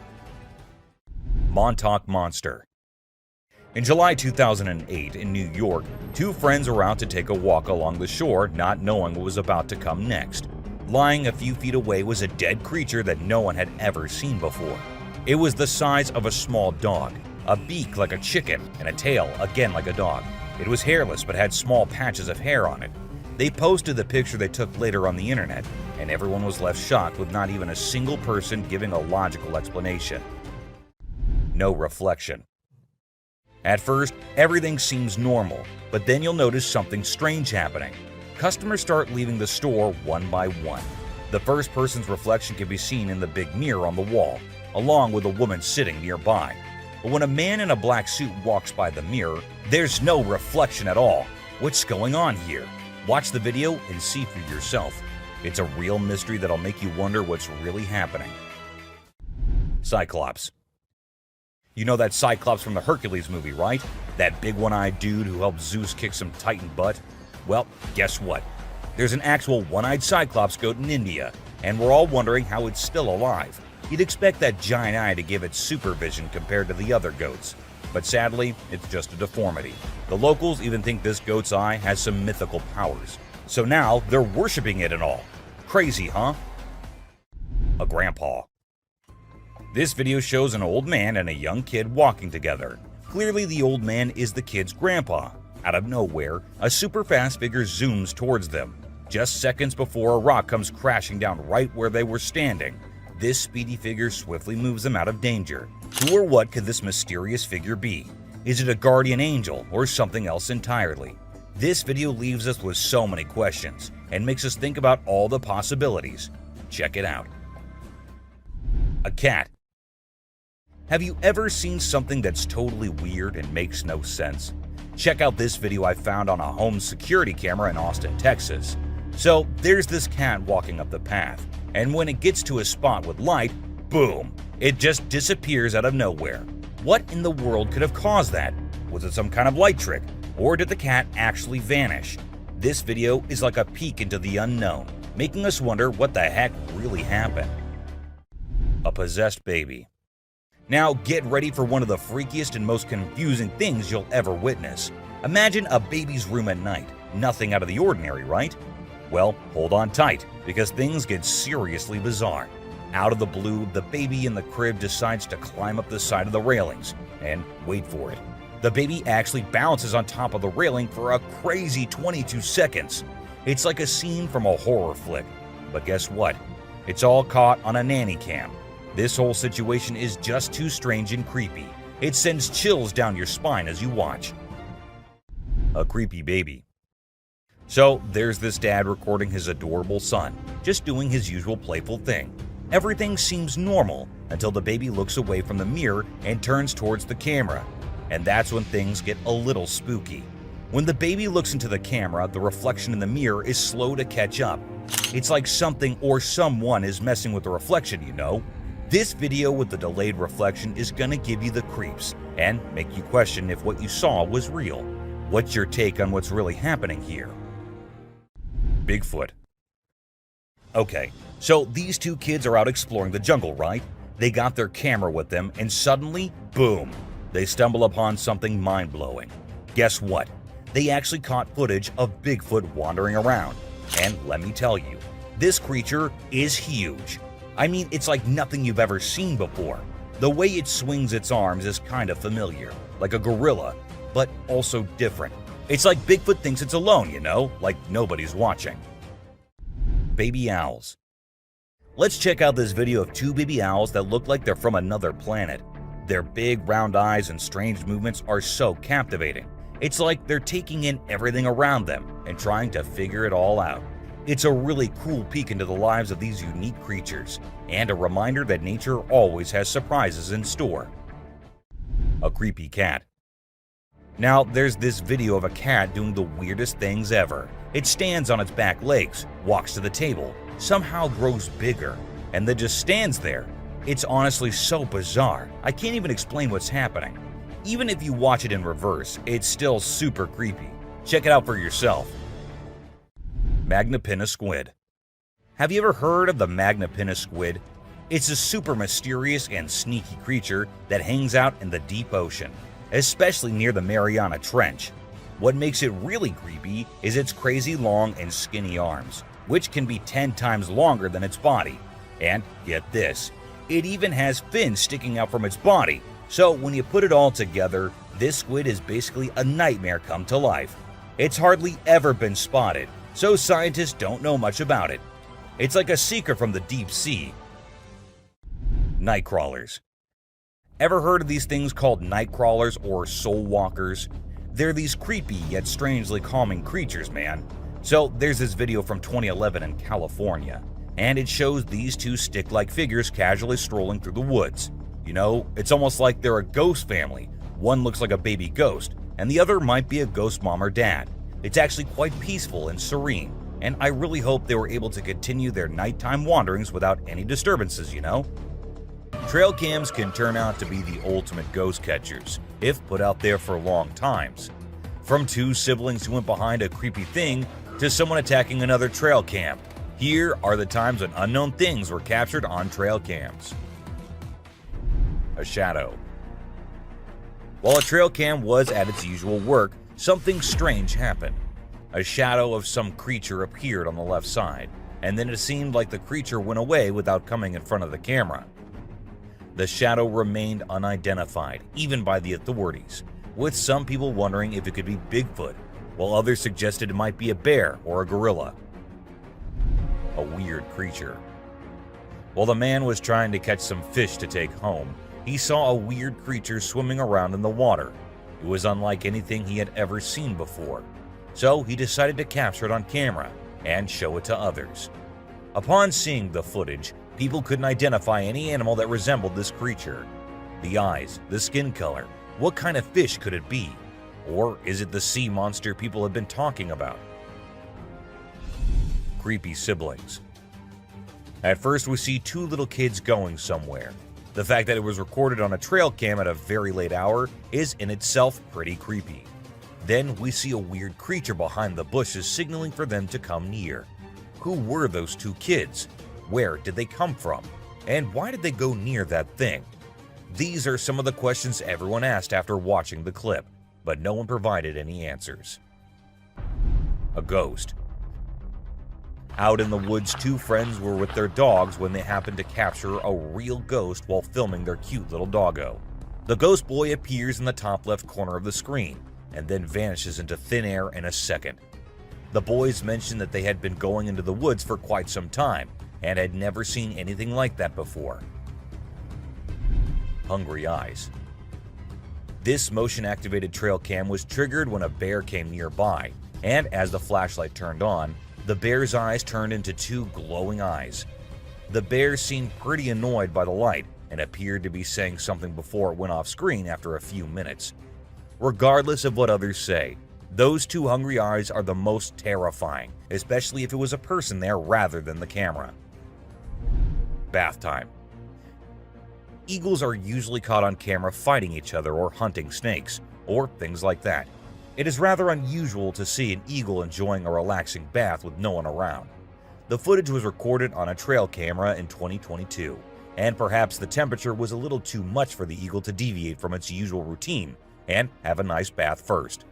Montauk Monster. In July 2008 in New York, 2 friends were out to take a walk along the shore, not knowing what was about to come next. Lying a few feet away was a dead creature that no one had ever seen before. It was the size of a small dog, a beak like a chicken, and a tail again like a dog. It was hairless but had small patches of hair on it. They posted the picture they took later on the internet, and everyone was left shocked with not even a single person giving a logical explanation. No reflection. At first, everything seems normal, but then you'll notice something strange happening. Customers start leaving the store one by one. The first person's reflection can be seen in the big mirror on the wall, along with a woman sitting nearby. But when a man in a black suit walks by the mirror, there's no reflection at all. What's going on here? Watch the video and see for yourself. It's a real mystery that'll make you wonder what's really happening. Cyclops. You know that Cyclops from the Hercules movie, right? That big one-eyed dude who helped Zeus kick some Titan butt? Well, guess what? There's an actual one-eyed Cyclops goat in India, and we're all wondering how it's still alive. You'd expect that giant eye to give it supervision compared to the other goats. But sadly, it's just a deformity. The locals even think this goat's eye has some mythical powers. So now they're worshipping it and all. Crazy, huh? A grandpa. This video shows an old man and a young kid walking together. Clearly the old man is the kid's grandpa. Out of nowhere, a super fast figure zooms towards them, just seconds before a rock comes crashing down right where they were standing. This speedy figure swiftly moves them out of danger. Who or what could this mysterious figure be? Is it a guardian angel or something else entirely? This video leaves us with so many questions and makes us think about all the possibilities. Check it out. A cat. Have you ever seen something that's totally weird and makes no sense? Check out this video I found on a home security camera in Austin, Texas. So there's this cat walking up the path, and when it gets to a spot with light, boom, it just disappears out of nowhere. What in the world could have caused that? Was it some kind of light trick, or did the cat actually vanish? This video is like a peek into the unknown, making us wonder what the heck really happened. A possessed baby. Now get ready for one of the freakiest and most confusing things you'll ever witness. Imagine a baby's room at night. Nothing out of the ordinary, right? Well, hold on tight, because things get seriously bizarre. Out of the blue, the baby in the crib decides to climb up the side of the railings. And wait for it. The baby actually bounces on top of the railing for a crazy 22 seconds. It's like a scene from a horror flick. But guess what? It's all caught on a nanny cam. This whole situation is just too strange and creepy. It sends chills down your spine as you watch. A creepy baby. So there's this dad recording his adorable son, just doing his usual playful thing. Everything seems normal until the baby looks away from the mirror and turns towards the camera. And that's when things get a little spooky. When the baby looks into the camera, the reflection in the mirror is slow to catch up. It's like something or someone is messing with the reflection, you know? This video with the delayed reflection is gonna give you the creeps and make you question if what you saw was real. What's your take on what's really happening here? Bigfoot. Okay, so these 2 kids are out exploring the jungle, right? They got their camera with them, and suddenly, boom, they stumble upon something mind-blowing. Guess what? They actually caught footage of Bigfoot wandering around. And let me tell you, this creature is huge. I mean, it's like nothing you've ever seen before. The way it swings its arms is kind of familiar, like a gorilla, but also different. It's like Bigfoot thinks it's alone, you know, like nobody's watching. Baby owls. Let's check out this video of two baby owls that look like they're from another planet. Their big round eyes and strange movements are so captivating. It's like they're taking in everything around them and trying to figure it all out. It's a really cool peek into the lives of these unique creatures, and a reminder that nature always has surprises in store. A creepy cat. Now, there's this video of a cat doing the weirdest things ever. It stands on its back legs, walks to the table, somehow grows bigger, and then just stands there. It's honestly so bizarre, I can't even explain what's happening. Even if you watch it in reverse, it's still super creepy. Check it out for yourself. Magnapinna squid. Have you ever heard of the Magnapinna squid? It's a super mysterious and sneaky creature that hangs out in the deep ocean, especially near the Mariana Trench. What makes it really creepy is its crazy long and skinny arms, which can be 10 times longer than its body. And get this, it even has fins sticking out from its body. So when you put it all together, this squid is basically a nightmare come to life. It's hardly ever been spotted, so scientists don't know much about it. It's like a secret from the deep sea. Night crawlers. Ever heard of these things called night crawlers or soul walkers? They're these creepy yet strangely calming creatures, man. So there's this video from 2011 in California, and it shows these two stick-like figures casually strolling through the woods. You know, it's almost like they're a ghost family. One looks like a baby ghost, and the other might be a ghost mom or dad. It's actually quite peaceful and serene, and I really hope they were able to continue their nighttime wanderings without any disturbances, you know? Trail cams can turn out to be the ultimate ghost catchers, if put out there for long times. From two siblings who went behind a creepy thing to someone attacking another trail cam, here are the times when unknown things were captured on trail cams. A shadow. While a trail cam was at its usual work, something strange happened. A shadow of some creature appeared on the left side, and then it seemed like the creature went away without coming in front of the camera. The shadow remained unidentified, even by the authorities, with some people wondering if it could be Bigfoot, while others suggested it might be a bear or a gorilla. A weird creature. While the man was trying to catch some fish to take home, he saw a weird creature swimming around in the water. It was unlike anything he had ever seen before, so he decided to capture it on camera and show it to others. Upon seeing the footage, people couldn't identify any animal that resembled this creature. The eyes, the skin color, what kind of fish could it be? Or is it the sea monster people have been talking about? Creepy siblings. At first we see two little kids going somewhere. The fact that it was recorded on a trail cam at a very late hour is in itself pretty creepy. Then we see a weird creature behind the bushes signaling for them to come near. Who were those two kids? Where did they come from? And why did they go near that thing? These are some of the questions everyone asked after watching the clip, but no one provided any answers. A ghost. Out in the woods, two friends were with their dogs when they happened to capture a real ghost while filming their cute little doggo. The ghost boy appears in the top left corner of the screen and then vanishes into thin air in a second. The boys mentioned that they had been going into the woods for quite some time and had never seen anything like that before. Hungry eyes. This motion-activated trail cam was triggered when a bear came nearby, and as the flashlight turned on, the bear's eyes turned into two glowing eyes. The bear seemed pretty annoyed by the light and appeared to be saying something before it went off screen after a few minutes. Regardless of what others say, those two hungry eyes are the most terrifying, especially if it was a person there rather than the camera. Bath time. Eagles are usually caught on camera fighting each other or hunting snakes, or things like that. It is rather unusual to see an eagle enjoying a relaxing bath with no one around. The footage was recorded on a trail camera in 2022, and perhaps the temperature was a little too much for the eagle to deviate from its usual routine and have a nice bath first.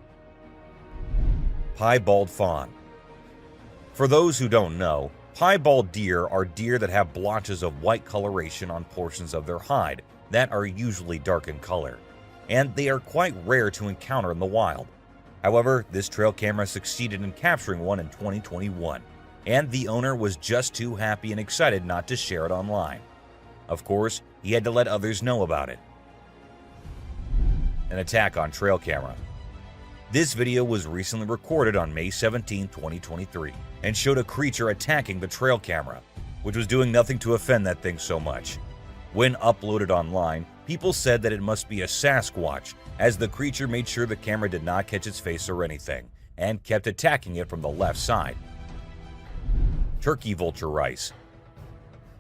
Piebald fawn. For those who don't know, piebald deer are deer that have blotches of white coloration on portions of their hide that are usually dark in color, and they are quite rare to encounter in the wild. However, this trail camera succeeded in capturing one in 2021, and the owner was just too happy and excited not to share it online. Of course, he had to let others know about it. An attack on trail camera. This video was recently recorded on May 17, 2023, and showed a creature attacking the trail camera, which was doing nothing to offend that thing so much. When uploaded online, people said that it must be a Sasquatch, as the creature made sure the camera did not catch its face or anything, and kept attacking it from the left side. Turkey vulture rice.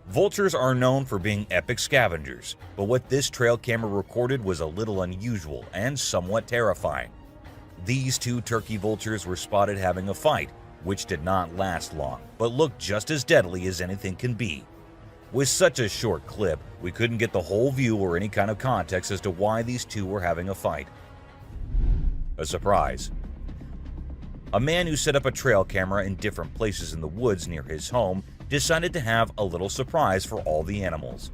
Vultures are known for being epic scavengers, but what this trail camera recorded was a little unusual and somewhat terrifying. These two turkey vultures were spotted having a fight, which did not last long, but looked just as deadly as anything can be. With such a short clip, we couldn't get the whole view or any kind of context as to why these two were having a fight. A surprise. A man who set up a trail camera in different places in the woods near his home decided to have a little surprise for all the animals.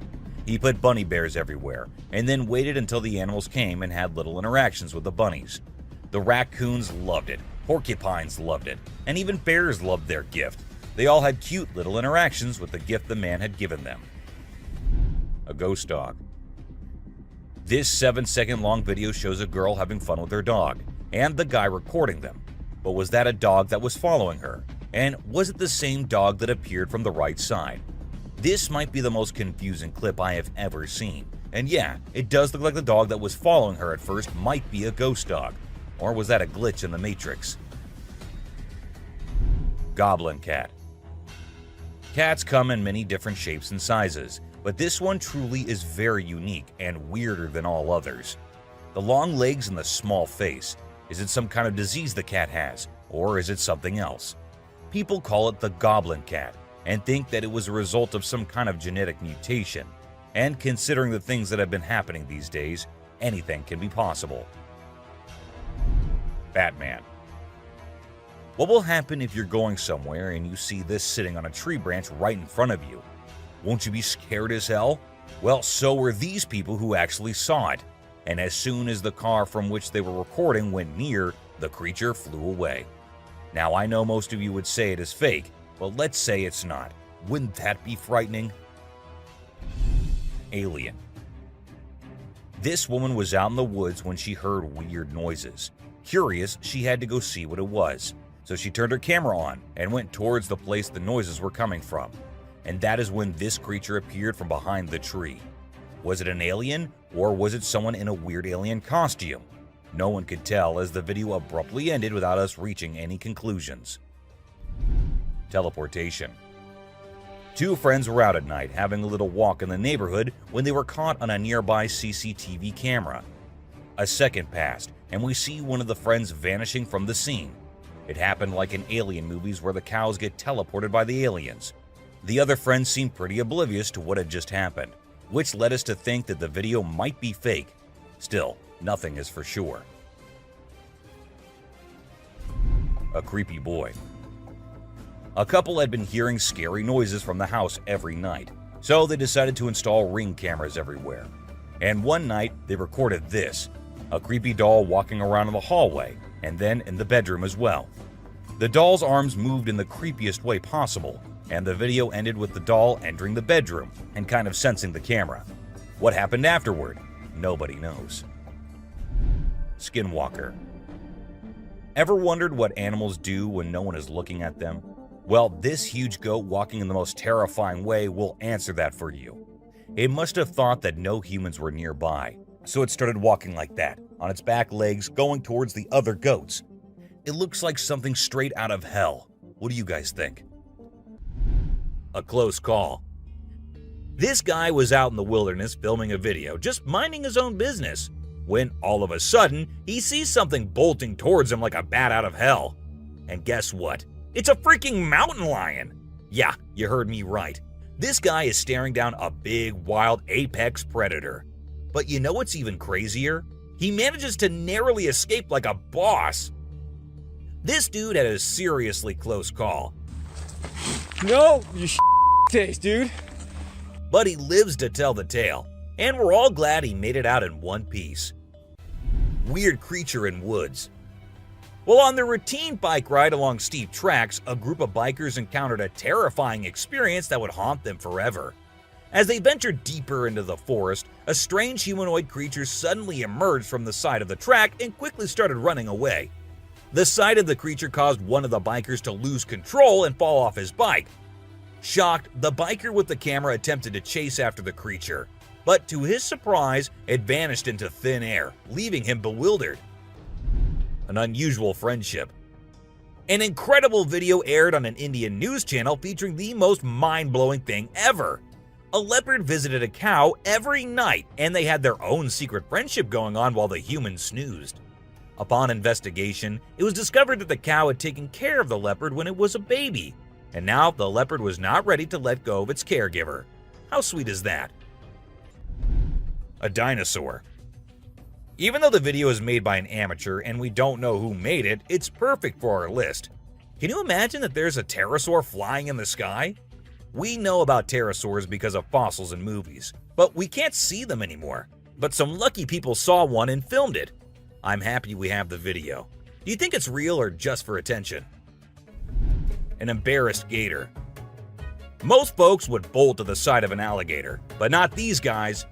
He put bunny bears everywhere, and then waited until the animals came and had little interactions with the bunnies. The raccoons loved it, porcupines loved it, and even bears loved their gift. They all had cute little interactions with the gift the man had given them. A ghost dog. This 7-second long video shows a girl having fun with her dog, and the guy recording them. But was that a dog that was following her? And was it the same dog that appeared from the right side? This might be the most confusing clip I have ever seen. And yeah, it does look like the dog that was following her at first might be a ghost dog. Or was that a glitch in the Matrix? Goblin cat. Cats come in many different shapes and sizes, but this one truly is very unique and weirder than all others. The long legs and the small face. Is it some kind of disease the cat has, or is it something else? People call it the goblin cat and think that it was a result of some kind of genetic mutation. And considering the things that have been happening these days, anything can be possible. Batman. What will happen if you're going somewhere and you see this sitting on a tree branch right in front of you? Won't you be scared as hell? Well, so were these people who actually saw it. And as soon as the car from which they were recording went near, the creature flew away. Now, I know most of you would say it is fake, but let's say it's not. Wouldn't that be frightening? Alien. This woman was out in the woods when she heard weird noises. Curious, she had to go see what it was. So she turned her camera on and went towards the place the noises were coming from. And that is when this creature appeared from behind the tree. Was it an alien, or was it someone in a weird alien costume? No one could tell, as the video abruptly ended without us reaching any conclusions. Teleportation. Two friends were out at night having a little walk in the neighborhood when they were caught on a nearby CCTV camera. A second passed, and we see one of the friends vanishing from the scene. It happened like in alien movies where the cows get teleported by the aliens. The other friend seemed pretty oblivious to what had just happened, which led us to think that the video might be fake. Still, nothing is for sure. A creepy boy. A couple had been hearing scary noises from the house every night, so they decided to install Ring cameras everywhere. And one night, they recorded this, a creepy doll walking around in the hallway, and then in the bedroom as well. The doll's arms moved in the creepiest way possible, and the video ended with the doll entering the bedroom and kind of sensing the camera. What happened afterward? Nobody knows. Skinwalker. Ever wondered what animals do when no one is looking at them? Well, this huge goat walking in the most terrifying way will answer that for you. It must have thought that no humans were nearby, so it started walking like that, on its back legs, going towards the other goats. It looks like something straight out of hell. What do you guys think? A close call. This guy was out in the wilderness filming a video, just minding his own business, when all of a sudden, he sees something bolting towards him like a bat out of hell. And guess what? It's a freaking mountain lion! Yeah, you heard me right. This guy is staring down a big, wild apex predator. But you know what's even crazier? He manages to narrowly escape like a boss. This dude had a seriously close call. No, you taste, dude. But he lives to tell the tale, and we're all glad he made it out in one piece. Weird creature in woods. Well, on their routine bike ride along steep tracks, a group of bikers encountered a terrifying experience that would haunt them forever. As they ventured deeper into the forest, a strange humanoid creature suddenly emerged from the side of the track and quickly started running away. The sight of the creature caused one of the bikers to lose control and fall off his bike. Shocked, the biker with the camera attempted to chase after the creature, but to his surprise, it vanished into thin air, leaving him bewildered. An unusual friendship. An incredible video aired on an Indian news channel featuring the most mind-blowing thing ever. A leopard visited a cow every night, and they had their own secret friendship going on while the human snoozed. Upon investigation, it was discovered that the cow had taken care of the leopard when it was a baby, and now the leopard was not ready to let go of its caregiver. How sweet is that? A dinosaur. Even though the video is made by an amateur and we don't know who made it, it's perfect for our list. Can you imagine that there's a pterosaur flying in the sky? We know about pterosaurs because of fossils in movies, but we can't see them anymore. But some lucky people saw one and filmed it. I'm happy we have the video. Do you think it's real or just for attention? An embarrassed gator. Most folks would bolt to the side of an alligator, but not these guys.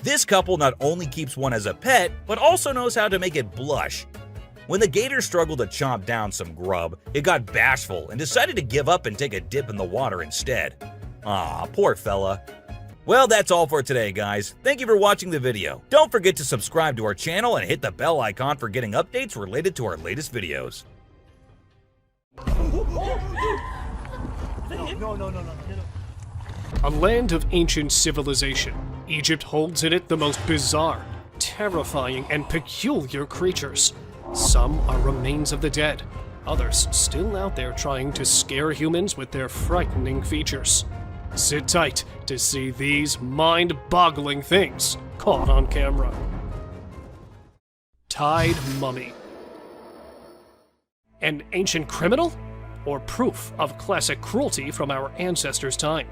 This couple not only keeps one as a pet, but also knows how to make it blush. When the gator struggled to chomp down some grub, it got bashful and decided to give up and take a dip in the water instead. Aw, poor fella. Well, that's all for today, guys. Thank you for watching the video. Don't forget to subscribe to our channel and hit the bell icon for getting updates related to our latest videos. A land of ancient civilization, Egypt holds in it the most bizarre, terrifying, and peculiar creatures. Some are remains of the dead, others still out there trying to scare humans with their frightening features. Sit tight to see these mind-boggling things caught on camera. Tied mummy. An ancient criminal? Or proof of classic cruelty from our ancestors' time?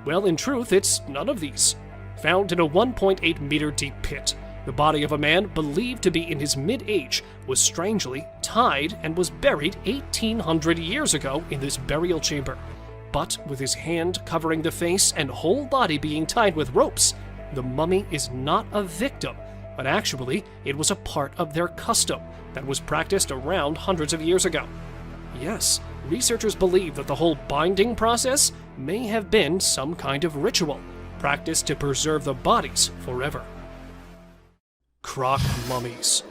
Well, in truth, it's none of these. Found in a 1.8 meter deep pit, the body of a man believed to be in his mid-age was strangely tied and was buried 1,800 years ago in this burial chamber. But with his hand covering the face and whole body being tied with ropes, the mummy is not a victim, but actually it was a part of their custom that was practiced around hundreds of years ago. Yes, researchers believe that the whole binding process may have been some kind of ritual, practiced to preserve the bodies forever. Croc mummies.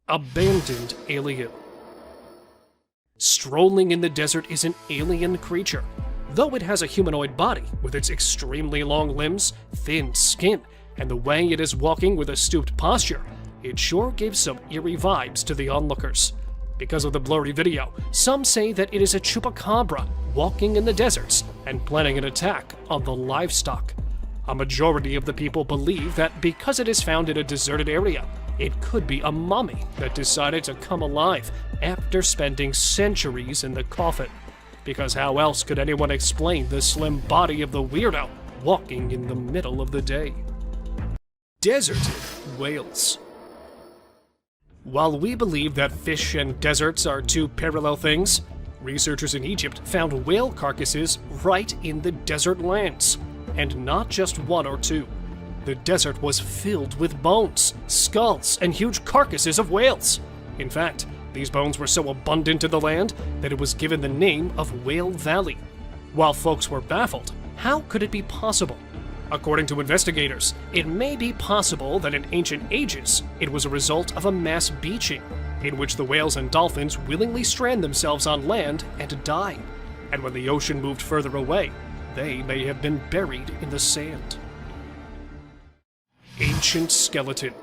Abandoned alien. Strolling in the desert is an alien creature. Though it has a humanoid body with its extremely long limbs, thin skin, and the way it is walking with a stooped posture, it sure gives some eerie vibes to the onlookers. Because of the blurry video, some say that it is a chupacabra walking in the deserts and planning an attack on the livestock. A majority of the people believe that because it is found in a deserted area, it could be a mummy that decided to come alive after spending centuries in the coffin. Because how else could anyone explain the slim body of the weirdo walking in the middle of the day? Deserted whales. While we believe that fish and deserts are two parallel things, researchers in Egypt found whale carcasses right in the desert lands. And not just one or two. The desert was filled with bones, skulls, and huge carcasses of whales. In fact, these bones were so abundant in the land that it was given the name of Whale Valley. While folks were baffled, how could it be possible? According to investigators, it may be possible that in ancient ages, it was a result of a mass beaching, in which the whales and dolphins willingly strand themselves on land and die. And when the ocean moved further away, they may have been buried in the sand. Ancient skeleton.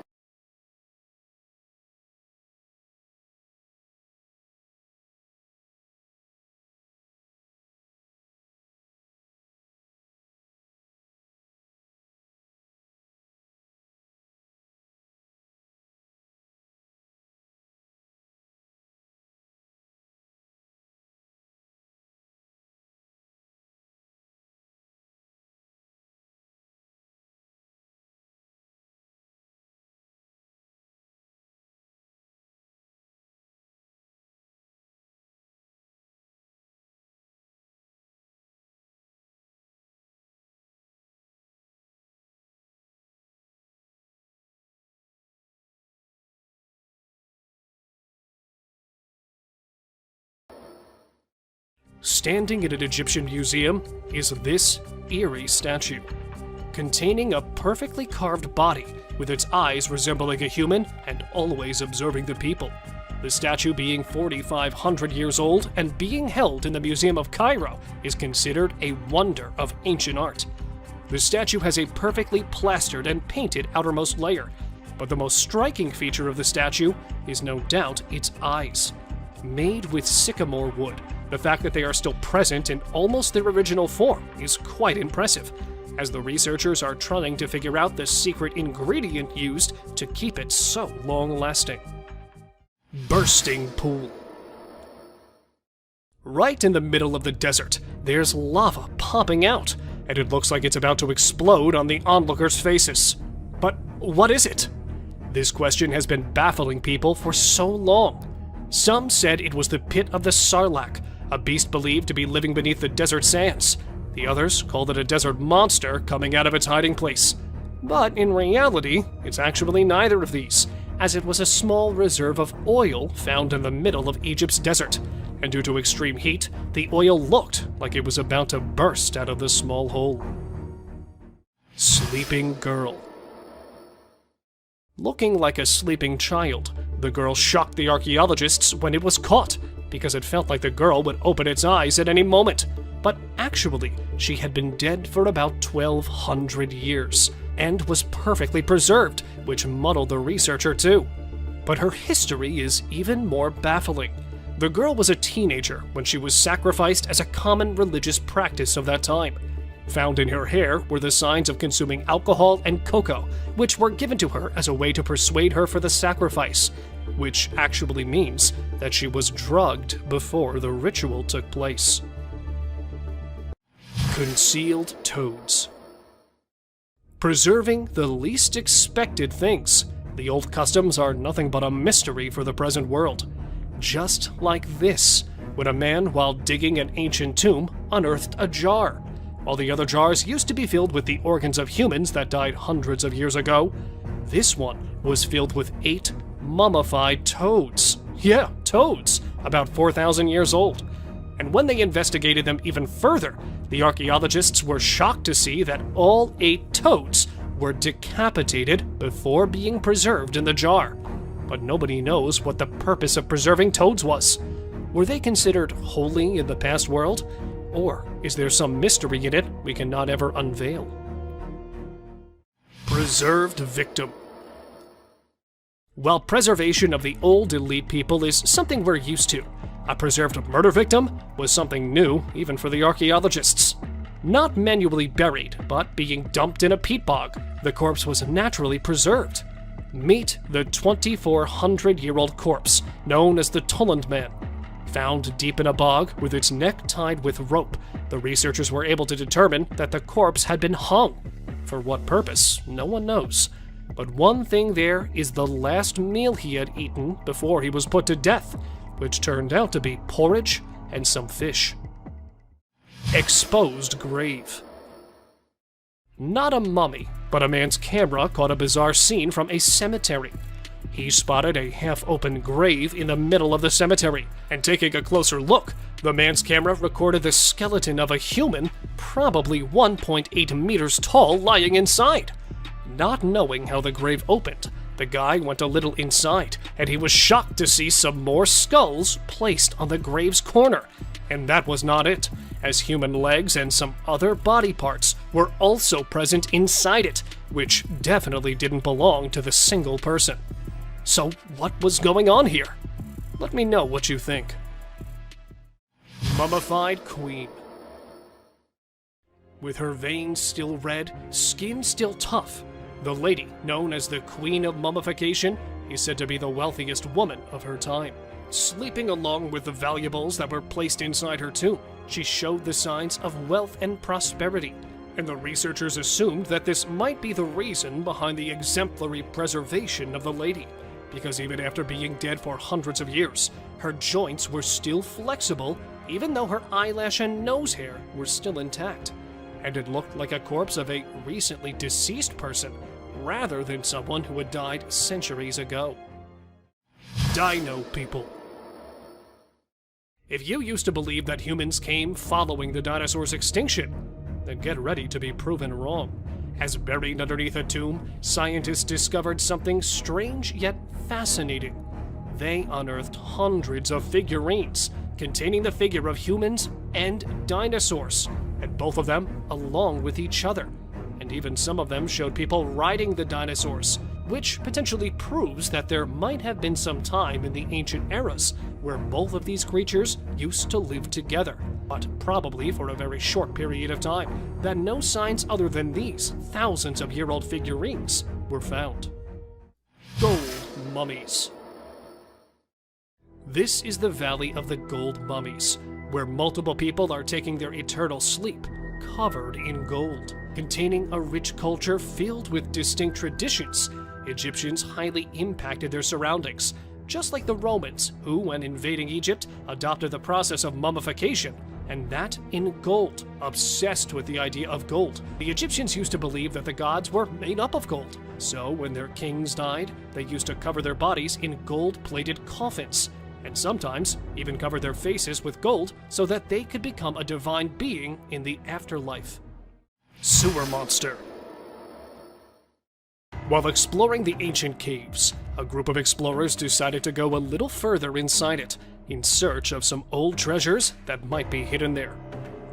Standing in an Egyptian museum is this eerie statue, containing a perfectly carved body with its eyes resembling a human and always observing the people. The statue, being 4,500 years old and being held in the Museum of Cairo, is considered a wonder of ancient art. The statue has a perfectly plastered and painted outermost layer, but the most striking feature of the statue is no doubt its eyes. Made with sycamore wood, the fact that they are still present in almost their original form is quite impressive, as the researchers are trying to figure out the secret ingredient used to keep it so long-lasting. Bursting pool. Right in the middle of the desert, there's lava popping out, and it looks like it's about to explode on the onlookers' faces. But what is it? This question has been baffling people for so long. Some said it was the pit of the Sarlacc, a beast believed to be living beneath the desert sands. The others called it a desert monster coming out of its hiding place. But in reality, it's actually neither of these, as it was a small reserve of oil found in the middle of Egypt's desert, and due to extreme heat, the oil looked like it was about to burst out of the small hole. Sleeping girl. Looking like a sleeping child, the girl shocked the archaeologists when it was caught, because it felt like the girl would open its eyes at any moment. But actually, she had been dead for about 1,200 years, and was perfectly preserved, which muddled the researcher too. But her history is even more baffling. The girl was a teenager when she was sacrificed as a common religious practice of that time. Found in her hair were the signs of consuming alcohol and cocoa, which were given to her as a way to persuade her for the sacrifice, which actually means that she was drugged before the ritual took place. Concealed toads. Preserving the least expected things, the old customs are nothing but a mystery for the present world. Just like this, when a man, while digging an ancient tomb, unearthed a jar. While the other jars used to be filled with the organs of humans that died hundreds of years ago, this one was filled with 8 mummified toads. Yeah, toads, about 4,000 years old. And when they investigated them even further, the archaeologists were shocked to see that all 8 toads were decapitated before being preserved in the jar. But nobody knows what the purpose of preserving toads was. Were they considered holy in the past world? Or is there some mystery in it we cannot ever unveil? Preserved victim. While preservation of the old elite people is something we're used to, a preserved murder victim was something new even for the archaeologists. Not manually buried, but being dumped in a peat bog, the corpse was naturally preserved. Meet the 2,400-year-old corpse, known as the Tulland Man. Found deep in a bog with its neck tied with rope, the researchers were able to determine that the corpse had been hung. For what purpose, no one knows. But one thing there is the last meal he had eaten before he was put to death, which turned out to be porridge and some fish. Exposed grave. Not a mummy, but a man's camera caught a bizarre scene from a cemetery. He spotted a half-open grave in the middle of the cemetery, and taking a closer look, the man's camera recorded the skeleton of a human, probably 1.8 meters tall, lying inside. Not knowing how the grave opened, the guy went a little inside, and he was shocked to see some more skulls placed on the grave's corner. And that was not it, as human legs and some other body parts were also present inside it, which definitely didn't belong to the single person. So what was going on here? Let me know what you think. Mummified Queen. With her veins still red, skin still tough, the lady, known as the Queen of Mummification, is said to be the wealthiest woman of her time. Sleeping along with the valuables that were placed inside her tomb, she showed the signs of wealth and prosperity, and the researchers assumed that this might be the reason behind the exemplary preservation of the lady, because even after being dead for hundreds of years, her joints were still flexible, even though her eyelash and nose hair were still intact, and it looked like a corpse of a recently deceased person, rather than someone who had died centuries ago. Dino people. If you used to believe that humans came following the dinosaurs' extinction, then get ready to be proven wrong. As buried underneath a tomb, scientists discovered something strange yet fascinating. They unearthed hundreds of figurines containing the figure of humans and dinosaurs, and both of them along with each other. And even some of them showed people riding the dinosaurs, which potentially proves that there might have been some time in the ancient eras where both of these creatures used to live together, but probably for a very short period of time, that no signs other than these thousands-of-year-old figurines were found. Gold mummies. This is the Valley of the Gold Mummies, where multiple people are taking their eternal sleep, covered in gold. Containing a rich culture filled with distinct traditions, Egyptians highly impacted their surroundings, just like the Romans, who, when invading Egypt, adopted the process of mummification, and that in gold, obsessed with the idea of gold. The Egyptians used to believe that the gods were made up of gold, so when their kings died, they used to cover their bodies in gold-plated coffins, and sometimes even cover their faces with gold so that they could become a divine being in the afterlife. Sewer monster. While exploring the ancient caves, a group of explorers decided to go a little further inside it, in search of some old treasures that might be hidden there.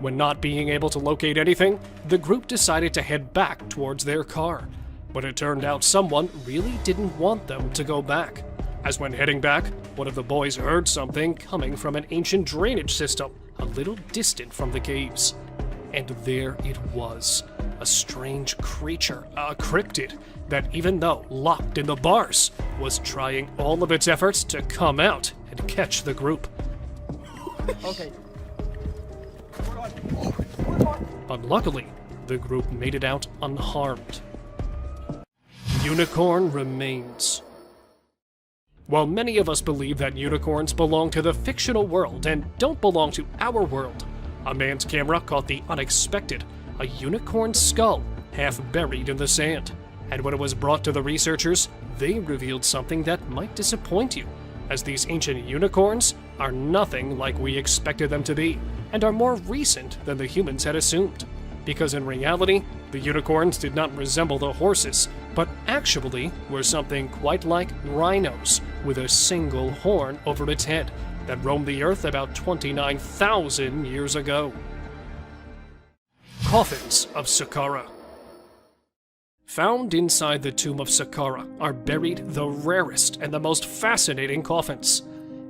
When not being able to locate anything, the group decided to head back towards their car. But it turned out someone really didn't want them to go back, as when heading back, one of the boys heard something coming from an ancient drainage system a little distant from the caves. And there it was, a strange creature, a cryptid, that even though locked in the bars, was trying all of its efforts to come out and catch the group. Okay. But luckily, the group made it out unharmed. Unicorn remains. While many of us believe that unicorns belong to the fictional world and don't belong to our world, a man's camera caught the unexpected, a unicorn skull half buried in the sand. And when it was brought to the researchers, they revealed something that might disappoint you, as these ancient unicorns are nothing like we expected them to be, and are more recent than the humans had assumed. Because in reality, the unicorns did not resemble the horses, but actually were something quite like rhinos, with a single horn over its head, that roamed the earth about 29,000 years ago. Coffins of Saqqara. Found inside the tomb of Saqqara are buried the rarest and the most fascinating coffins.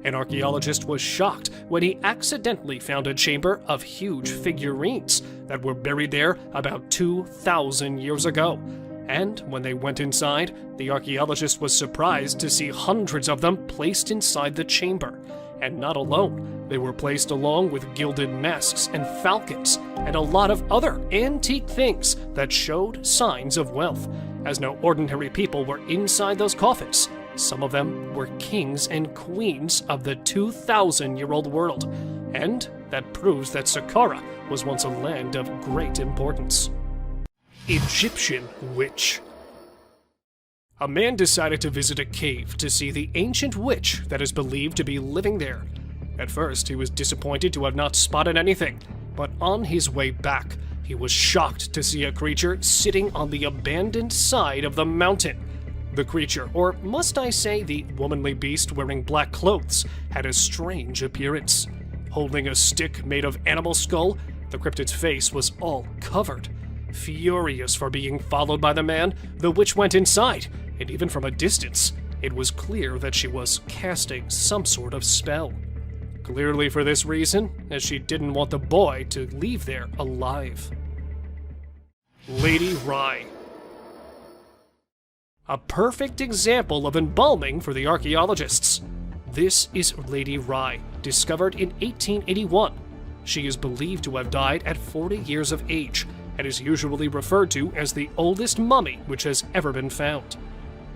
An archaeologist was shocked when he accidentally found a chamber of huge figurines that were buried there about 2,000 years ago. And when they went inside, the archaeologist was surprised to see hundreds of them placed inside the chamber. And not alone, they were placed along with gilded masks and falcons, and a lot of other antique things that showed signs of wealth, as no ordinary people were inside those coffins, Some of them were kings and queens of the 2,000-year-old world, and that proves that Saqqara was once a land of great importance. Egyptian witch. A man decided to visit a cave to see the ancient witch that is believed to be living there. At first, he was disappointed to have not spotted anything, but on his way back, he was shocked to see a creature sitting on the abandoned side of the mountain. The creature, or must I say the womanly beast wearing black clothes, had a strange appearance. Holding a stick made of animal skull, the cryptid's face was all covered. Furious for being followed by the man, the witch went inside, and even from a distance, it was clear that she was casting some sort of spell. Clearly for this reason, as she didn't want the boy to leave there alive. Lady Rye. A perfect example of embalming for the archaeologists. This is Lady Rye, discovered in 1881. She is believed to have died at 40 years of age, and is usually referred to as the oldest mummy which has ever been found.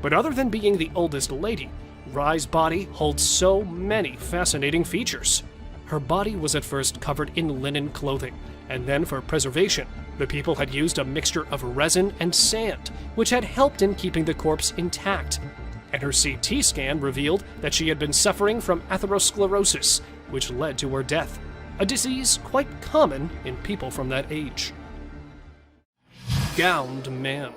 But other than being the oldest lady, Rye's body holds so many fascinating features. Her body was at first covered in linen clothing, and then for preservation, the people had used a mixture of resin and sand, which had helped in keeping the corpse intact. And her CT scan revealed that she had been suffering from atherosclerosis, which led to her death, a disease quite common in people from that age. Gowned Man.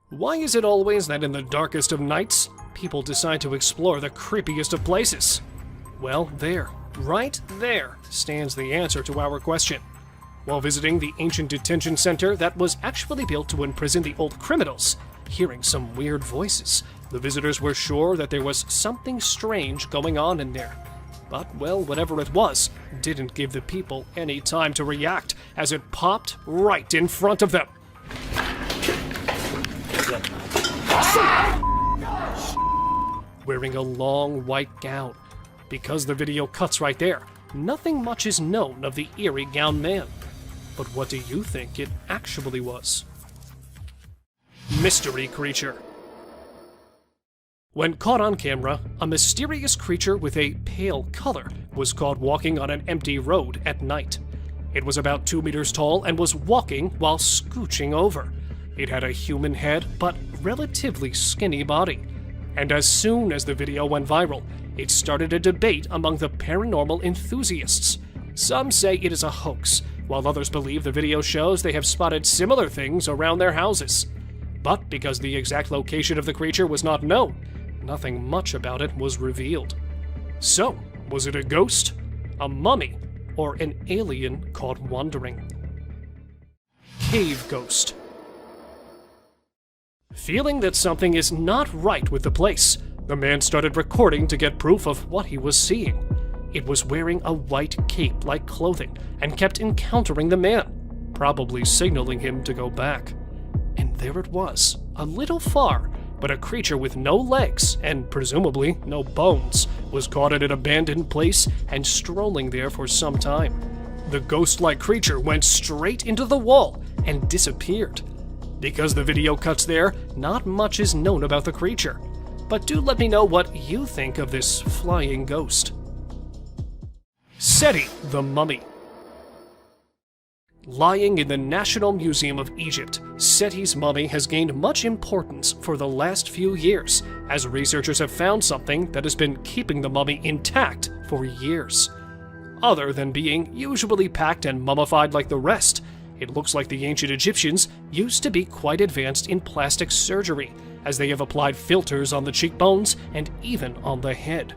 Why is it always that in the darkest of nights, people decide to explore the creepiest of places? Well, there, right there, stands the answer to our question. While visiting the ancient detention center that was actually built to imprison the old criminals, hearing some weird voices, the visitors were sure that there was something strange going on in there. But, well, whatever it was, didn't give the people any time to react, as it popped right in front of them. Wearing a long white gown. Because the video cuts right there, nothing much is known of the eerie gowned man. But what do you think it actually was? Mystery creature. When caught on camera, a mysterious creature with a pale color was caught walking on an empty road at night. It was about 2 meters tall and was walking while scooching over. It had a human head, but relatively skinny body. And as soon as the video went viral, it started a debate among the paranormal enthusiasts. Some say it is a hoax, while others believe the video shows they have spotted similar things around their houses. But because the exact location of the creature was not known, nothing much about it was revealed. So, was it a ghost, a mummy, or an alien caught wandering? Cave ghost. Feeling that something is not right with the place, the man started recording to get proof of what he was seeing. It was wearing a white cape-like clothing and kept encountering the man, probably signaling him to go back. And there it was, a little far, but a creature with no legs and presumably no bones was caught at an abandoned place and strolling there for some time. The ghost-like creature went straight into the wall and disappeared. Because the video cuts there, not much is known about the creature. But do let me know what you think of this flying ghost. Seti the Mummy. Lying in the National Museum of Egypt, Seti's mummy has gained much importance for the last few years, as researchers have found something that has been keeping the mummy intact for years. Other than being usually packed and mummified like the rest, it looks like the ancient Egyptians used to be quite advanced in plastic surgery, as they have applied filters on the cheekbones and even on the head.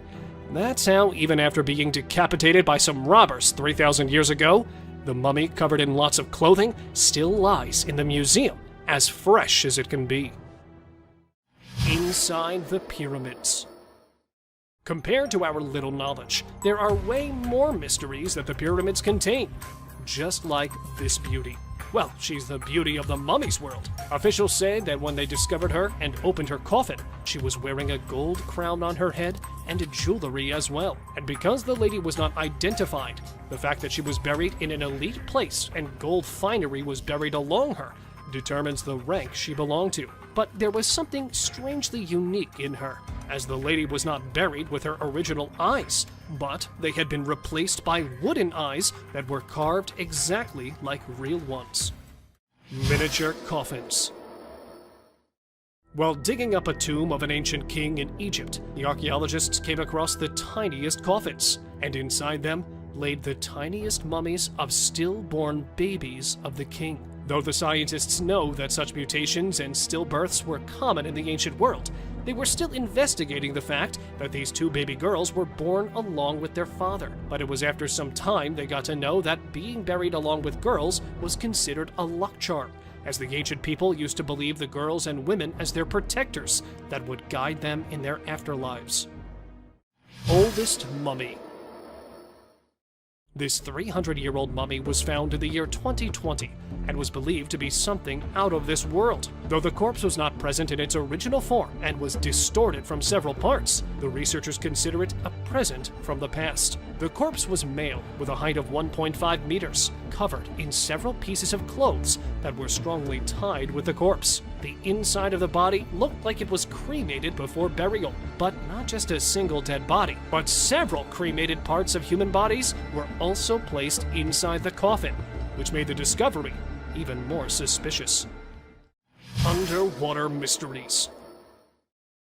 That's how, even after being decapitated by some robbers 3,000 years ago, the mummy, covered in lots of clothing, still lies in the museum, as fresh as it can be. Inside the pyramids. Compared to our little knowledge, there are way more mysteries that the pyramids contain. Just like this beauty. Well, she's the beauty of the mummy's world. Officials say that when they discovered her and opened her coffin, she was wearing a gold crown on her head and jewelry as well. And because the lady was not identified, the fact that she was buried in an elite place and gold finery was buried along her determines the rank she belonged to. But there was something strangely unique in her, as the lady was not buried with her original eyes, but they had been replaced by wooden eyes that were carved exactly like real ones. Miniature coffins. While digging up a tomb of an ancient king in Egypt, the archaeologists came across the tiniest coffins, and inside them laid the tiniest mummies of stillborn babies of the king. Though the scientists know that such mutations and stillbirths were common in the ancient world, they were still investigating the fact that these two baby girls were born along with their father. But it was after some time they got to know that being buried along with girls was considered a luck charm, as the ancient people used to believe the girls and women as their protectors that would guide them in their afterlives. Oldest mummy. This 300-year-old mummy was found in the year 2020 and was believed to be something out of this world. Though the corpse was not present in its original form and was distorted from several parts, the researchers consider it a present from the past. The corpse was male with a height of 1.5 meters, covered in several pieces of clothes that were strongly tied with the corpse. The inside of the body looked like it was cremated before burial, but not just a single dead body, but several cremated parts of human bodies were also placed inside the coffin, which made the discovery even more suspicious. Underwater mysteries.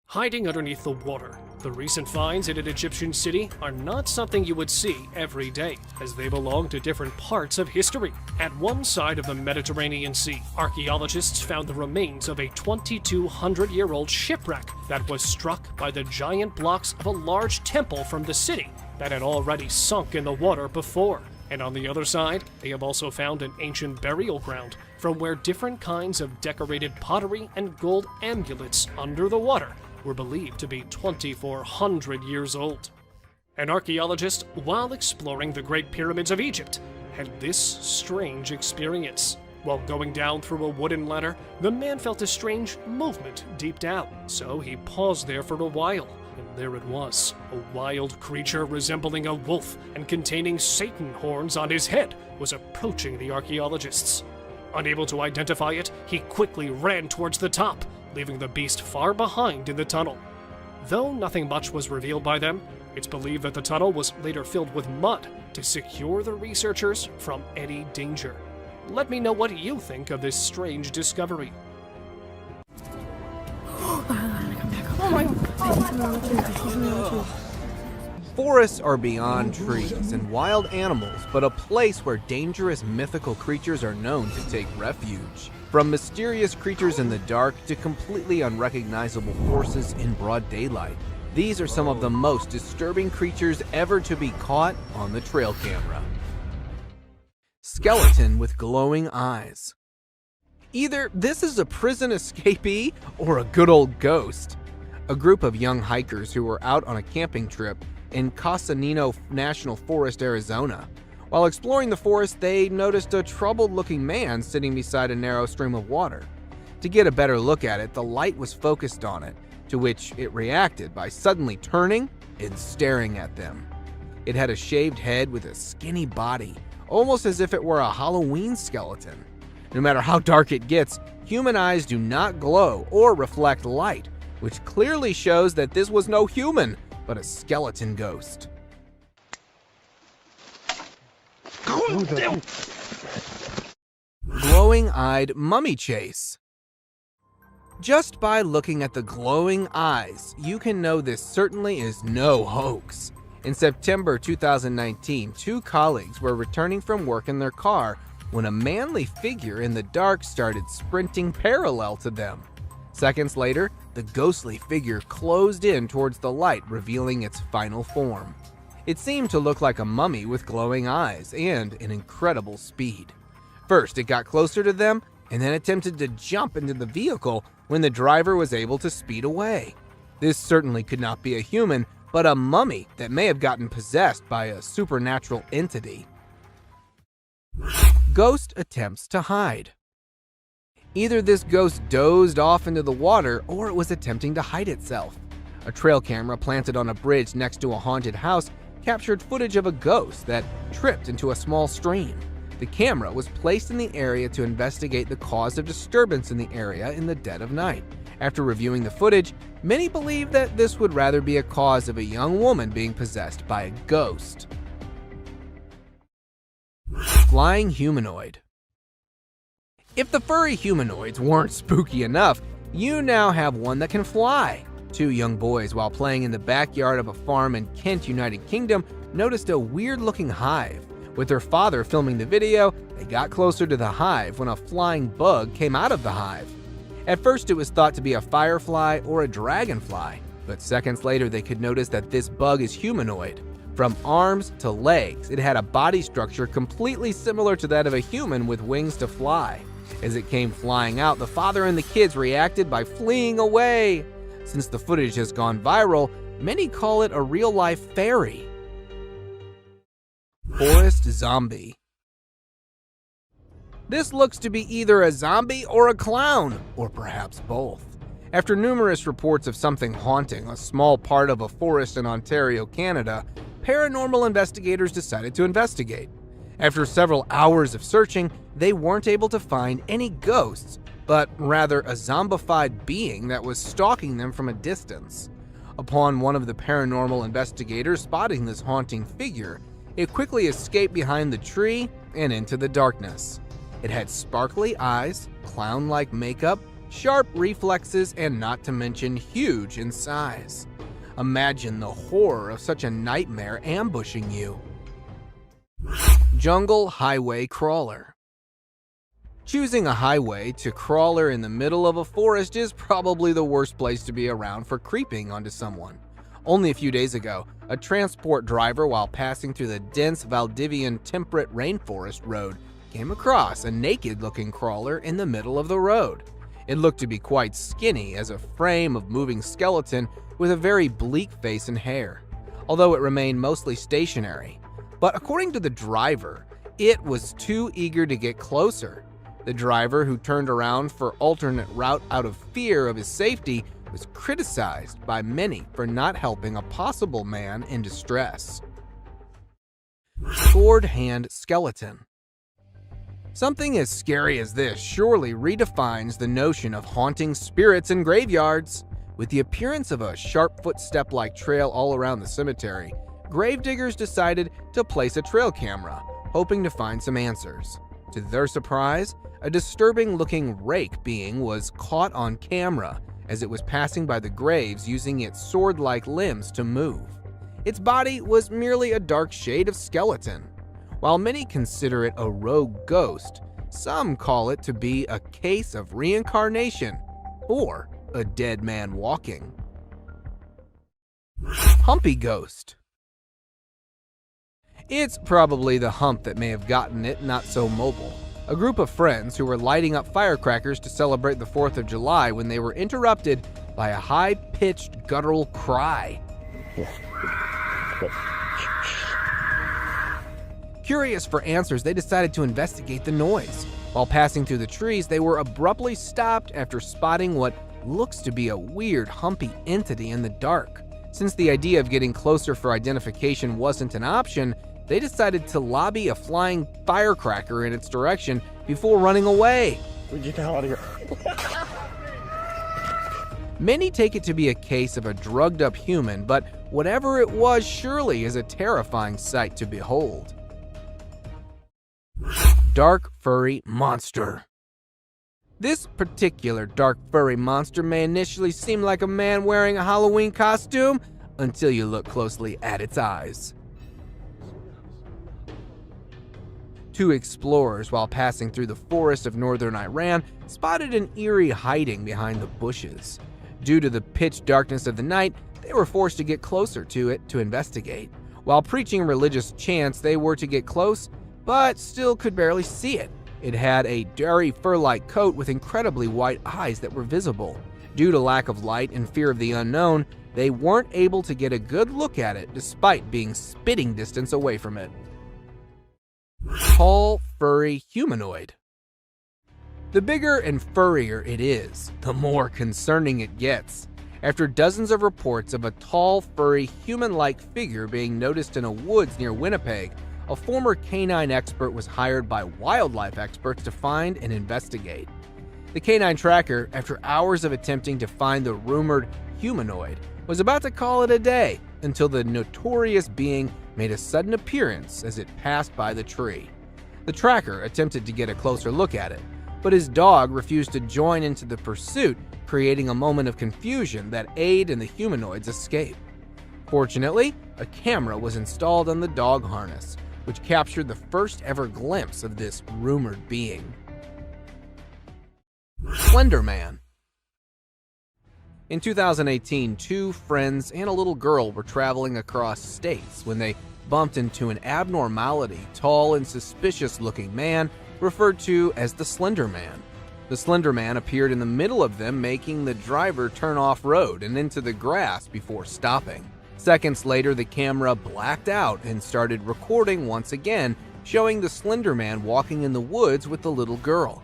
Hiding underneath the water, the recent finds in an Egyptian city are not something you would see every day, as they belong to different parts of history. At one side of the Mediterranean Sea, archaeologists found the remains of a 2,200-year-old shipwreck that was struck by the giant blocks of a large temple from the city that had already sunk in the water before. And on the other side, they have also found an ancient burial ground from where different kinds of decorated pottery and gold amulets under the water were believed to be 2,400 years old. An archaeologist, while exploring the Great Pyramids of Egypt, had this strange experience. While going down through a wooden ladder, the man felt a strange movement deep down, so he paused there for a while. And there it was, a wild creature resembling a wolf and containing Satan horns on his head was approaching the archaeologists. Unable to identify it, he quickly ran towards the top, leaving the beast far behind in the tunnel. Though nothing much was revealed by them, it's believed that the tunnel was later filled with mud to secure the researchers from any danger. Let me know what you think of this strange discovery. Forests are beyond trees and wild animals, but a place where dangerous mythical creatures are known to take refuge. From mysterious creatures in the dark to completely unrecognizable forces in broad daylight, these are some of the most disturbing creatures ever to be caught on the trail camera. Skeleton with glowing eyes. Either this is a prison escapee or a good old ghost. A group of young hikers who were out on a camping trip in Casanino National Forest, Arizona. While exploring the forest, they noticed a troubled-looking man sitting beside a narrow stream of water. To get a better look at it, the light was focused on it, to which it reacted by suddenly turning and staring at them. It had a shaved head with a skinny body, almost as if it were a Halloween skeleton. No matter how dark it gets, human eyes do not glow or reflect light, which clearly shows that this was no human, but a skeleton ghost. Glowing-eyed mummy chase. Just by looking at the glowing eyes, you can know this certainly is no hoax. In September 2019, two colleagues were returning from work in their car when a manly figure in the dark started sprinting parallel to them. Seconds later, the ghostly figure closed in towards the light, revealing its final form. It seemed to look like a mummy with glowing eyes and an incredible speed. First, it got closer to them and then attempted to jump into the vehicle when the driver was able to speed away. This certainly could not be a human, but a mummy that may have gotten possessed by a supernatural entity. Ghost attempts to hide. Either this ghost dozed off into the water or it was attempting to hide itself. A trail camera planted on a bridge next to a haunted house captured footage of a ghost that tripped into a small stream. The camera was placed in the area to investigate the cause of disturbance in the area in the dead of night. After reviewing the footage, many believe that this would rather be a cause of a young woman being possessed by a ghost. Flying humanoid. If the furry humanoids weren't spooky enough, you now have one that can fly. Two young boys, while playing in the backyard of a farm in Kent, United Kingdom, noticed a weird-looking hive. With their father filming the video, they got closer to the hive when a flying bug came out of the hive. At first, it was thought to be a firefly or a dragonfly, but seconds later they could notice that this bug is humanoid. From arms to legs, it had a body structure completely similar to that of a human with wings to fly. As it came flying out, the father and the kids reacted by fleeing away. Since the footage has gone viral, many call it a real-life fairy. Forest zombie. This looks to be either a zombie or a clown, or perhaps both. After numerous reports of something haunting a small part of a forest in Ontario, Canada, paranormal investigators decided to investigate. After several hours of searching, they weren't able to find any ghosts, but rather a zombified being that was stalking them from a distance. Upon one of the paranormal investigators spotting this haunting figure, it quickly escaped behind the tree and into the darkness. It had sparkly eyes, clown-like makeup, sharp reflexes, and not to mention huge in size. Imagine the horror of such a nightmare ambushing you. Jungle highway crawler. Choosing a highway to crawler in the middle of a forest is probably the worst place to be around for creeping onto someone. Only a few days ago, a transport driver, while passing through the dense Valdivian temperate rainforest road, came across a naked-looking crawler in the middle of the road. It looked to be quite skinny as a frame of moving skeleton with a very bleak face and hair, although it remained mostly stationary. But according to the driver, it was too eager to get closer. The driver, who turned around for alternate route out of fear of his safety, was criticized by many for not helping a possible man in distress. Sword hand skeleton. Something as scary as this surely redefines the notion of haunting spirits in graveyards. With the appearance of a sharp footstep-like trail all around the cemetery, gravediggers decided to place a trail camera, hoping to find some answers. To their surprise, a disturbing-looking rake being was caught on camera as it was passing by the graves using its sword-like limbs to move. Its body was merely a dark shade of skeleton. While many consider it a rogue ghost, some call it to be a case of reincarnation or a dead man walking. Humpy ghost. It's probably the hump that may have gotten it not so mobile. A group of friends who were lighting up firecrackers to celebrate the 4th of July when they were interrupted by a high-pitched guttural cry. Curious for answers, they decided to investigate the noise. While passing through the trees, they were abruptly stopped after spotting what looks to be a weird, humpy entity in the dark. Since the idea of getting closer for identification wasn't an option, they decided to lobby a flying firecracker in its direction before running away. Get the hell out of here. Many take it to be a case of a drugged-up human, but whatever it was surely is a terrifying sight to behold. Dark furry monster. This particular dark furry monster may initially seem like a man wearing a Halloween costume until you look closely at its eyes. Two explorers, while passing through the forest of northern Iran, spotted an eerie hiding behind the bushes. Due to the pitch darkness of the night, they were forced to get closer to it to investigate. While preaching religious chants, they were to get close, but still could barely see it. It had a dirty fur-like coat with incredibly white eyes that were visible. Due to lack of light and fear of the unknown, they weren't able to get a good look at it despite being spitting distance away from it. Tall, furry humanoid. The bigger and furrier it is, the more concerning it gets. After dozens of reports of a tall, furry, human-like figure being noticed in a woods near Winnipeg, a former canine expert was hired by wildlife experts to find and investigate. The canine tracker, after hours of attempting to find the rumored humanoid, was about to call it a day until the notorious being made a sudden appearance as it passed by the tree. The tracker attempted to get a closer look at it, but his dog refused to join into the pursuit, creating a moment of confusion that aided in the humanoid's escape. Fortunately, a camera was installed on the dog harness, which captured the first ever glimpse of this rumored being. Slender Man. In 2018, two friends and a little girl were traveling across states when they bumped into an abnormality, tall and suspicious-looking man referred to as the Slender Man. The Slender Man appeared in the middle of them, making the driver turn off-road and into the grass before stopping. Seconds later, the camera blacked out and started recording once again, showing the Slender Man walking in the woods with the little girl.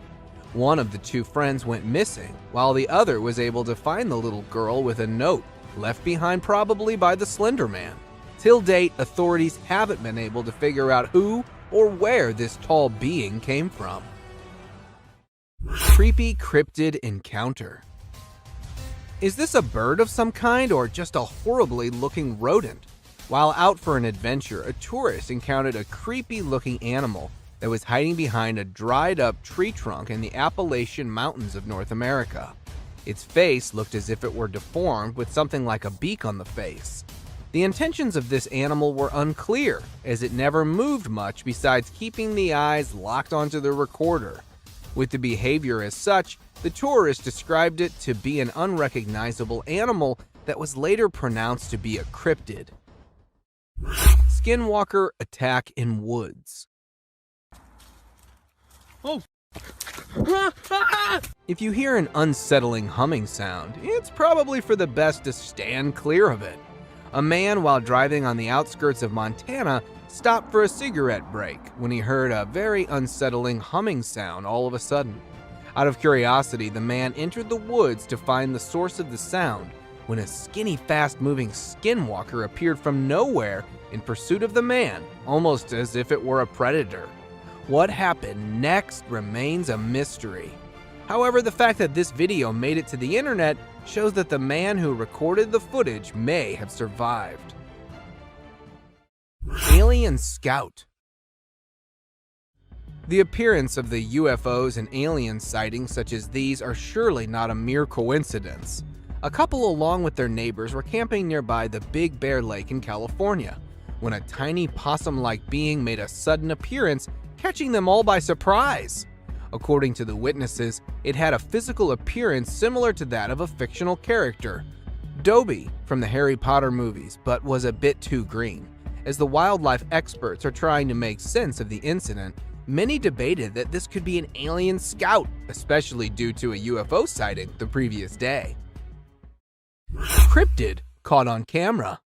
One of the two friends went missing, while the other was able to find the little girl with a note, left behind probably by the Slender Man. Till date, authorities haven't been able to figure out who or where this tall being came from. Creepy cryptid encounter. Is this a bird of some kind or just a horribly looking rodent? While out for an adventure, a tourist encountered a creepy looking animal that was hiding behind a dried up tree trunk in the Appalachian Mountains of North America. Its face looked as if it were deformed with something like a beak on the face. The intentions of this animal were unclear, as it never moved much besides keeping the eyes locked onto the recorder. With the behavior as such, the tourist described it to be an unrecognizable animal that was later pronounced to be a cryptid. Skinwalker attack in woods. Oh. If you hear an unsettling humming sound, it's probably for the best to stand clear of it. A man, while driving on the outskirts of Montana, stopped for a cigarette break when he heard a very unsettling humming sound all of a sudden. Out of curiosity, the man entered the woods to find the source of the sound when a skinny, fast-moving skinwalker appeared from nowhere in pursuit of the man, almost as if it were a predator. What happened next remains a mystery. However, the fact that this video made it to the internet shows that the man who recorded the footage may have survived. Alien Scout. The appearance of the UFOs and alien sightings such as these are surely not a mere coincidence. A couple along with their neighbors were camping nearby the Big Bear Lake in California when a tiny possum-like being made a sudden appearance, catching them all by surprise. According to the witnesses, it had a physical appearance similar to that of a fictional character, Dobby from the Harry Potter movies, but was a bit too green. As the wildlife experts are trying to make sense of the incident, many debated that this could be an alien scout, especially due to a UFO sighting the previous day. Cryptid caught on camera.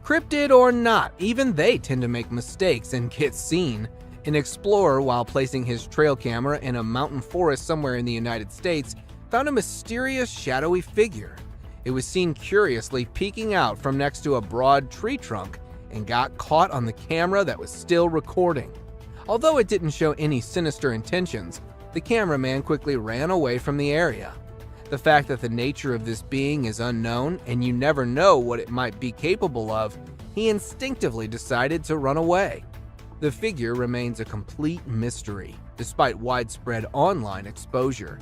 Cryptid or not, even they tend to make mistakes and get seen. An explorer, while placing his trail camera in a mountain forest somewhere in the United States, found a mysterious shadowy figure. It was seen curiously peeking out from next to a broad tree trunk and got caught on the camera that was still recording. Although it didn't show any sinister intentions, the cameraman quickly ran away from the area. The fact that the nature of this being is unknown and you never know what it might be capable of, he instinctively decided to run away. The figure remains a complete mystery, despite widespread online exposure.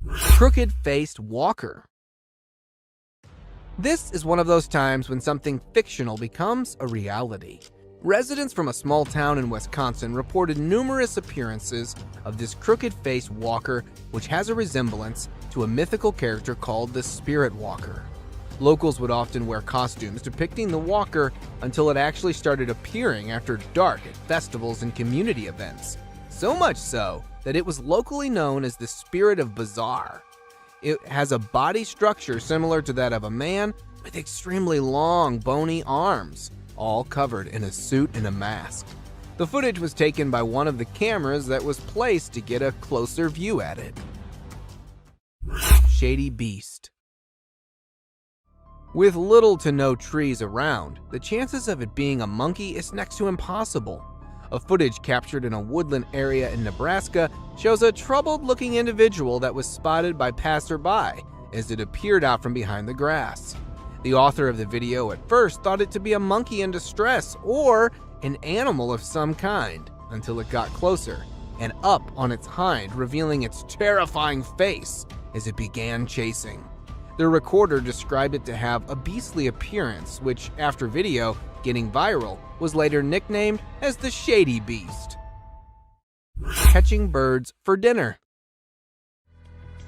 Crooked-faced walker. This is one of those times when something fictional becomes a reality. Residents from a small town in Wisconsin reported numerous appearances of this crooked-faced walker, which has a resemblance to a mythical character called the Spirit Walker. Locals would often wear costumes depicting the walker until it actually started appearing after dark at festivals and community events. So much so that it was locally known as the Spirit of Bizarre. It has a body structure similar to that of a man with extremely long, bony arms, all covered in a suit and a mask. The footage was taken by one of the cameras that was placed to get a closer view at it. Shady Beast. With little to no trees around, the chances of it being a monkey is next to impossible. A footage captured in a woodland area in Nebraska shows a troubled-looking individual that was spotted by passerby as it appeared out from behind the grass. The author of the video at first thought it to be a monkey in distress or an animal of some kind until it got closer and up on its hind, revealing its terrifying face as it began chasing. The recorder described it to have a beastly appearance, which, after video getting viral, was later nicknamed as the Shady Beast. Catching birds for dinner.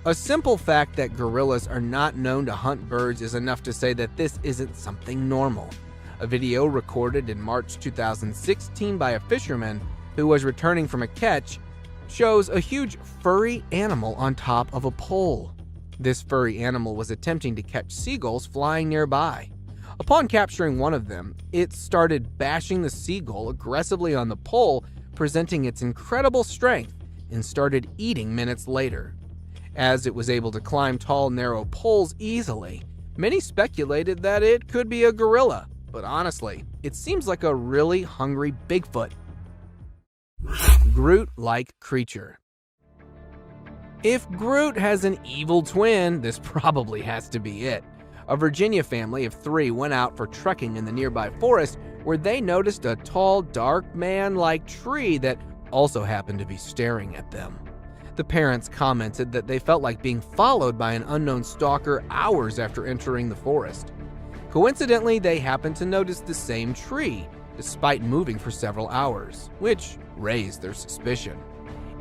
A simple fact that gorillas are not known to hunt birds is enough to say that this isn't something normal. A video recorded in March 2016 by a fisherman who was returning from a catch shows a huge furry animal on top of a pole. This furry animal was attempting to catch seagulls flying nearby. Upon capturing one of them, it started bashing the seagull aggressively on the pole, presenting its incredible strength, and started eating minutes later. As it was able to climb tall, narrow poles easily, many speculated that it could be a gorilla, but honestly, it seems like a really hungry Bigfoot. Groot-like creature. If Groot has an evil twin, this probably has to be it. A Virginia family of 3 went out for trekking in the nearby forest where they noticed a tall, dark man-like tree that also happened to be staring at them. The parents commented that they felt like being followed by an unknown stalker hours after entering the forest. Coincidentally, they happened to notice the same tree, despite moving for several hours, which raised their suspicion.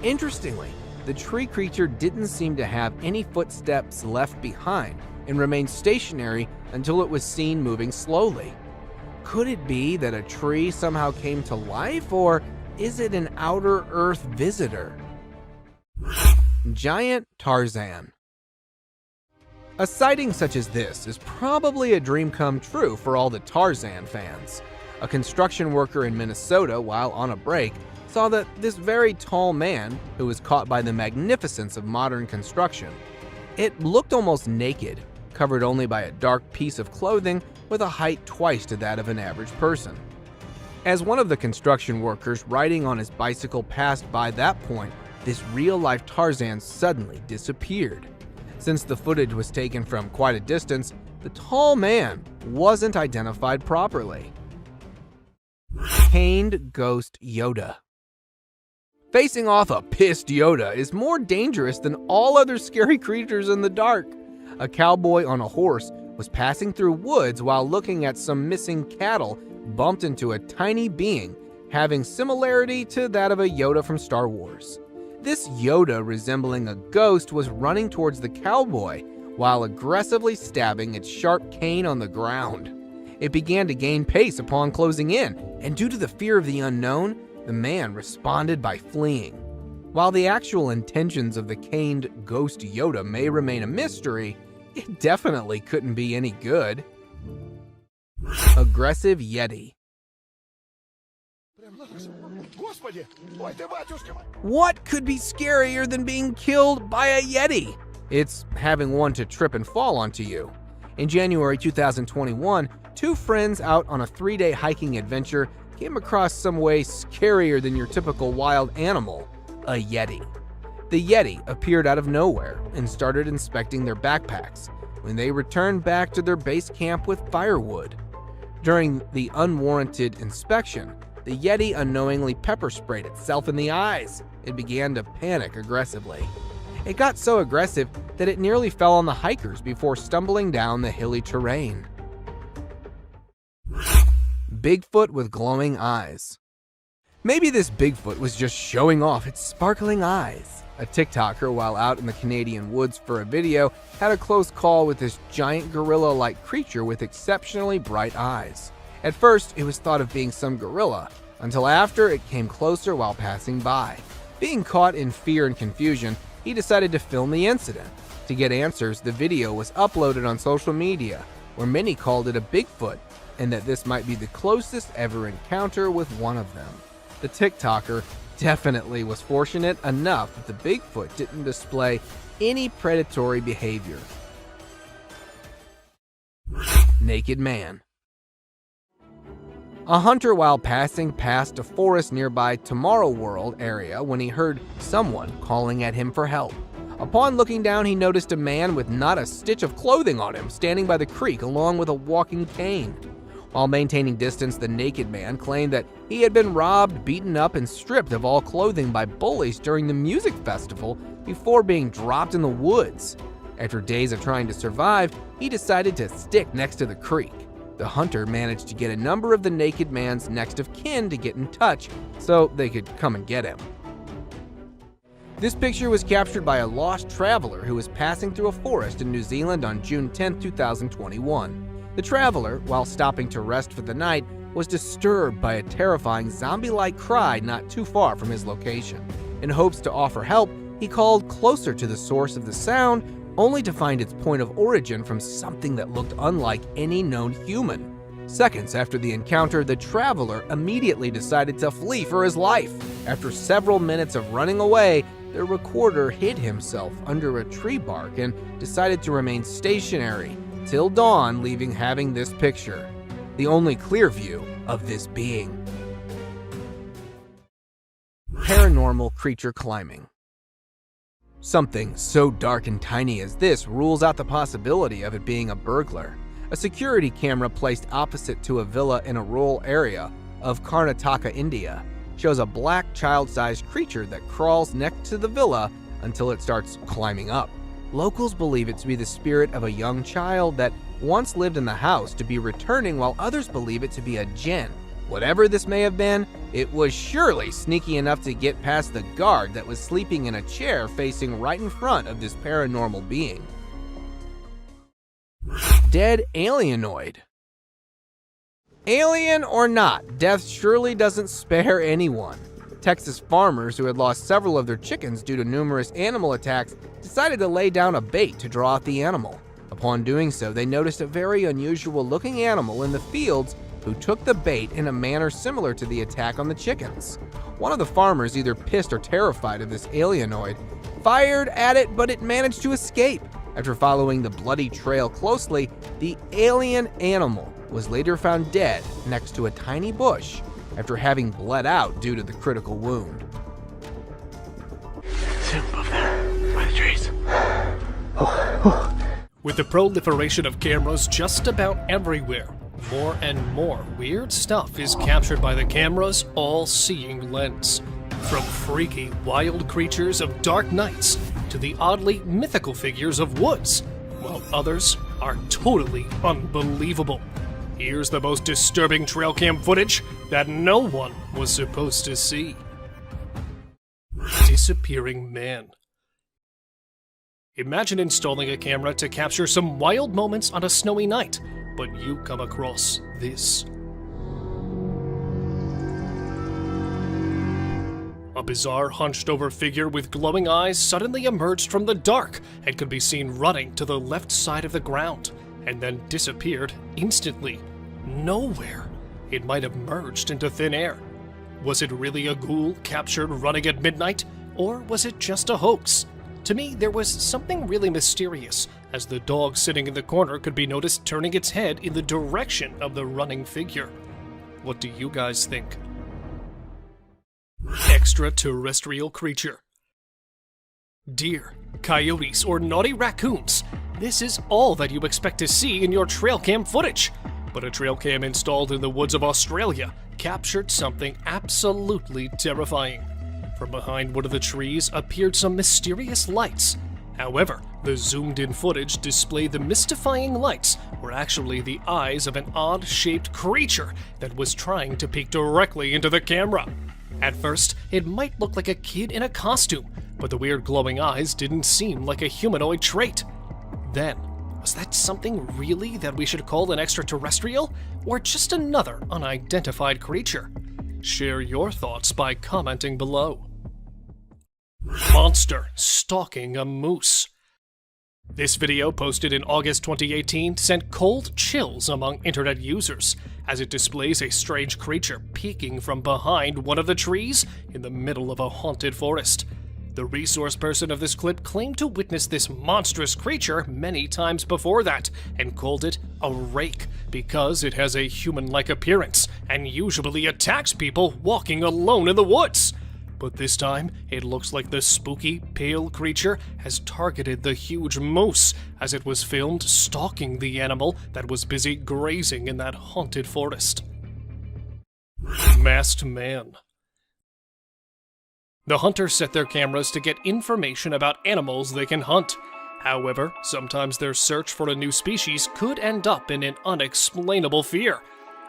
Interestingly, the tree creature didn't seem to have any footsteps left behind and remained stationary until it was seen moving slowly. Could it be that a tree somehow came to life, or is it an outer Earth visitor? Giant Tarzan. A sighting such as this is probably a dream come true for all the Tarzan fans. A construction worker in Minnesota, while on a break, saw that this very tall man, who was caught by the magnificence of modern construction, it looked almost naked, covered only by a dark piece of clothing with a height twice to that of an average person. As one of the construction workers riding on his bicycle passed by that point, this real-life Tarzan suddenly disappeared. Since the footage was taken from quite a distance, the tall man wasn't identified properly. Caned Ghost Yoda. Facing off a pissed Yoda is more dangerous than all other scary creatures in the dark. A cowboy on a horse was passing through woods while looking at some missing cattle, bumped into a tiny being having similarity to that of a Yoda from Star Wars. This Yoda, resembling a ghost, was running towards the cowboy while aggressively stabbing its sharp cane on the ground. It began to gain pace upon closing in, and due to the fear of the unknown, the man responded by fleeing. While the actual intentions of the caned ghost Yoda may remain a mystery, it definitely couldn't be any good. Aggressive Yeti. What could be scarier than being killed by a Yeti? It's having one to trip and fall onto you. In January 2021, 2 friends out on a 3-day hiking adventure came across some way scarier than your typical wild animal, a Yeti. The Yeti appeared out of nowhere and started inspecting their backpacks when they returned back to their base camp with firewood. During the unwarranted inspection, the Yeti unknowingly pepper sprayed itself in the eyes. It began to panic aggressively. It got so aggressive that it nearly fell on the hikers before stumbling down the hilly terrain. Bigfoot with glowing eyes. Maybe this Bigfoot was just showing off its sparkling eyes. A TikToker, while out in the Canadian woods for a video, had a close call with this giant gorilla-like creature with exceptionally bright eyes. At first, it was thought of being some gorilla, until after it came closer while passing by. Being caught in fear and confusion, he decided to film the incident. To get answers, the video was uploaded on social media, where many called it a Bigfoot, and that this might be the closest ever encounter with one of them. The TikToker definitely was fortunate enough that the Bigfoot didn't display any predatory behavior. naked man. A hunter while passing past a forest nearby Tomorrow World area when he heard someone calling at him for help. Upon looking down, he noticed a man with not a stitch of clothing on him standing by the creek along with a walking cane. While maintaining distance, the naked man claimed that he had been robbed, beaten up, and stripped of all clothing by bullies during the music festival before being dropped in the woods. After days of trying to survive, he decided to stick next to the creek. The hunter managed to get a number of the naked man's next of kin to get in touch so they could come and get him. This picture was captured by a lost traveler who was passing through a forest in New Zealand on June 10, 2021. The traveler, while stopping to rest for the night, was disturbed by a terrifying zombie-like cry not too far from his location. In hopes to offer help, he called closer to the source of the sound, only to find its point of origin from something that looked unlike any known human. Seconds after the encounter, the traveler immediately decided to flee for his life. After several minutes of running away, the recorder hid himself under a tree bark and decided to remain stationary till dawn, leaving having this picture, the only clear view of this being. Paranormal creature climbing. Something so dark and tiny as this rules out the possibility of it being a burglar. A security camera placed opposite to a villa in a rural area of Karnataka, India, shows a black child-sized creature that crawls next to the villa until it starts climbing up. Locals believe it to be the spirit of a young child that once lived in the house to be returning, while others believe it to be a djinn. Whatever this may have been, it was surely sneaky enough to get past the guard that was sleeping in a chair facing right in front of this paranormal being. Dead Alienoid. Alien or not, death surely doesn't spare anyone. Texas farmers who had lost several of their chickens due to numerous animal attacks decided to lay down a bait to draw out the animal. Upon doing so, they noticed a very unusual looking animal in the fields who took the bait in a manner similar to the attack on the chickens. One of the farmers, either pissed or terrified of this Alienoid, fired at it, but it managed to escape. After following the bloody trail closely, the alien animal was later found dead next to a tiny bush after having bled out due to the critical wound. Above there, by the trees. With the proliferation of cameras just about everywhere, more and more weird stuff is captured by the camera's all-seeing lens. From freaky, wild creatures of dark nights to the oddly mythical figures of woods, while others are totally unbelievable. Here's the most disturbing trail cam footage that no one was supposed to see. Disappearing man. Imagine installing a camera to capture some wild moments on a snowy night, but you come across this. A bizarre hunched-over figure with glowing eyes suddenly emerged from the dark and could be seen running to the left side of the ground, and then disappeared instantly. Nowhere. It might have merged into thin air. Was it really a ghoul captured running at midnight, or was it just a hoax? To me, there was something really mysterious, as the dog sitting in the corner could be noticed turning its head in the direction of the running figure. What do you guys think? Extraterrestrial creature. Deer, coyotes, or naughty raccoons. This is all that you expect to see in your trail cam footage. But a trail cam installed in the woods of Australia captured something absolutely terrifying. From behind one of the trees appeared some mysterious lights. However, the zoomed-in footage displayed the mystifying lights were actually the eyes of an odd-shaped creature that was trying to peek directly into the camera. At first, it might look like a kid in a costume, but the weird glowing eyes didn't seem like a humanoid trait. Then, was that something really that we should call an extraterrestrial, or just another unidentified creature? Share your thoughts by commenting below. Monster stalking a moose. This video, posted in August 2018, sent cold chills among internet users, as it displays a strange creature peeking from behind one of the trees in the middle of a haunted forest. The resource person of this clip claimed to witness this monstrous creature many times before that, and called it a rake because it has a human-like appearance and usually attacks people walking alone in the woods. But this time, it looks like the spooky, pale creature has targeted the huge moose as it was filmed stalking the animal that was busy grazing in that haunted forest. Masked Man. The hunters set their cameras to get information about animals they can hunt. However, sometimes their search for a new species could end up in an unexplainable fear.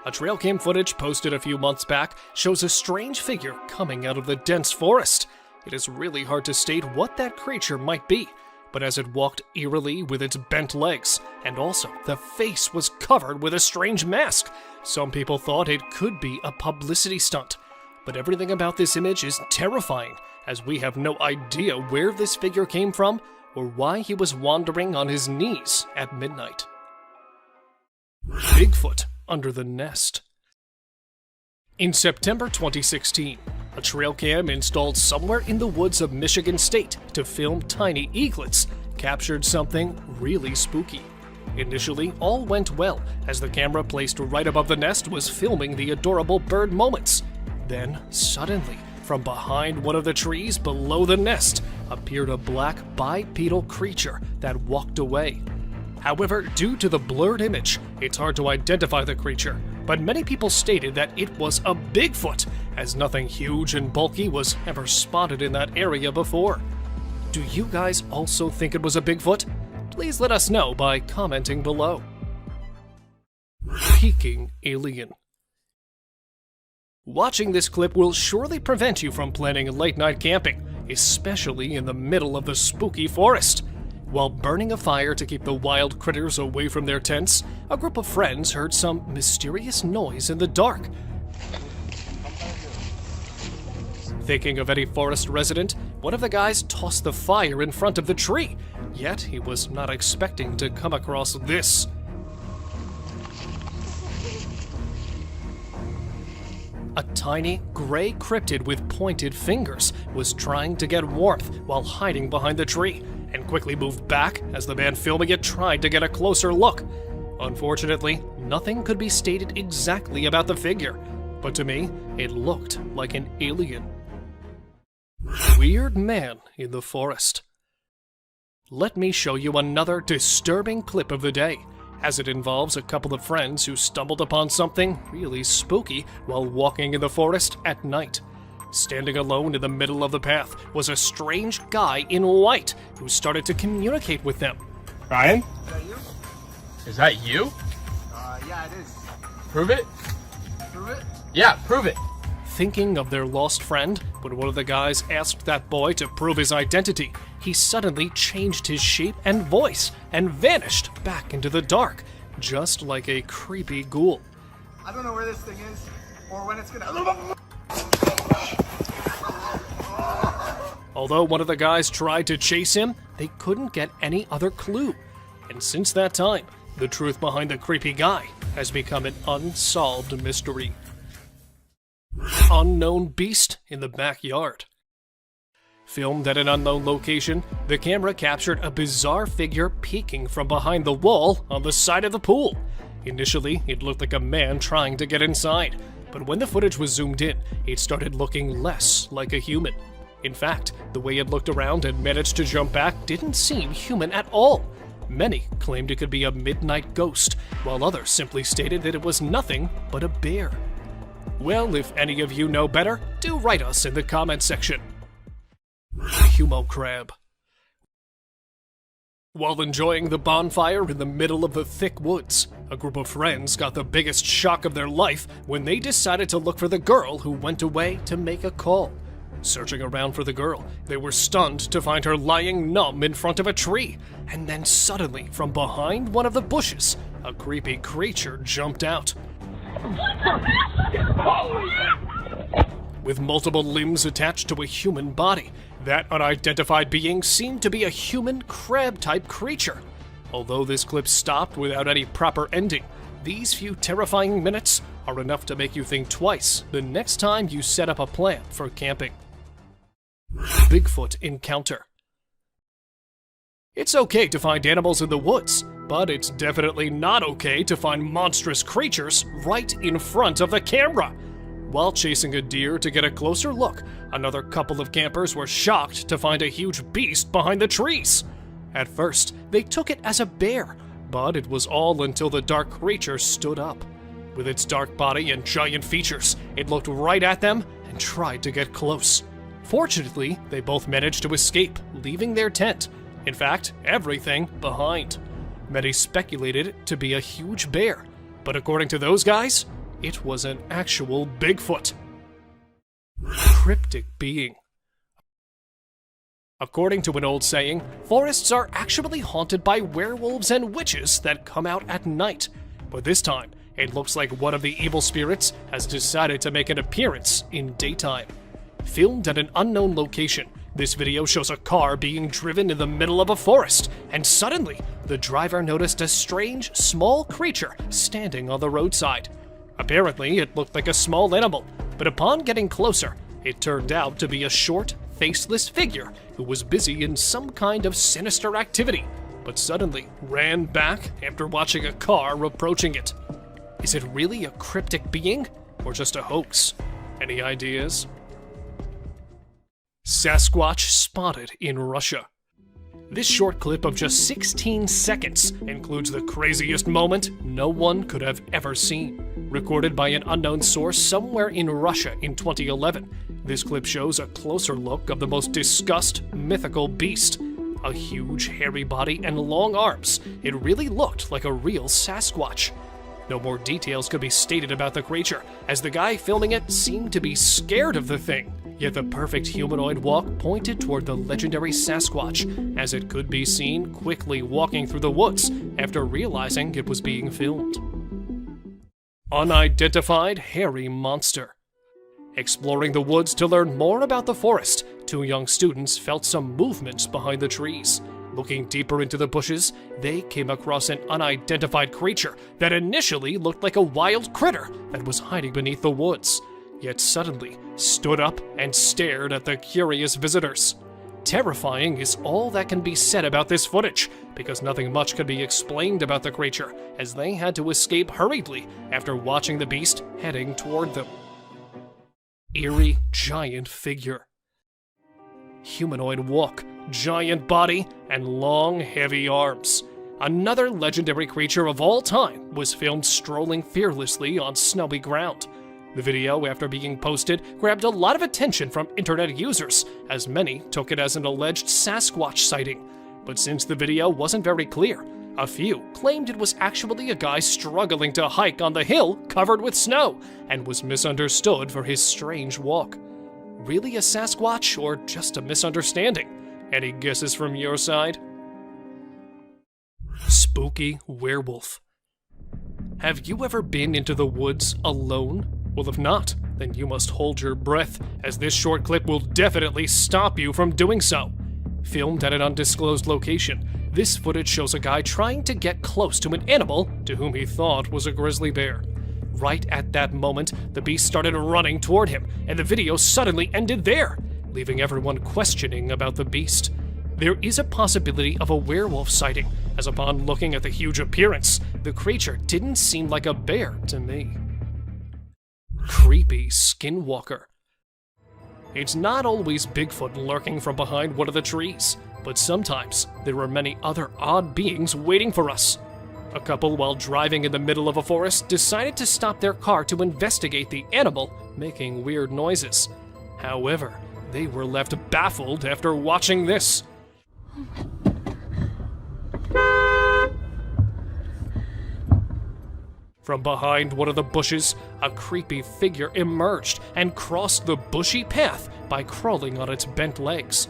A trail cam footage posted a few months back shows a strange figure coming out of the dense forest. It is really hard to state what that creature might be, but as it walked eerily with its bent legs, and also the face was covered with a strange mask, some people thought it could be a publicity stunt. But everything about this image is terrifying, as we have no idea where this figure came from or why he was wandering on his knees at midnight. Bigfoot under the nest. In September 2016, a trail cam installed somewhere in the woods of Michigan State to film tiny eaglets captured something really spooky. Initially, all went well, as the camera placed right above the nest was filming the adorable bird moments. Then, suddenly, from behind one of the trees below the nest, appeared a black bipedal creature that walked away. However, due to the blurred image, it's hard to identify the creature, but many people stated that it was a Bigfoot, as nothing huge and bulky was ever spotted in that area before. Do you guys also think it was a Bigfoot? Please let us know by commenting below. Peeking Alien. Watching this clip will surely prevent you from planning late-night camping, especially in the middle of the spooky forest. While burning a fire to keep the wild critters away from their tents, a group of friends heard some mysterious noise in the dark. Thinking of any forest resident, one of the guys tossed the fire in front of the tree, yet he was not expecting to come across this. A tiny, gray cryptid with pointed fingers was trying to get warmth while hiding behind the tree, and quickly moved back as the man filming it tried to get a closer look. Unfortunately, nothing could be stated exactly about the figure, but to me, it looked like an alien. Weird man in the forest. Let me show you another disturbing clip of the day, as it involves a couple of friends who stumbled upon something really spooky while walking in the forest at night. Standing alone in the middle of the path was a strange guy in white who started to communicate with them. Ryan? Is that you? Is that you? Yeah, it is. Prove it? Prove it? Yeah, prove it. Thinking of their lost friend, when one of the guys asked that boy to prove his identity, he suddenly changed his shape and voice and vanished back into the dark, just like a creepy ghoul. I don't know where this thing is, or when it's gonna... Although one of the guys tried to chase him, they couldn't get any other clue. And since that time, the truth behind the creepy guy has become an unsolved mystery. Unknown beast in the backyard. Filmed at an unknown location, the camera captured a bizarre figure peeking from behind the wall on the side of the pool. Initially, it looked like a man trying to get inside, but when the footage was zoomed in, it started looking less like a human. In fact, the way it looked around and managed to jump back didn't seem human at all. Many claimed it could be a midnight ghost, while others simply stated that it was nothing but a bear. Well, if any of you know better, do write us in the comment section. Humo crab. While enjoying the bonfire in the middle of the thick woods, a group of friends got the biggest shock of their life when they decided to look for the girl who went away to make a call. Searching around for the girl, they were stunned to find her lying numb in front of a tree, and then suddenly, from behind one of the bushes, a creepy creature jumped out. With multiple limbs attached to a human body, that unidentified being seemed to be a human crab-type creature. Although this clip stopped without any proper ending, these few terrifying minutes are enough to make you think twice the next time you set up a plan for camping. Bigfoot encounter. It's okay to find animals in the woods, but it's definitely not okay to find monstrous creatures right in front of the camera. While chasing a deer to get a closer look, another couple of campers were shocked to find a huge beast behind the trees. At first, they took it as a bear, but it was all until the dark creature stood up. With its dark body and giant features, it looked right at them and tried to get close. Fortunately, they both managed to escape, leaving their tent. In fact, everything behind. Many speculated it to be a huge bear, but according to those guys, it was an actual Bigfoot. Cryptic being. According to an old saying, forests are actually haunted by werewolves and witches that come out at night. But this time, it looks like one of the evil spirits has decided to make an appearance in daytime. Filmed at an unknown location, this video shows a car being driven in the middle of a forest, and suddenly, the driver noticed a strange, small creature standing on the roadside. Apparently, it looked like a small animal, but upon getting closer, it turned out to be a short, faceless figure who was busy in some kind of sinister activity, but suddenly ran back after watching a car approaching it. Is it really a cryptic being, or just a hoax? Any ideas? Sasquatch spotted in Russia. This short clip of just 16 seconds includes the craziest moment no one could have ever seen. Recorded by an unknown source somewhere in Russia in 2011, this clip shows a closer look of the most discussed mythical beast. A huge hairy body and long arms, it really looked like a real Sasquatch. No more details could be stated about the creature, as the guy filming it seemed to be scared of the thing. Yet the perfect humanoid walk pointed toward the legendary Sasquatch, as it could be seen quickly walking through the woods after realizing it was being filmed. Unidentified hairy monster. Exploring the woods to learn more about the forest, two young students felt some movements behind the trees. Looking deeper into the bushes, they came across an unidentified creature that initially looked like a wild critter that was hiding beneath the woods, yet suddenly stood up and stared at the curious visitors. Terrifying is all that can be said about this footage, because nothing much could be explained about the creature, as they had to escape hurriedly after watching the beast heading toward them. Eerie giant figure. Humanoid walk, giant body, and long, heavy arms. Another legendary creature of all time was filmed strolling fearlessly on snowy ground. The video, after being posted, grabbed a lot of attention from internet users, as many took it as an alleged Sasquatch sighting. But since the video wasn't very clear, a few claimed it was actually a guy struggling to hike on the hill covered with snow, and was misunderstood for his strange walk. Really a Sasquatch, or just a misunderstanding? Any guesses from your side? Spooky werewolf. Have you ever been into the woods alone? Well, if not, then you must hold your breath, as this short clip will definitely stop you from doing so. Filmed at an undisclosed location, this footage shows a guy trying to get close to an animal to whom he thought was a grizzly bear. Right at that moment, the beast started running toward him, and the video suddenly ended there, leaving everyone questioning about the beast. There is a possibility of a werewolf sighting, as upon looking at the huge appearance, the creature didn't seem like a bear to me. Creepy Skinwalker. It's not always Bigfoot lurking from behind one of the trees, but sometimes there are many other odd beings waiting for us. A couple, while driving in the middle of a forest, decided to stop their car to investigate the animal making weird noises. However, they were left baffled after watching this. From behind one of the bushes, a creepy figure emerged and crossed the bushy path by crawling on its bent legs.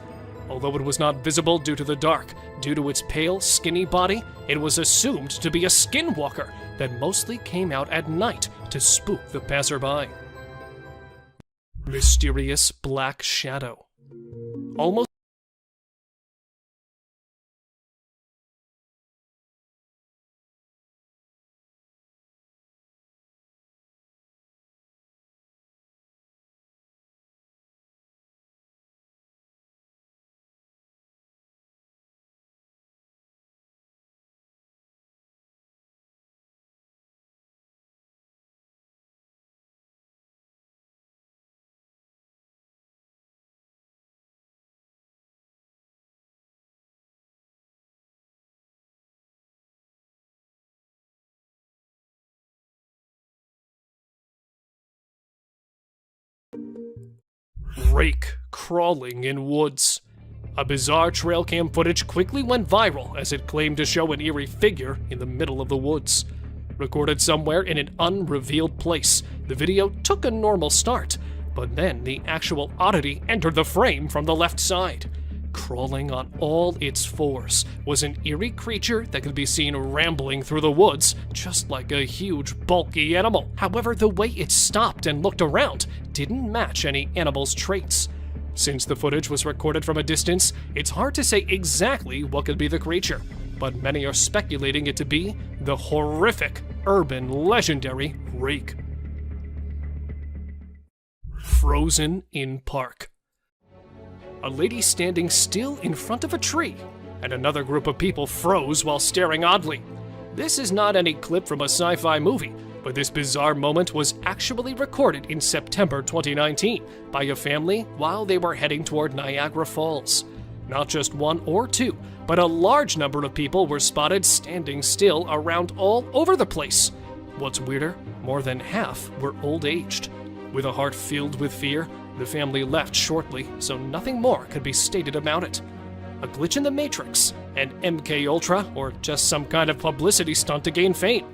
Although it was not visible due to the dark, due to its pale, skinny body, it was assumed to be a skinwalker that mostly came out at night to spook the passerby. Mysterious black shadow. Almost Rake crawling in woods. A bizarre trail cam footage quickly went viral as it claimed to show an eerie figure in the middle of the woods. Recorded somewhere in an unrevealed place, the video took a normal start, but then the actual oddity entered the frame from the left side. Crawling on all its fours was an eerie creature that could be seen rambling through the woods, just like a huge, bulky animal. However, the way it stopped and looked around didn't match any animal's traits. Since the footage was recorded from a distance, it's hard to say exactly what could be the creature, but many are speculating it to be the horrific, urban, legendary Rake. Frozen in park. A lady standing still in front of a tree, and another group of people froze while staring oddly. This is not any clip from a sci-fi movie, but this bizarre moment was actually recorded in September 2019 by a family while they were heading toward Niagara Falls. Not just one or two, but a large number of people were spotted standing still around all over the place. What's weirder, more than half were old-aged. With a heart filled with fear, the family left shortly, so nothing more could be stated about it. A glitch in the Matrix, an MK Ultra, or just some kind of publicity stunt to gain fame.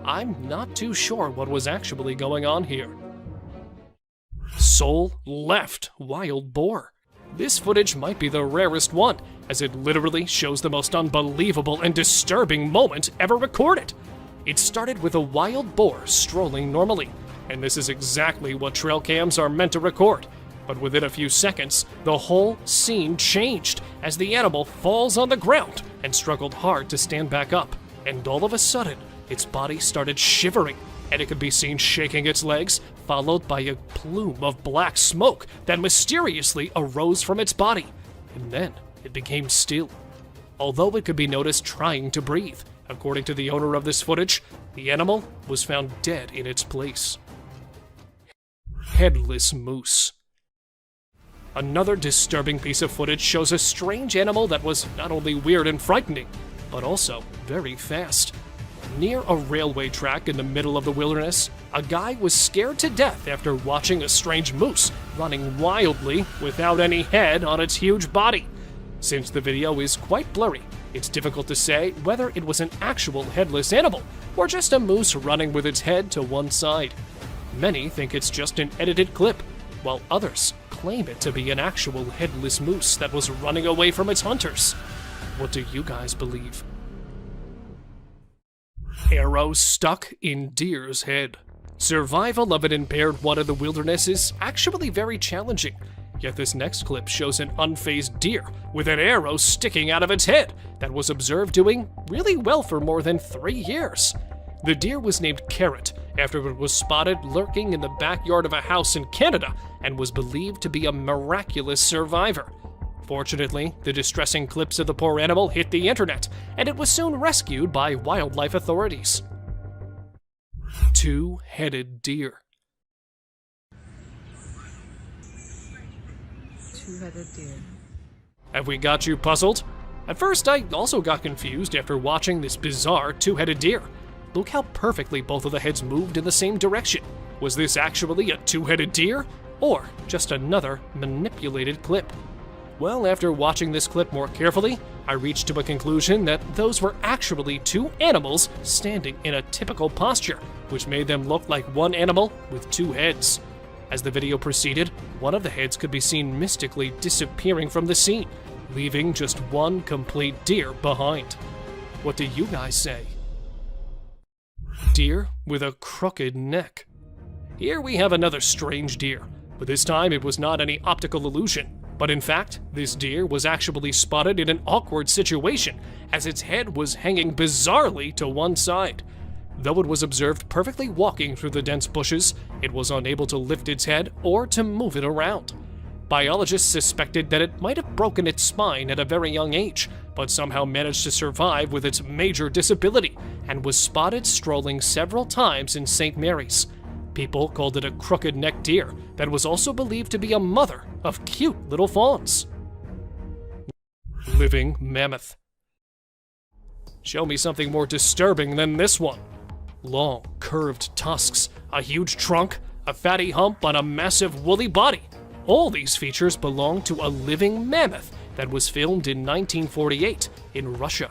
I'm not too sure what was actually going on here. Soul left wild boar. This footage might be the rarest one, as it literally shows the most unbelievable and disturbing moment ever recorded. It started with a wild boar strolling normally, and this is exactly what trail cams are meant to record. But within a few seconds, the whole scene changed as the animal falls on the ground and struggled hard to stand back up. And all of a sudden, its body started shivering, and it could be seen shaking its legs, followed by a plume of black smoke that mysteriously arose from its body. And then it became still, although it could be noticed trying to breathe. According to the owner of this footage, the animal was found dead in its place. Headless moose. Another disturbing piece of footage shows a strange animal that was not only weird and frightening, but also very fast. Near a railway track in the middle of the wilderness, a guy was scared to death after watching a strange moose running wildly without any head on its huge body. Since the video is quite blurry, it's difficult to say whether it was an actual headless animal or just a moose running with its head to one side. Many think it's just an edited clip, while others claim it to be an actual headless moose that was running away from its hunters. What do you guys believe? Arrow stuck in deer's head. Survival of an impaired one in the wilderness is actually very challenging, yet this next clip shows an unfazed deer with an arrow sticking out of its head that was observed doing really well for more than 3 years. The deer was named Carrot after it was spotted lurking in the backyard of a house in Canada and was believed to be a miraculous survivor. Fortunately, the distressing clips of the poor animal hit the internet, and it was soon rescued by wildlife authorities. Two-headed deer. Two-headed deer. Have we got you puzzled? At first, I also got confused after watching this bizarre two-headed deer. Look how perfectly both of the heads moved in the same direction. Was this actually a two-headed deer, or just another manipulated clip? Well, after watching this clip more carefully, I reached to a conclusion that those were actually two animals standing in a typical posture, which made them look like one animal with two heads. As the video proceeded, one of the heads could be seen mystically disappearing from the scene, leaving just one complete deer behind. What do you guys say? Deer with a crooked neck. Here we have another strange deer, but this time it was not any optical illusion. But in fact, this deer was actually spotted in an awkward situation, as its head was hanging bizarrely to one side. Though it was observed perfectly walking through the dense bushes, it was unable to lift its head or to move it around. Biologists suspected that it might have broken its spine at a very young age, but somehow managed to survive with its major disability, and was spotted strolling several times in St. Mary's. People called it a crooked-necked deer that was also believed to be a mother of cute little fawns. Living mammoth. Show me something more disturbing than this one. Long, curved tusks, a huge trunk, a fatty hump on a massive woolly body. All these features belong to a living mammoth that was filmed in 1948 in Russia.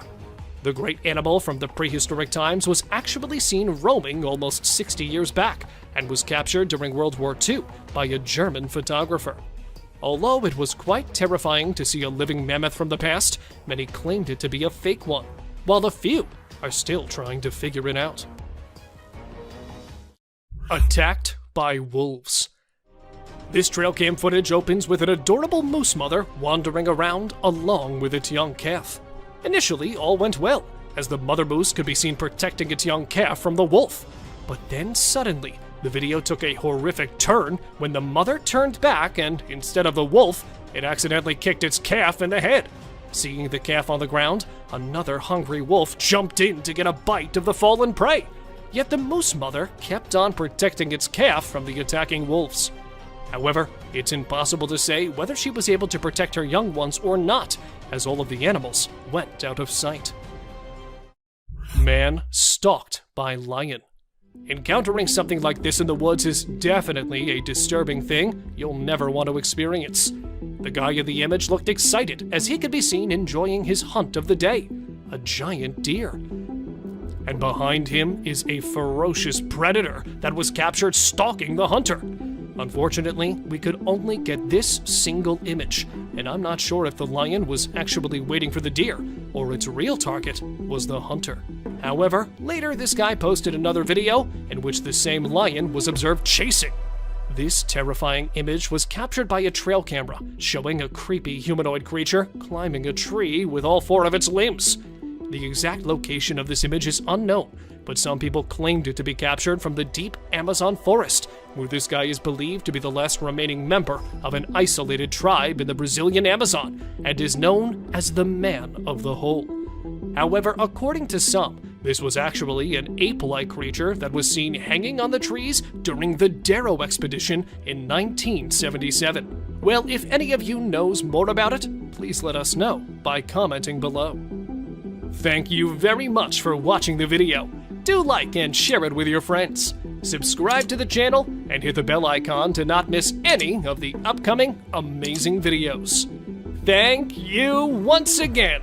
The great animal from the prehistoric times was actually seen roaming almost 60 years back and was captured during World War II by a German photographer. Although it was quite terrifying to see a living mammoth from the past, many claimed it to be a fake one, while a few are still trying to figure it out. Attacked by wolves. This trail cam footage opens with an adorable moose mother wandering around along with its young calf. Initially, all went well, as the mother moose could be seen protecting its young calf from the wolf. But then suddenly, the video took a horrific turn when the mother turned back and, instead of the wolf, it accidentally kicked its calf in the head. Seeing the calf on the ground, another hungry wolf jumped in to get a bite of the fallen prey. Yet the moose mother kept on protecting its calf from the attacking wolves. However, it's impossible to say whether she was able to protect her young ones or not, as all of the animals went out of sight. Man stalked by lion. Encountering something like this in the woods is definitely a disturbing thing you'll never want to experience. The guy in the image looked excited as he could be seen enjoying his hunt of the day, a giant deer. And behind him is a ferocious predator that was captured stalking the hunter. Unfortunately, we could only get this single image, and I'm not sure if the lion was actually waiting for the deer, or its real target was the hunter. However, later this guy posted another video in which the same lion was observed chasing. This terrifying image was captured by a trail camera, showing a creepy humanoid creature climbing a tree with all 4 of its limbs. The exact location of this image is unknown, but some people claimed it to be captured from the deep Amazon forest, where this guy is believed to be the last remaining member of an isolated tribe in the Brazilian Amazon, and is known as the Man of the Hole. However, according to some, this was actually an ape-like creature that was seen hanging on the trees during the Darrow expedition in 1977. Well, if any of you knows more about it, please let us know by commenting below. Thank you very much for watching the video. Do like and share it with your friends. Subscribe to the channel and hit the bell icon to not miss any of the upcoming amazing videos. Thank you once again